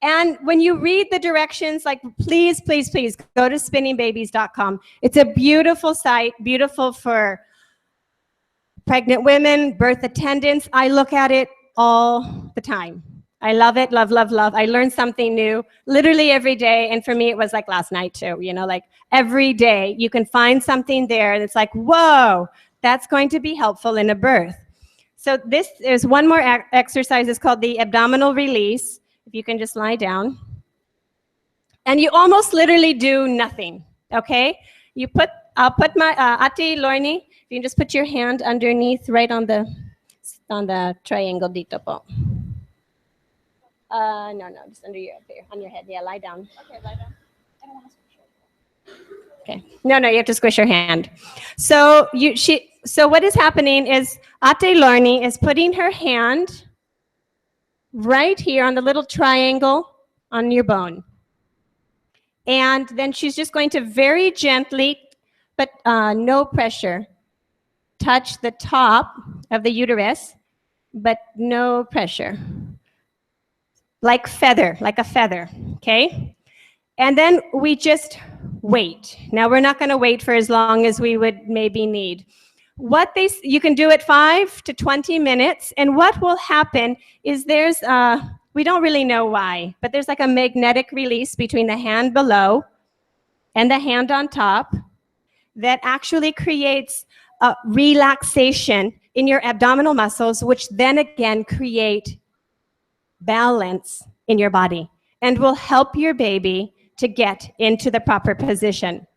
And when you read the directions, like please, please, please go to spinningbabies.com. It's a beautiful site, beautiful for pregnant women, birth attendants. I look at it all the time. I love it, love, love, love. I learn something new literally every day. And for me, it was like last night too, you know, like every day you can find something there and it's like, whoa, that's going to be helpful in a birth. So this is one more exercise. It's called the abdominal release. If you can just lie down. And you almost literally do nothing, okay? I'll put my, Ate Lorne, if you can just put your hand underneath right on the triangle dito po. No, just under your, up here, on your head. Yeah, lie down. Okay, lie down. I don't want to squish your hand. Okay. No, you have to squish your hand. So so what is happening is Ate Lorne is putting her hand right here on the little triangle on your bone. And then she's just going to very gently, but no pressure, touch the top of the uterus, but no pressure. Like a feather, okay? And then we just wait. Now we're not gonna wait for as long as we would maybe need. You can do it 5 to 20 minutes, and what will happen is there's, we don't really know why, but there's like a magnetic release between the hand below and the hand on top that actually creates a relaxation in your abdominal muscles, which then again create balance in your body and will help your baby to get into the proper position.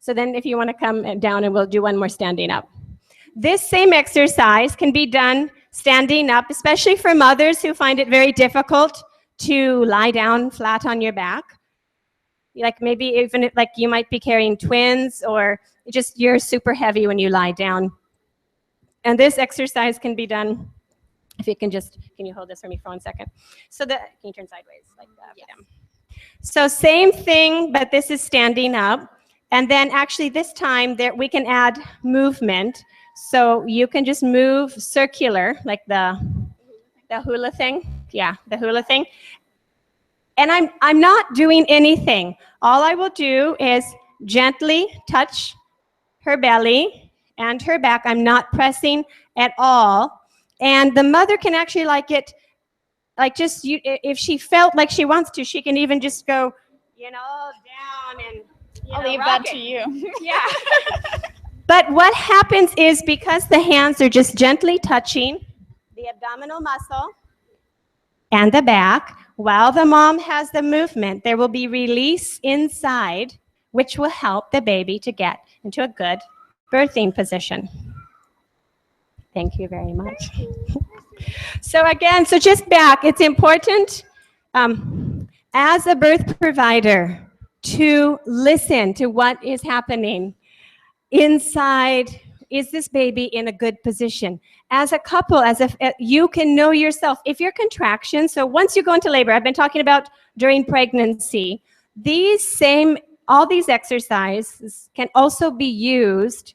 So then if you want to come down and we'll do one more standing up. This same exercise can be done standing up, especially for mothers who find it very difficult to lie down flat on your back. Like maybe even if, like you might be carrying twins or just you're super heavy when you lie down. And this exercise can be done, if you can you hold this for me for 1 second? Can you turn sideways like that? Yeah. So same thing, but this is standing up. And then actually this time we can add movement. So you can just move circular, like the hula thing. Yeah, the hula thing. And I'm not doing anything. All I will do is gently touch her belly and her back. I'm not pressing at all. And the mother can actually if she felt like she wants to, she can even just go, down and I'll leave that to you. Yeah. But what happens is because the hands are just gently touching the abdominal muscle and the back, while the mom has the movement, there will be release inside, which will help the baby to get into a good birthing position. Thank you very much. So again, just back, it's important as a birth provider to listen to what is happening inside. Is this baby in a good position? As a couple, you can know yourself. If your contractions, so once you go into labor, I've been talking about during pregnancy, all these exercises can also be used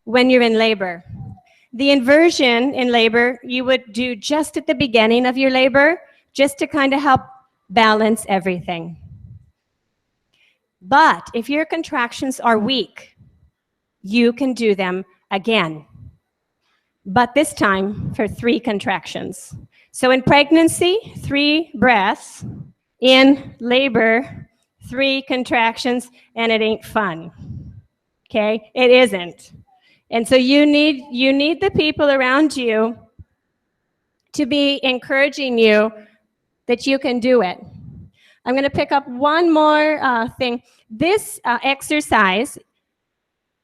when you're in labor. The inversion in labor, you would do just at the beginning of your labor, just to kind of help balance everything. But if your contractions are weak, you can do them again. But this time for 3 contractions. So in pregnancy, 3 breaths. In labor, 3 contractions, and it ain't fun. Okay? It isn't. And so you need the people around you to be encouraging you that you can do it. I'm going to pick up one more thing. This exercise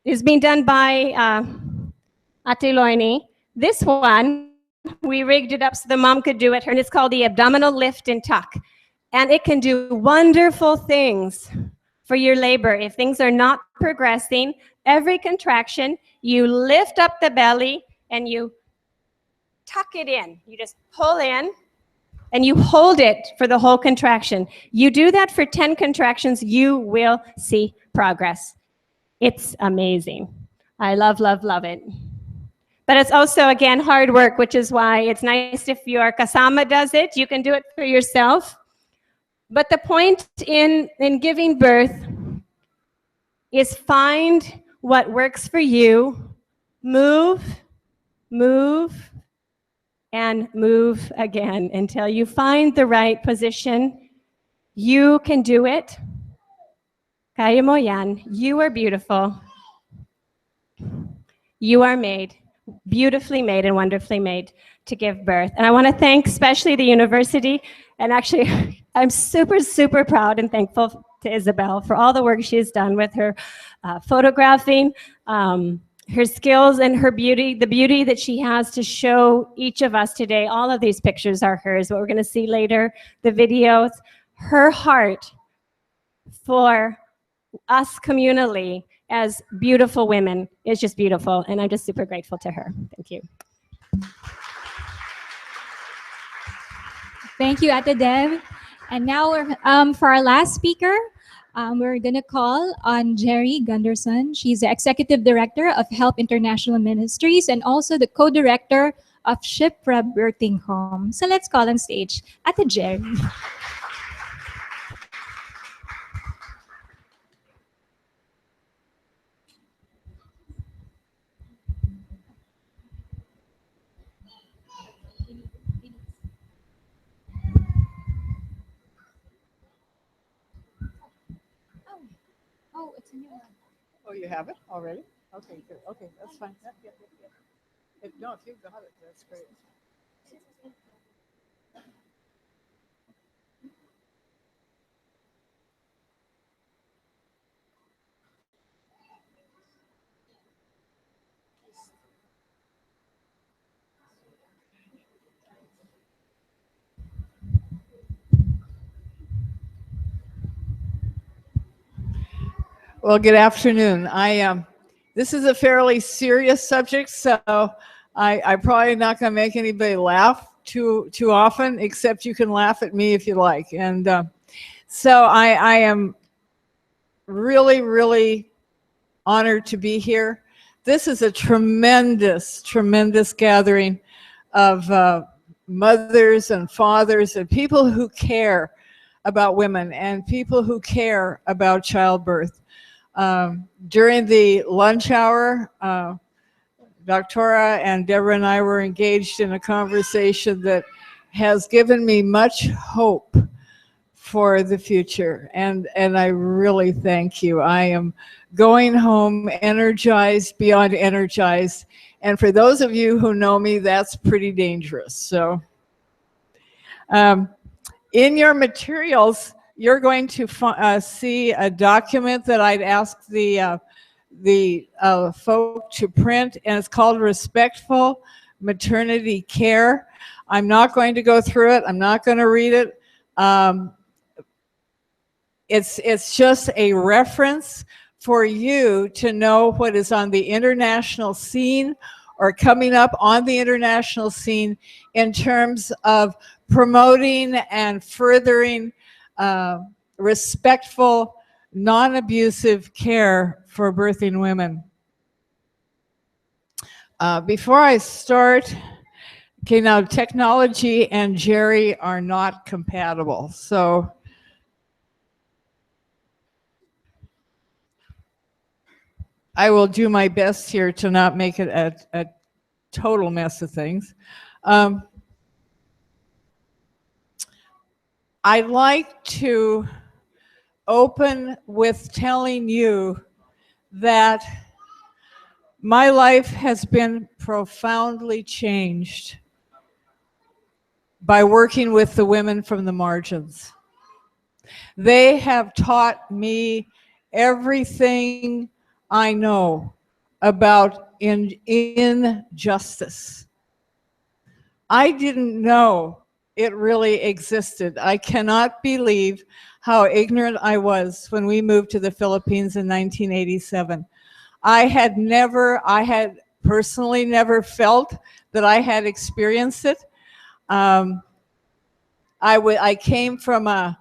is being done by Ate Lorne. This one, we rigged it up so the mom could do it, and it's called the abdominal lift and tuck. And it can do wonderful things for your labor. If things are not progressing, every contraction, you lift up the belly and you tuck it in. You just pull in and you hold it for the whole contraction. You do that for 10 contractions, you will see progress. It's amazing. I love, love, love it. But it's also, again, hard work, which is why it's nice if your kasama does it. You can do it for yourself. But the point in giving birth is find what works for you, move, move, and move again until you find the right position. You can do it. Kaya mo yan. You are beautiful. You are made, beautifully made and wonderfully made to give birth. And I want to thank especially the university. And actually, I'm super, super proud and thankful to Isabel for all the work she has done with her photographing, her skills and her beauty, the beauty that she has to show each of us today. All of these pictures are hers, what we're going to see later, the videos. Her heart for us communally as beautiful women is just beautiful, and I'm just super grateful to her. Thank you. Thank you, Ate Deb. And now we're, for our last speaker, we're gonna call on Jerry Gunderson. She's the Executive Director of Help International Ministries and also the Co-Director of Shipra Birthing Home. So let's call on stage Ate Jerry. Oh, it's a new one. Oh, you have it already? Okay, good. Okay, that's fine. Yep. No, if you've got it, that's great. Well, good afternoon. This is a fairly serious subject, so I'm probably not going to make anybody laugh too often, except you can laugh at me if you like. And so I am really, really honored to be here. This is a tremendous, tremendous gathering of mothers and fathers and people who care about women and people who care about childbirth. During the lunch hour, Doctora and Deborah and I were engaged in a conversation that has given me much hope for the future, and I really thank you. I am going home energized beyond energized, and for those of you who know me, that's pretty dangerous. So in your materials, you're going to see a document that I'd asked the folk to print, and it's called Respectful Maternity Care. I'm not going to go through it. I'm not going to read it. It's just a reference for you to know what is on the international scene or coming up on the international scene in terms of promoting and furthering respectful, non-abusive care for birthing women. Before I start, okay, now technology and Jerry are not compatible, so I will do my best here to not make it a total mess of things. I'd like to open with telling you that my life has been profoundly changed by working with the women from the margins. They have taught me everything I know about injustice. I didn't know it really existed. I cannot believe how ignorant I was when we moved to the Philippines in 1987. I had personally never felt that I had experienced it. I came from a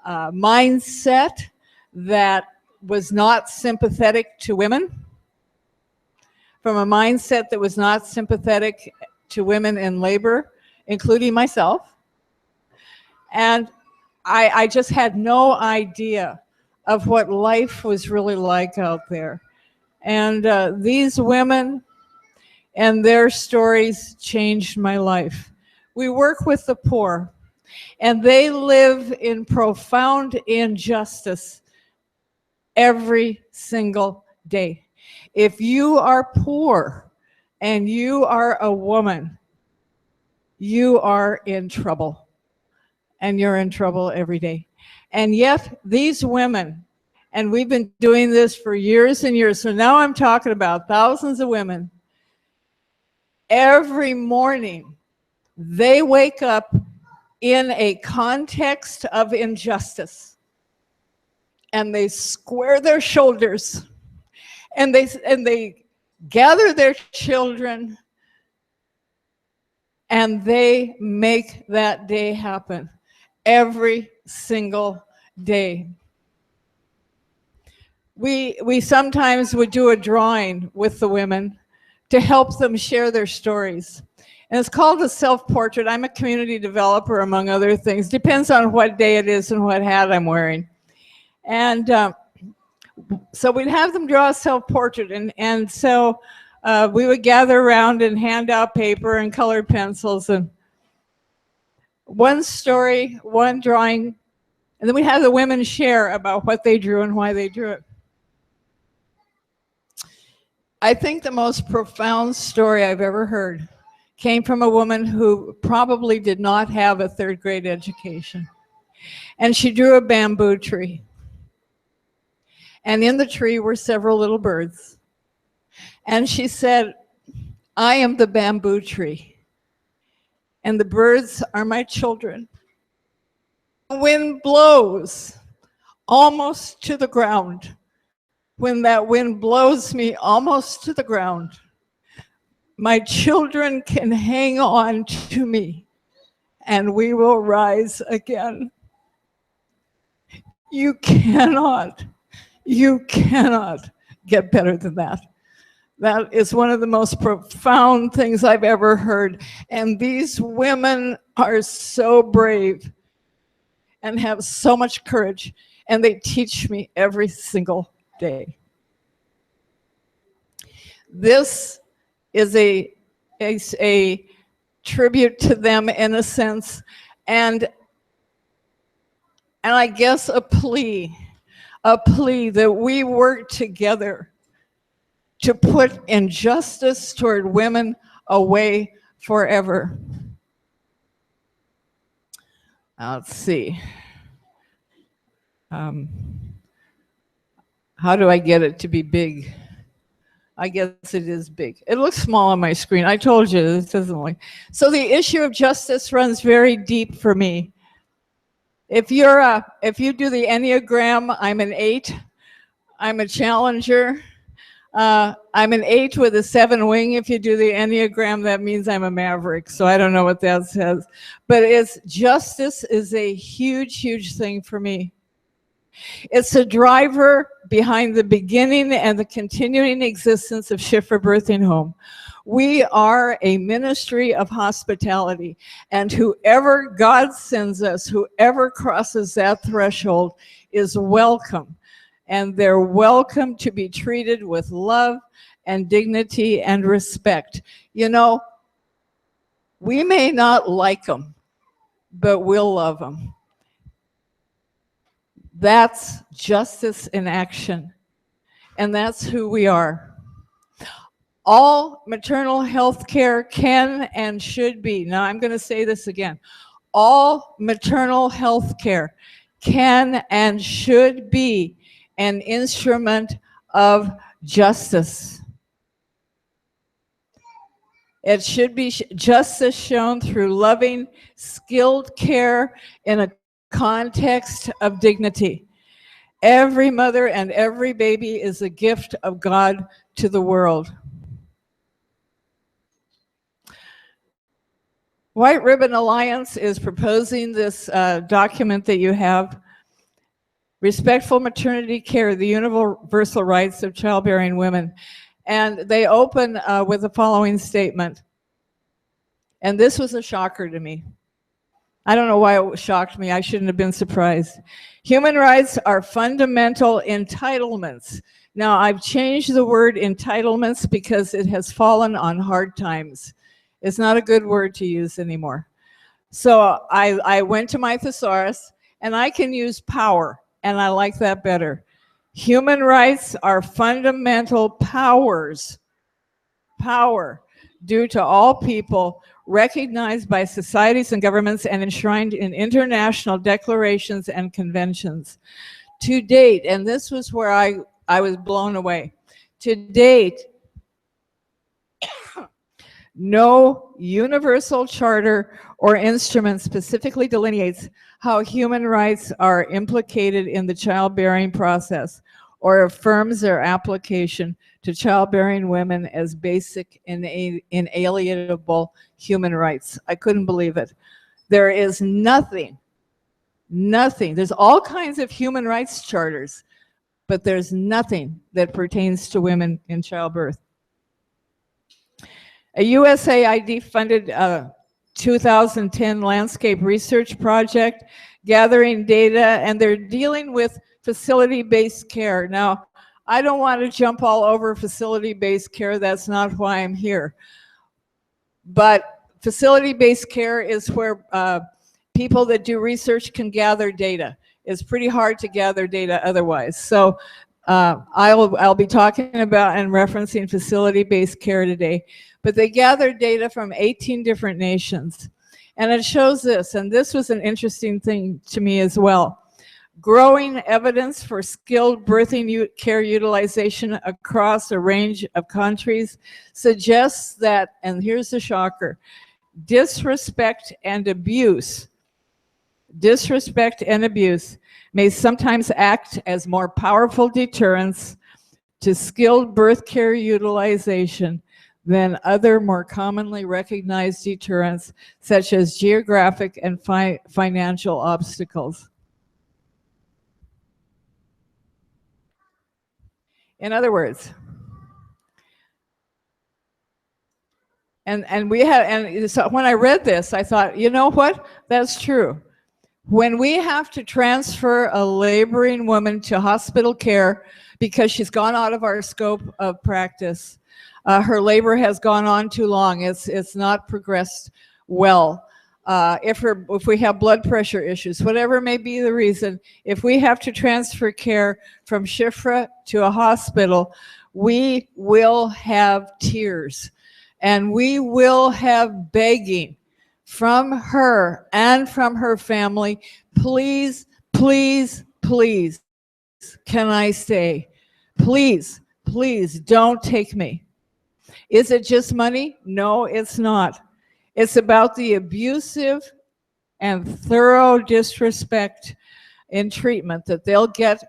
mindset that was not sympathetic to women, from a mindset that was not sympathetic to women in labor, including myself. And I just had no idea of what life was really like out there. And these women and their stories changed my life. We work with the poor, and they live in profound injustice every single day. If you are poor and you are a woman, you are in trouble. And you're in trouble every day. And yet, these women, and we've been doing this for years and years, so now I'm talking about thousands of women, every morning they wake up in a context of injustice, and they square their shoulders, and they gather their children, and they make that day happen every single day. We sometimes would do a drawing with the women to help them share their stories. And it's called a self-portrait. I'm a community developer, among other things. Depends on what day it is and what hat I'm wearing. And so we'd have them draw a self-portrait. And so we would gather around and hand out paper and colored pencils and one story, one drawing, and then we have the women share about what they drew and why they drew it. I think the most profound story I've ever heard came from a woman who probably did not have a third grade education. And she drew a bamboo tree. And in the tree were several little birds. And she said, "I am the bamboo tree, and the birds are my children. The wind blows almost to the ground. When that wind blows me almost to the ground, my children can hang on to me, and we will rise again." You cannot get better than that. That is one of the most profound things I've ever heard. And these women are so brave and have so much courage, and they teach me every single day. This is a tribute to them in a sense, and I guess a plea that we work together to put injustice toward women away forever. Let's see. How do I get it to be big? I guess it is big. It looks small on my screen. I told you, this doesn't look. So the issue of justice runs very deep for me. If you do the Enneagram, I'm an 8. I'm a challenger. I'm an 8 with a 7 wing. If you do the Enneagram, that means I'm a maverick. So I don't know what that says. But justice is a huge, huge thing for me. It's a driver behind the beginning and the continuing existence of Schiffer Birthing Home. We are a ministry of hospitality, and whoever God sends us, whoever crosses that threshold, is welcome. And they're welcome to be treated with love and dignity and respect. You know, we may not like them, but we'll love them. That's justice in action, and that's who we are. All maternal health care can and should be, now I'm going to say this again, all maternal health care can and should be an instrument of justice. It should be justice shown through loving, skilled care in a context of dignity. Every mother and every baby is a gift of God to the world. White Ribbon Alliance is proposing this document that you have, Respectful Maternity Care, the Universal Rights of Childbearing Women. And they open with the following statement. And this was a shocker to me. I don't know why it shocked me. I shouldn't have been surprised. Human rights are fundamental entitlements. Now, I've changed the word entitlements because it has fallen on hard times. It's not a good word to use anymore. So I went to my thesaurus, and I can use power, and I like that better. Human rights are fundamental powers, power, due to all people, recognized by societies and governments and enshrined in international declarations and conventions. To date, and this was where I was blown away, to date, no universal charter or instrument specifically delineates how human rights are implicated in the childbearing process or affirms their application to childbearing women as basic inalienable human rights. I couldn't believe it. There is nothing. There's all kinds of human rights charters, but there's nothing that pertains to women in childbirth. A USAID-funded 2010 landscape research project gathering data, and they're dealing with facility-based care. Now, I don't want to jump all over facility-based care. That's not why I'm here. But facility-based care is where people that do research can gather data. It's pretty hard to gather data otherwise. So I'll be talking about and referencing facility-based care today. But they gathered data from 18 different nations. And it shows this, and this was an interesting thing to me as well. Growing evidence for skilled birthing care utilization across a range of countries suggests that, and here's the shocker, disrespect and abuse may sometimes act as more powerful deterrents to skilled birth care utilization than other more commonly recognized deterrents, such as geographic and financial obstacles. In other words, and so when I read this, I thought, you know what? That's true. When we have to transfer a laboring woman to hospital care because she's gone out of our scope of practice, her labor has gone on too long, it's not progressed well. If we have blood pressure issues, whatever may be the reason, if we have to transfer care from Shifra to a hospital, we will have tears and we will have begging from her and from her family. Please, please, please, can I stay? Please, please don't take me. Is it just money? No, it's not. It's about the abusive and thorough disrespect in treatment that they'll get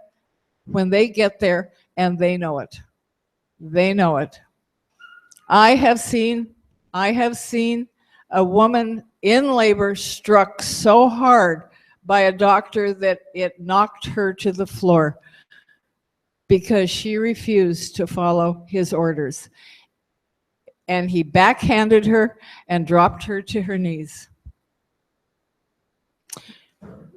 when they get there, and they know it. They know it. I have seen a woman in labor struck so hard by a doctor that it knocked her to the floor because she refused to follow his orders. And he backhanded her and dropped her to her knees.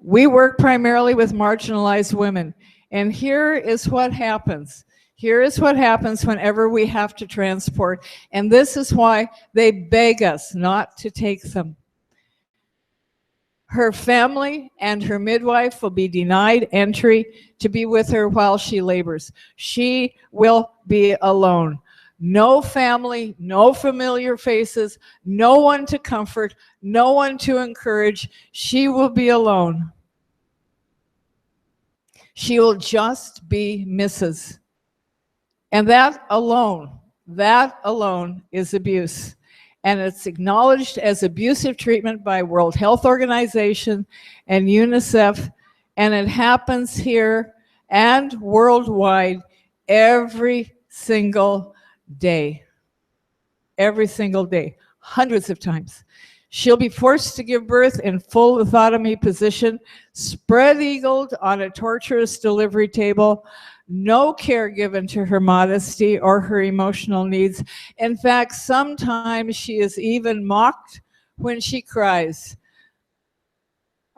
We work primarily with marginalized women, and here is what happens. Here is what happens whenever we have to transport, and this is why they beg us not to take them. Her family and her midwife will be denied entry to be with her while she labors. She will be alone. No family, no familiar faces, no one to comfort, no one to encourage. She will be alone. She will just be Mrs. And that alone is abuse. and it's acknowledged as abusive treatment by World Health Organization and UNICEF, and it happens here and worldwide every single day. Every single day, hundreds of times. She'll be forced to give birth in full lithotomy position, spread-eagled on a torturous delivery table, no care given to her modesty or her emotional needs. In fact, sometimes she is even mocked when she cries.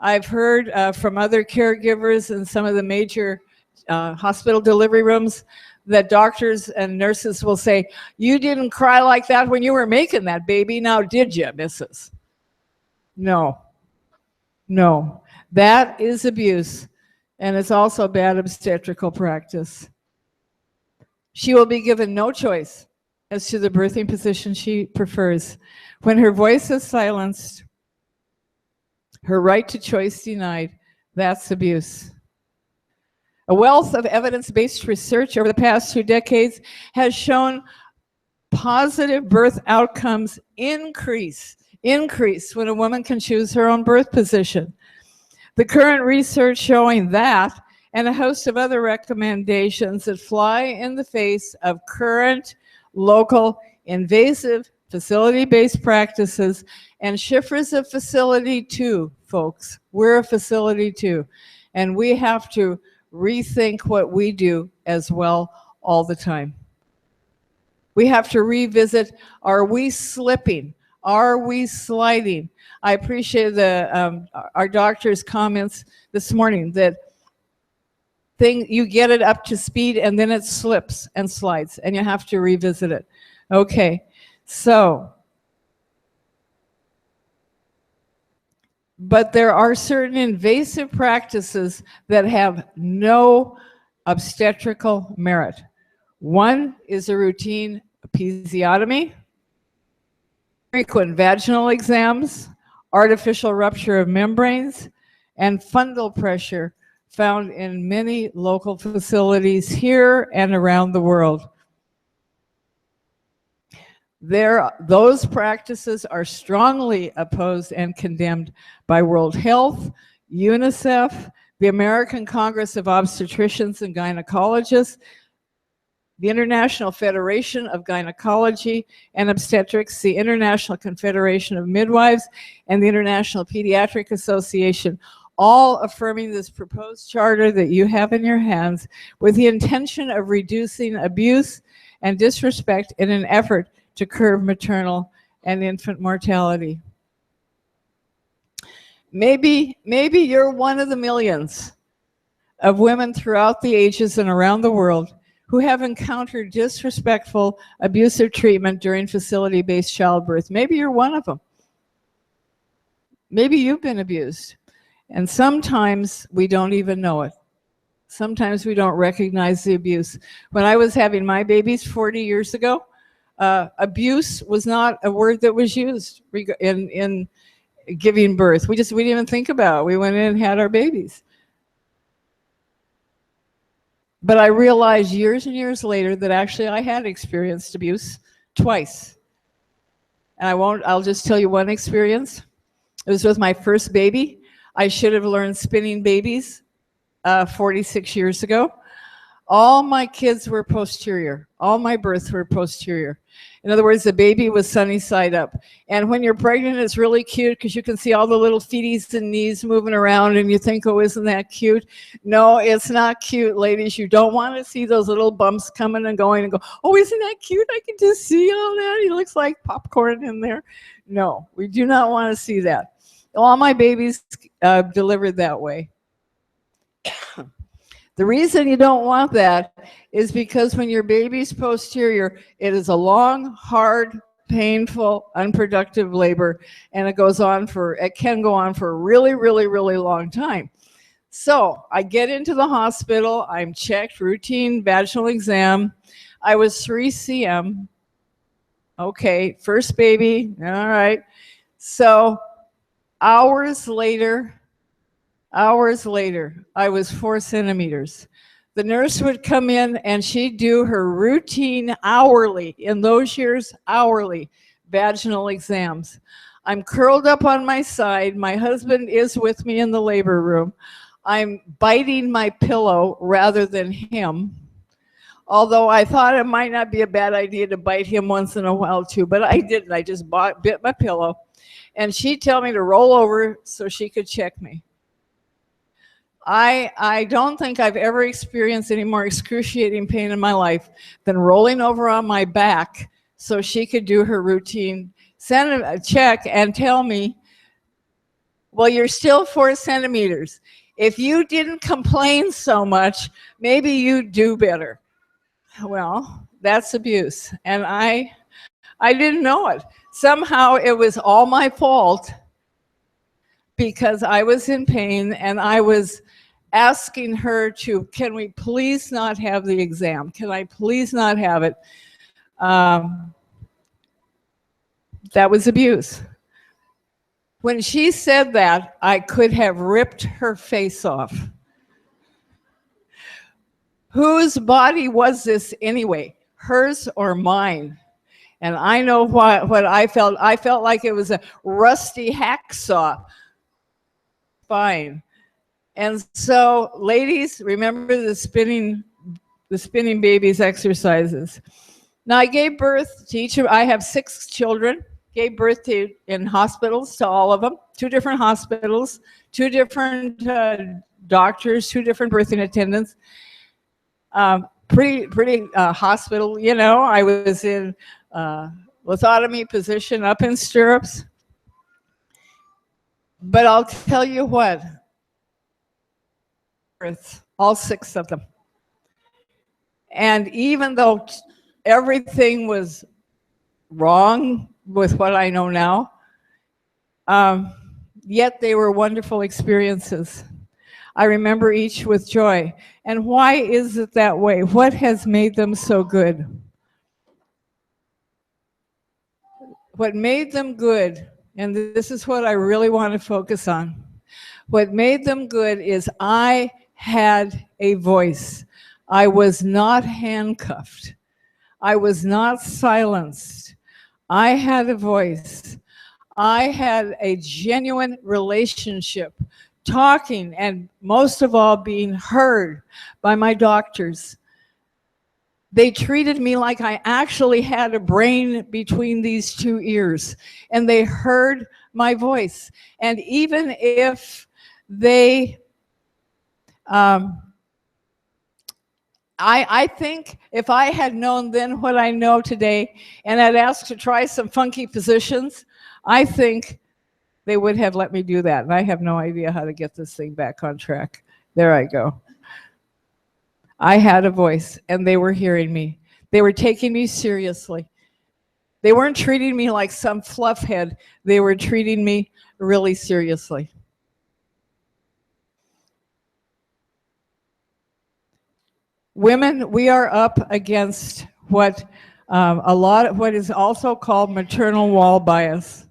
I've heard from other caregivers in some of the major hospital delivery rooms that doctors and nurses will say, "You didn't cry like that when you were making that baby, now did you, Mrs.?" No, no, that is abuse, and it's also bad obstetrical practice. She will be given no choice as to the birthing position she prefers. When her voice is silenced, her right to choice denied, that's abuse. A wealth of evidence-based research over the past 2 decades has shown positive birth outcomes increase when a woman can choose her own birth position. The current research showing that, and a host of other recommendations that fly in the face of current local invasive facility-based practices, and Schiffer's a facility too, folks. We're a facility too, and we have to rethink what we do as well all the time. We have to revisit, are we slipping? Are we sliding? I appreciate our doctor's comments this morning that you get it up to speed and then it slips and slides and you have to revisit it. Okay, so, but there are certain invasive practices that have no obstetrical merit. One is a routine episiotomy, frequent vaginal exams, artificial rupture of membranes, and fundal pressure found in many local facilities here and around the world. Those practices are strongly opposed and condemned by World Health, UNICEF, the American Congress of Obstetricians and Gynecologists, the International Federation of Gynecology and Obstetrics, the International Confederation of Midwives, and the International Pediatric Association, all affirming this proposed charter that you have in your hands with the intention of reducing abuse and disrespect in an effort to curb maternal and infant mortality. Maybe you're one of the millions of women throughout the ages and around the world who have encountered disrespectful, abusive treatment during facility-based childbirth. Maybe you're one of them. Maybe you've been abused. And sometimes we don't even know it. Sometimes we don't recognize the abuse. When I was having my babies 40 years ago, abuse was not a word that was used in giving birth. We didn't even think about it. We went in and had our babies. But I realized years and years later that actually I had experienced abuse twice. And I'll just tell you one experience. It was with my first baby. I should have learned spinning babies 46 years ago. All my kids were posterior. All my births were posterior. In other words, the baby was sunny side up. And when you're pregnant, it's really cute because you can see all the little feeties and knees moving around and you think, oh, isn't that cute? No, it's not cute, ladies. You don't want to see those little bumps coming and going and go, oh, isn't that cute? I can just see all that. He looks like popcorn in there. No, we do not want to see that. All my babies delivered that way. The reason you don't want that is because when your baby's posterior, it is a long, hard, painful, unproductive labor, and it can go on for a really, really, really long time. So I get into the hospital, I'm checked, routine vaginal exam. I was 3 cm. Okay, first baby, all right. So hours later, I was 4 centimeters. The nurse would come in and she'd do her routine hourly, in those years, hourly, vaginal exams. I'm curled up on my side. My husband is with me in the labor room. I'm biting my pillow rather than him. Although I thought it might not be a bad idea to bite him once in a while too, but I didn't. I just bit my pillow. And she'd tell me to roll over so she could check me. I don't think I've ever experienced any more excruciating pain in my life than rolling over on my back so she could do her routine, send a check and tell me, well, you're still 4 centimeters. If you didn't complain so much, maybe you'd do better. Well, that's abuse. And I didn't know it. Somehow it was all my fault because I was in pain and I was asking her to, can we please not have the exam? Can I please not have it? That was abuse. When she said that, I could have ripped her face off. Whose body was this anyway? Hers or mine? And I know what I felt. I felt like it was a rusty hacksaw spine. And so, ladies, remember the spinning babies exercises. Now, I gave birth to each of, I have 6 children, gave birth to in hospitals to all of them, 2 different hospitals, 2 different doctors, 2 different birthing attendants. Pretty hospital, you know. I was in lithotomy position, up in stirrups. But I'll tell you what, all 6 of them. And even though everything was wrong with what I know now, yet they were wonderful experiences. I remember each with joy. And why is it that way? What has made them so good? What made them good, and this is what I really want to focus on, what made them good is I had a voice. I was not handcuffed. I was not silenced. I had a voice. I had a genuine relationship, talking and most of all being heard by my doctors. They treated me like I actually had a brain between these 2 ears, and they heard my voice. And even if they, I think if I had known then what I know today and had asked to try some funky positions, I think they would have let me do that. And I have no idea how to get this thing back on track. There I go. I had a voice and they were hearing me. They were taking me seriously. They weren't treating me like some fluff head. They were treating me really seriously. Women, we are up against what what is also called maternal wall bias.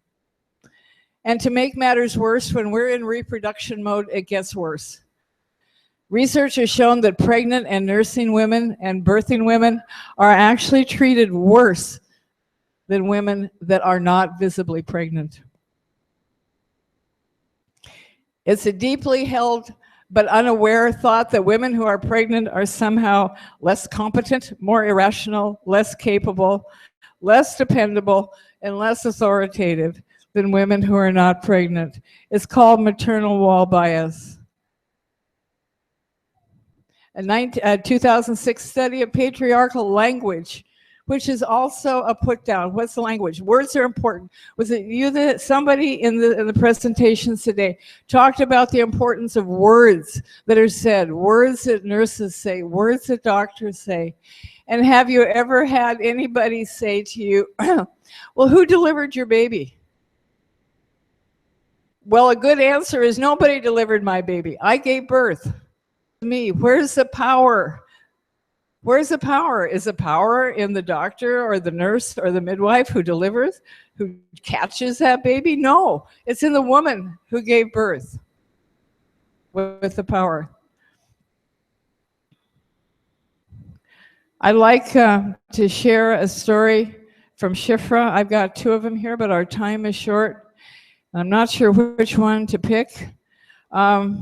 And to make matters worse, when we're in reproduction mode, it gets worse. Research has shown that pregnant and nursing women and birthing women are actually treated worse than women that are not visibly pregnant. It's a deeply held but unaware thought that women who are pregnant are somehow less competent, more irrational, less capable, less dependable, and less authoritative than women who are not pregnant. It's called maternal wall bias. A 2006 study of patriarchal language, which is also a put down. What's the language? Words are important. Was it you that somebody in the presentations today talked about the importance of words that are said, words that nurses say, words that doctors say? And have you ever had anybody say to you, well, who delivered your baby? Well, a good answer is nobody delivered my baby. I gave birth. Me. Where's the power? Where's the power? Is the power in the doctor or the nurse or the midwife who delivers, who catches that baby? No, it's in the woman who gave birth with the power. I'd like to share a story from Shifra. I've got two of them here, but our time is short. I'm not sure which one to pick. I'll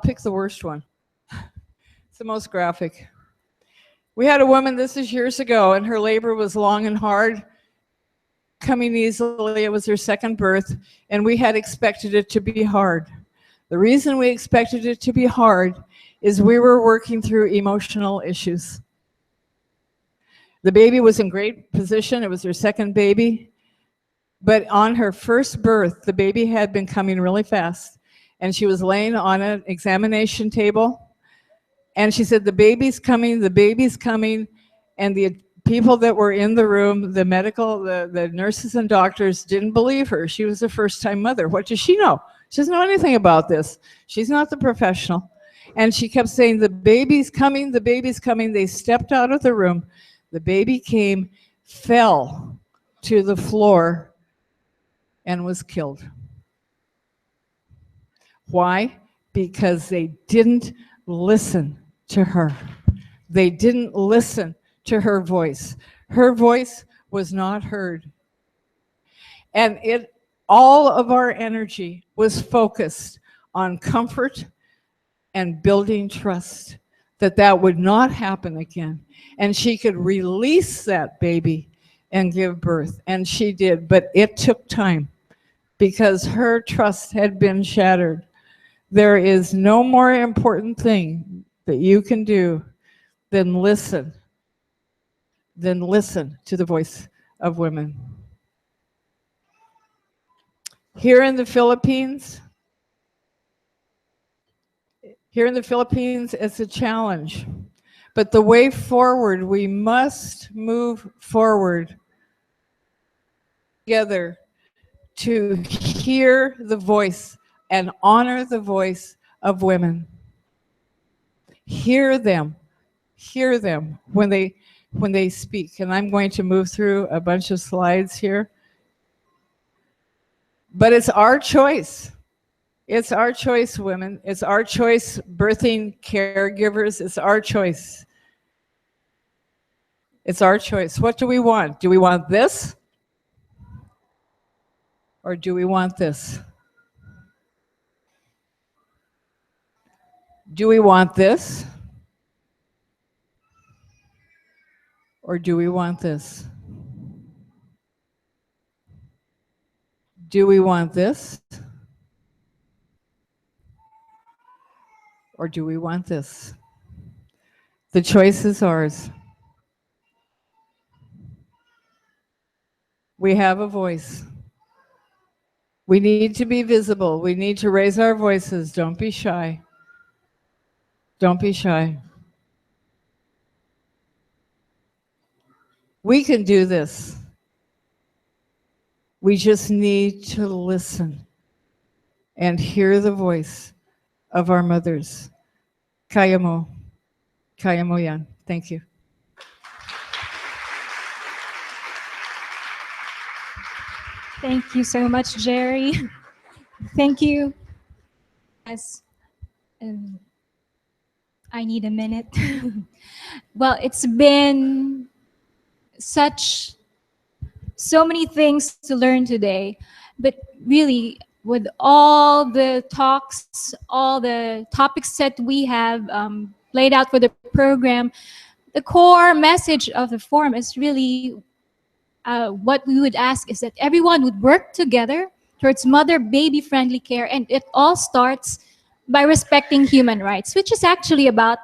pick the worst one. It's the most graphic. We had a woman, this is years ago, and her labor was long and hard, coming easily. It was her second birth, and we had expected it to be hard. The reason we expected it to be hard is we were working through emotional issues. The baby was in great position. It was her second baby. But on her first birth, the baby had been coming really fast. And she was laying on an examination table. And she said, the baby's coming, the baby's coming. And the people that were in the room, the nurses and doctors didn't believe her. She was a first-time mother. What does she know? She doesn't know anything about this. She's not the professional. And she kept saying, the baby's coming, the baby's coming. They stepped out of the room. The baby came, fell to the floor, and was killed. Why? Because they didn't listen to her. They didn't listen to her voice. Her voice was not heard. And all of our energy was focused on comfort and building trust that would not happen again. And she could release that baby and give birth. And she did, but it took time because her trust had been shattered. There is no more important thing that you can do than listen to the voice of women. Here in the Philippines, it's a challenge. But the way forward, we must move forward together to hear the voice and honor the voice of women. Hear them when they speak. And I'm going to move through a bunch of slides here. But it's our choice. It's our choice, women. It's our choice, birthing caregivers. It's our choice. It's our choice. What do we want? Do we want this? Or do we want this? Do we want this? Or do we want this? Do we want this? Or do we want this? The choice is ours. We have a voice. We need to be visible. We need to raise our voices. Don't be shy. Don't be shy. We can do this. We just need to listen and hear the voice of our mothers. Kaya mo. Kaya mo yan. Thank you. Thank you so much, Jerry. Thank you. As I need a minute. Well, it's been so many things to learn today, but really, with all the talks, all the topics that we have laid out for the program, the core message of the forum is really what we would ask is that everyone would work together towards mother-baby friendly care, and it all starts by respecting human rights, which is actually about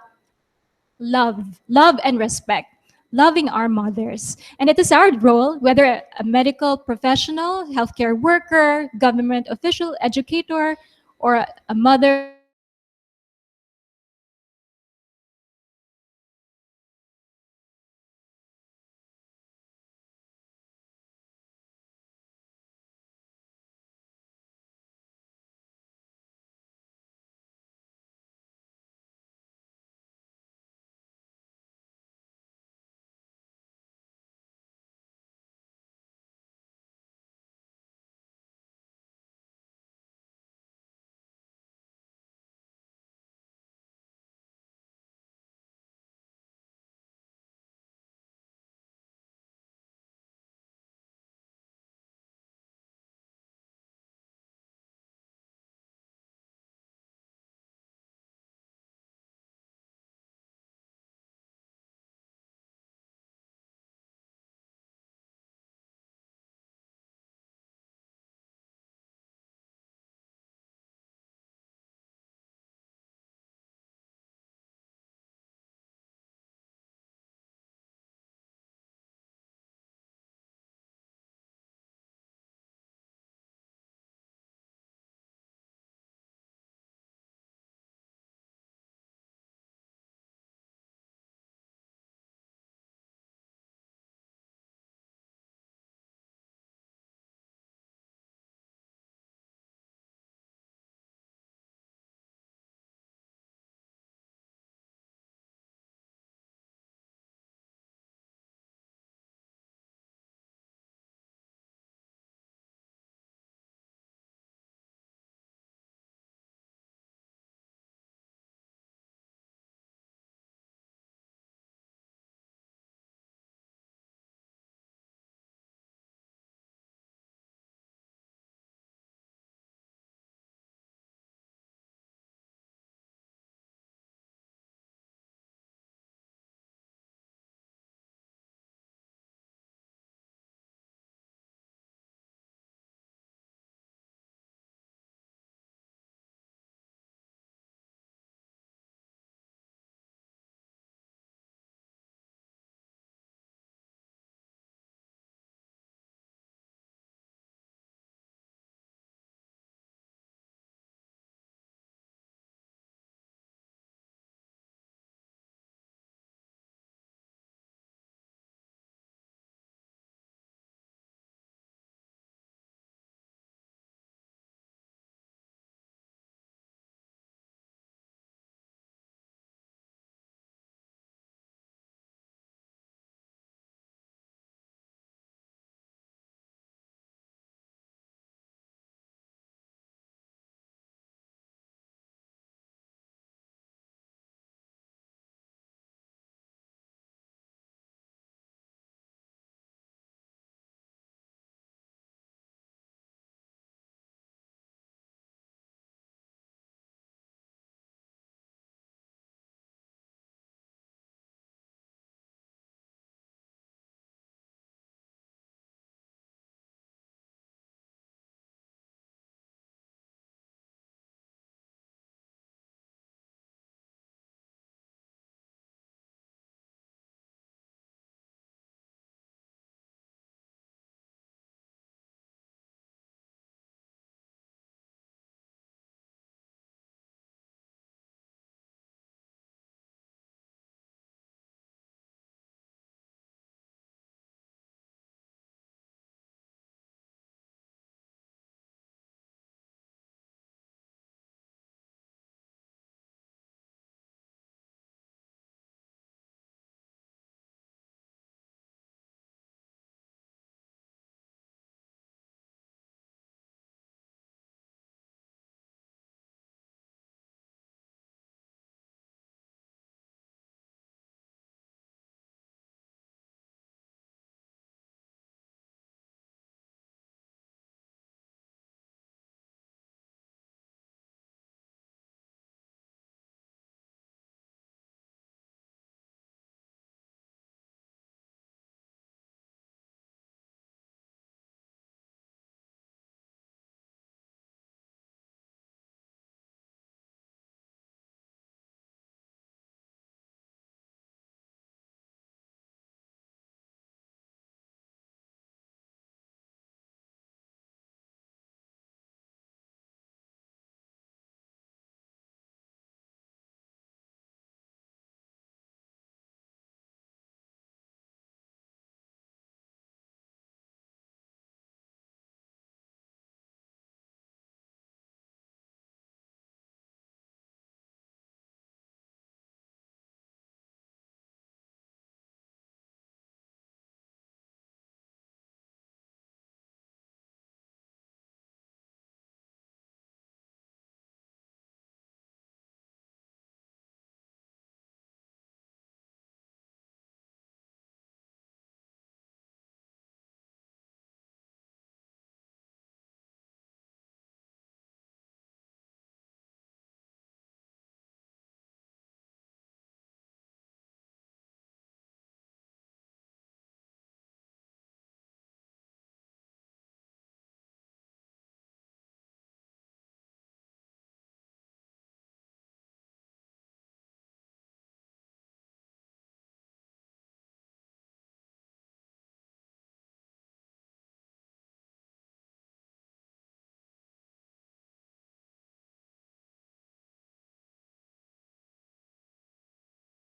love and respect, loving our mothers. And it is our role, whether a medical professional, healthcare worker, government official, educator, or a mother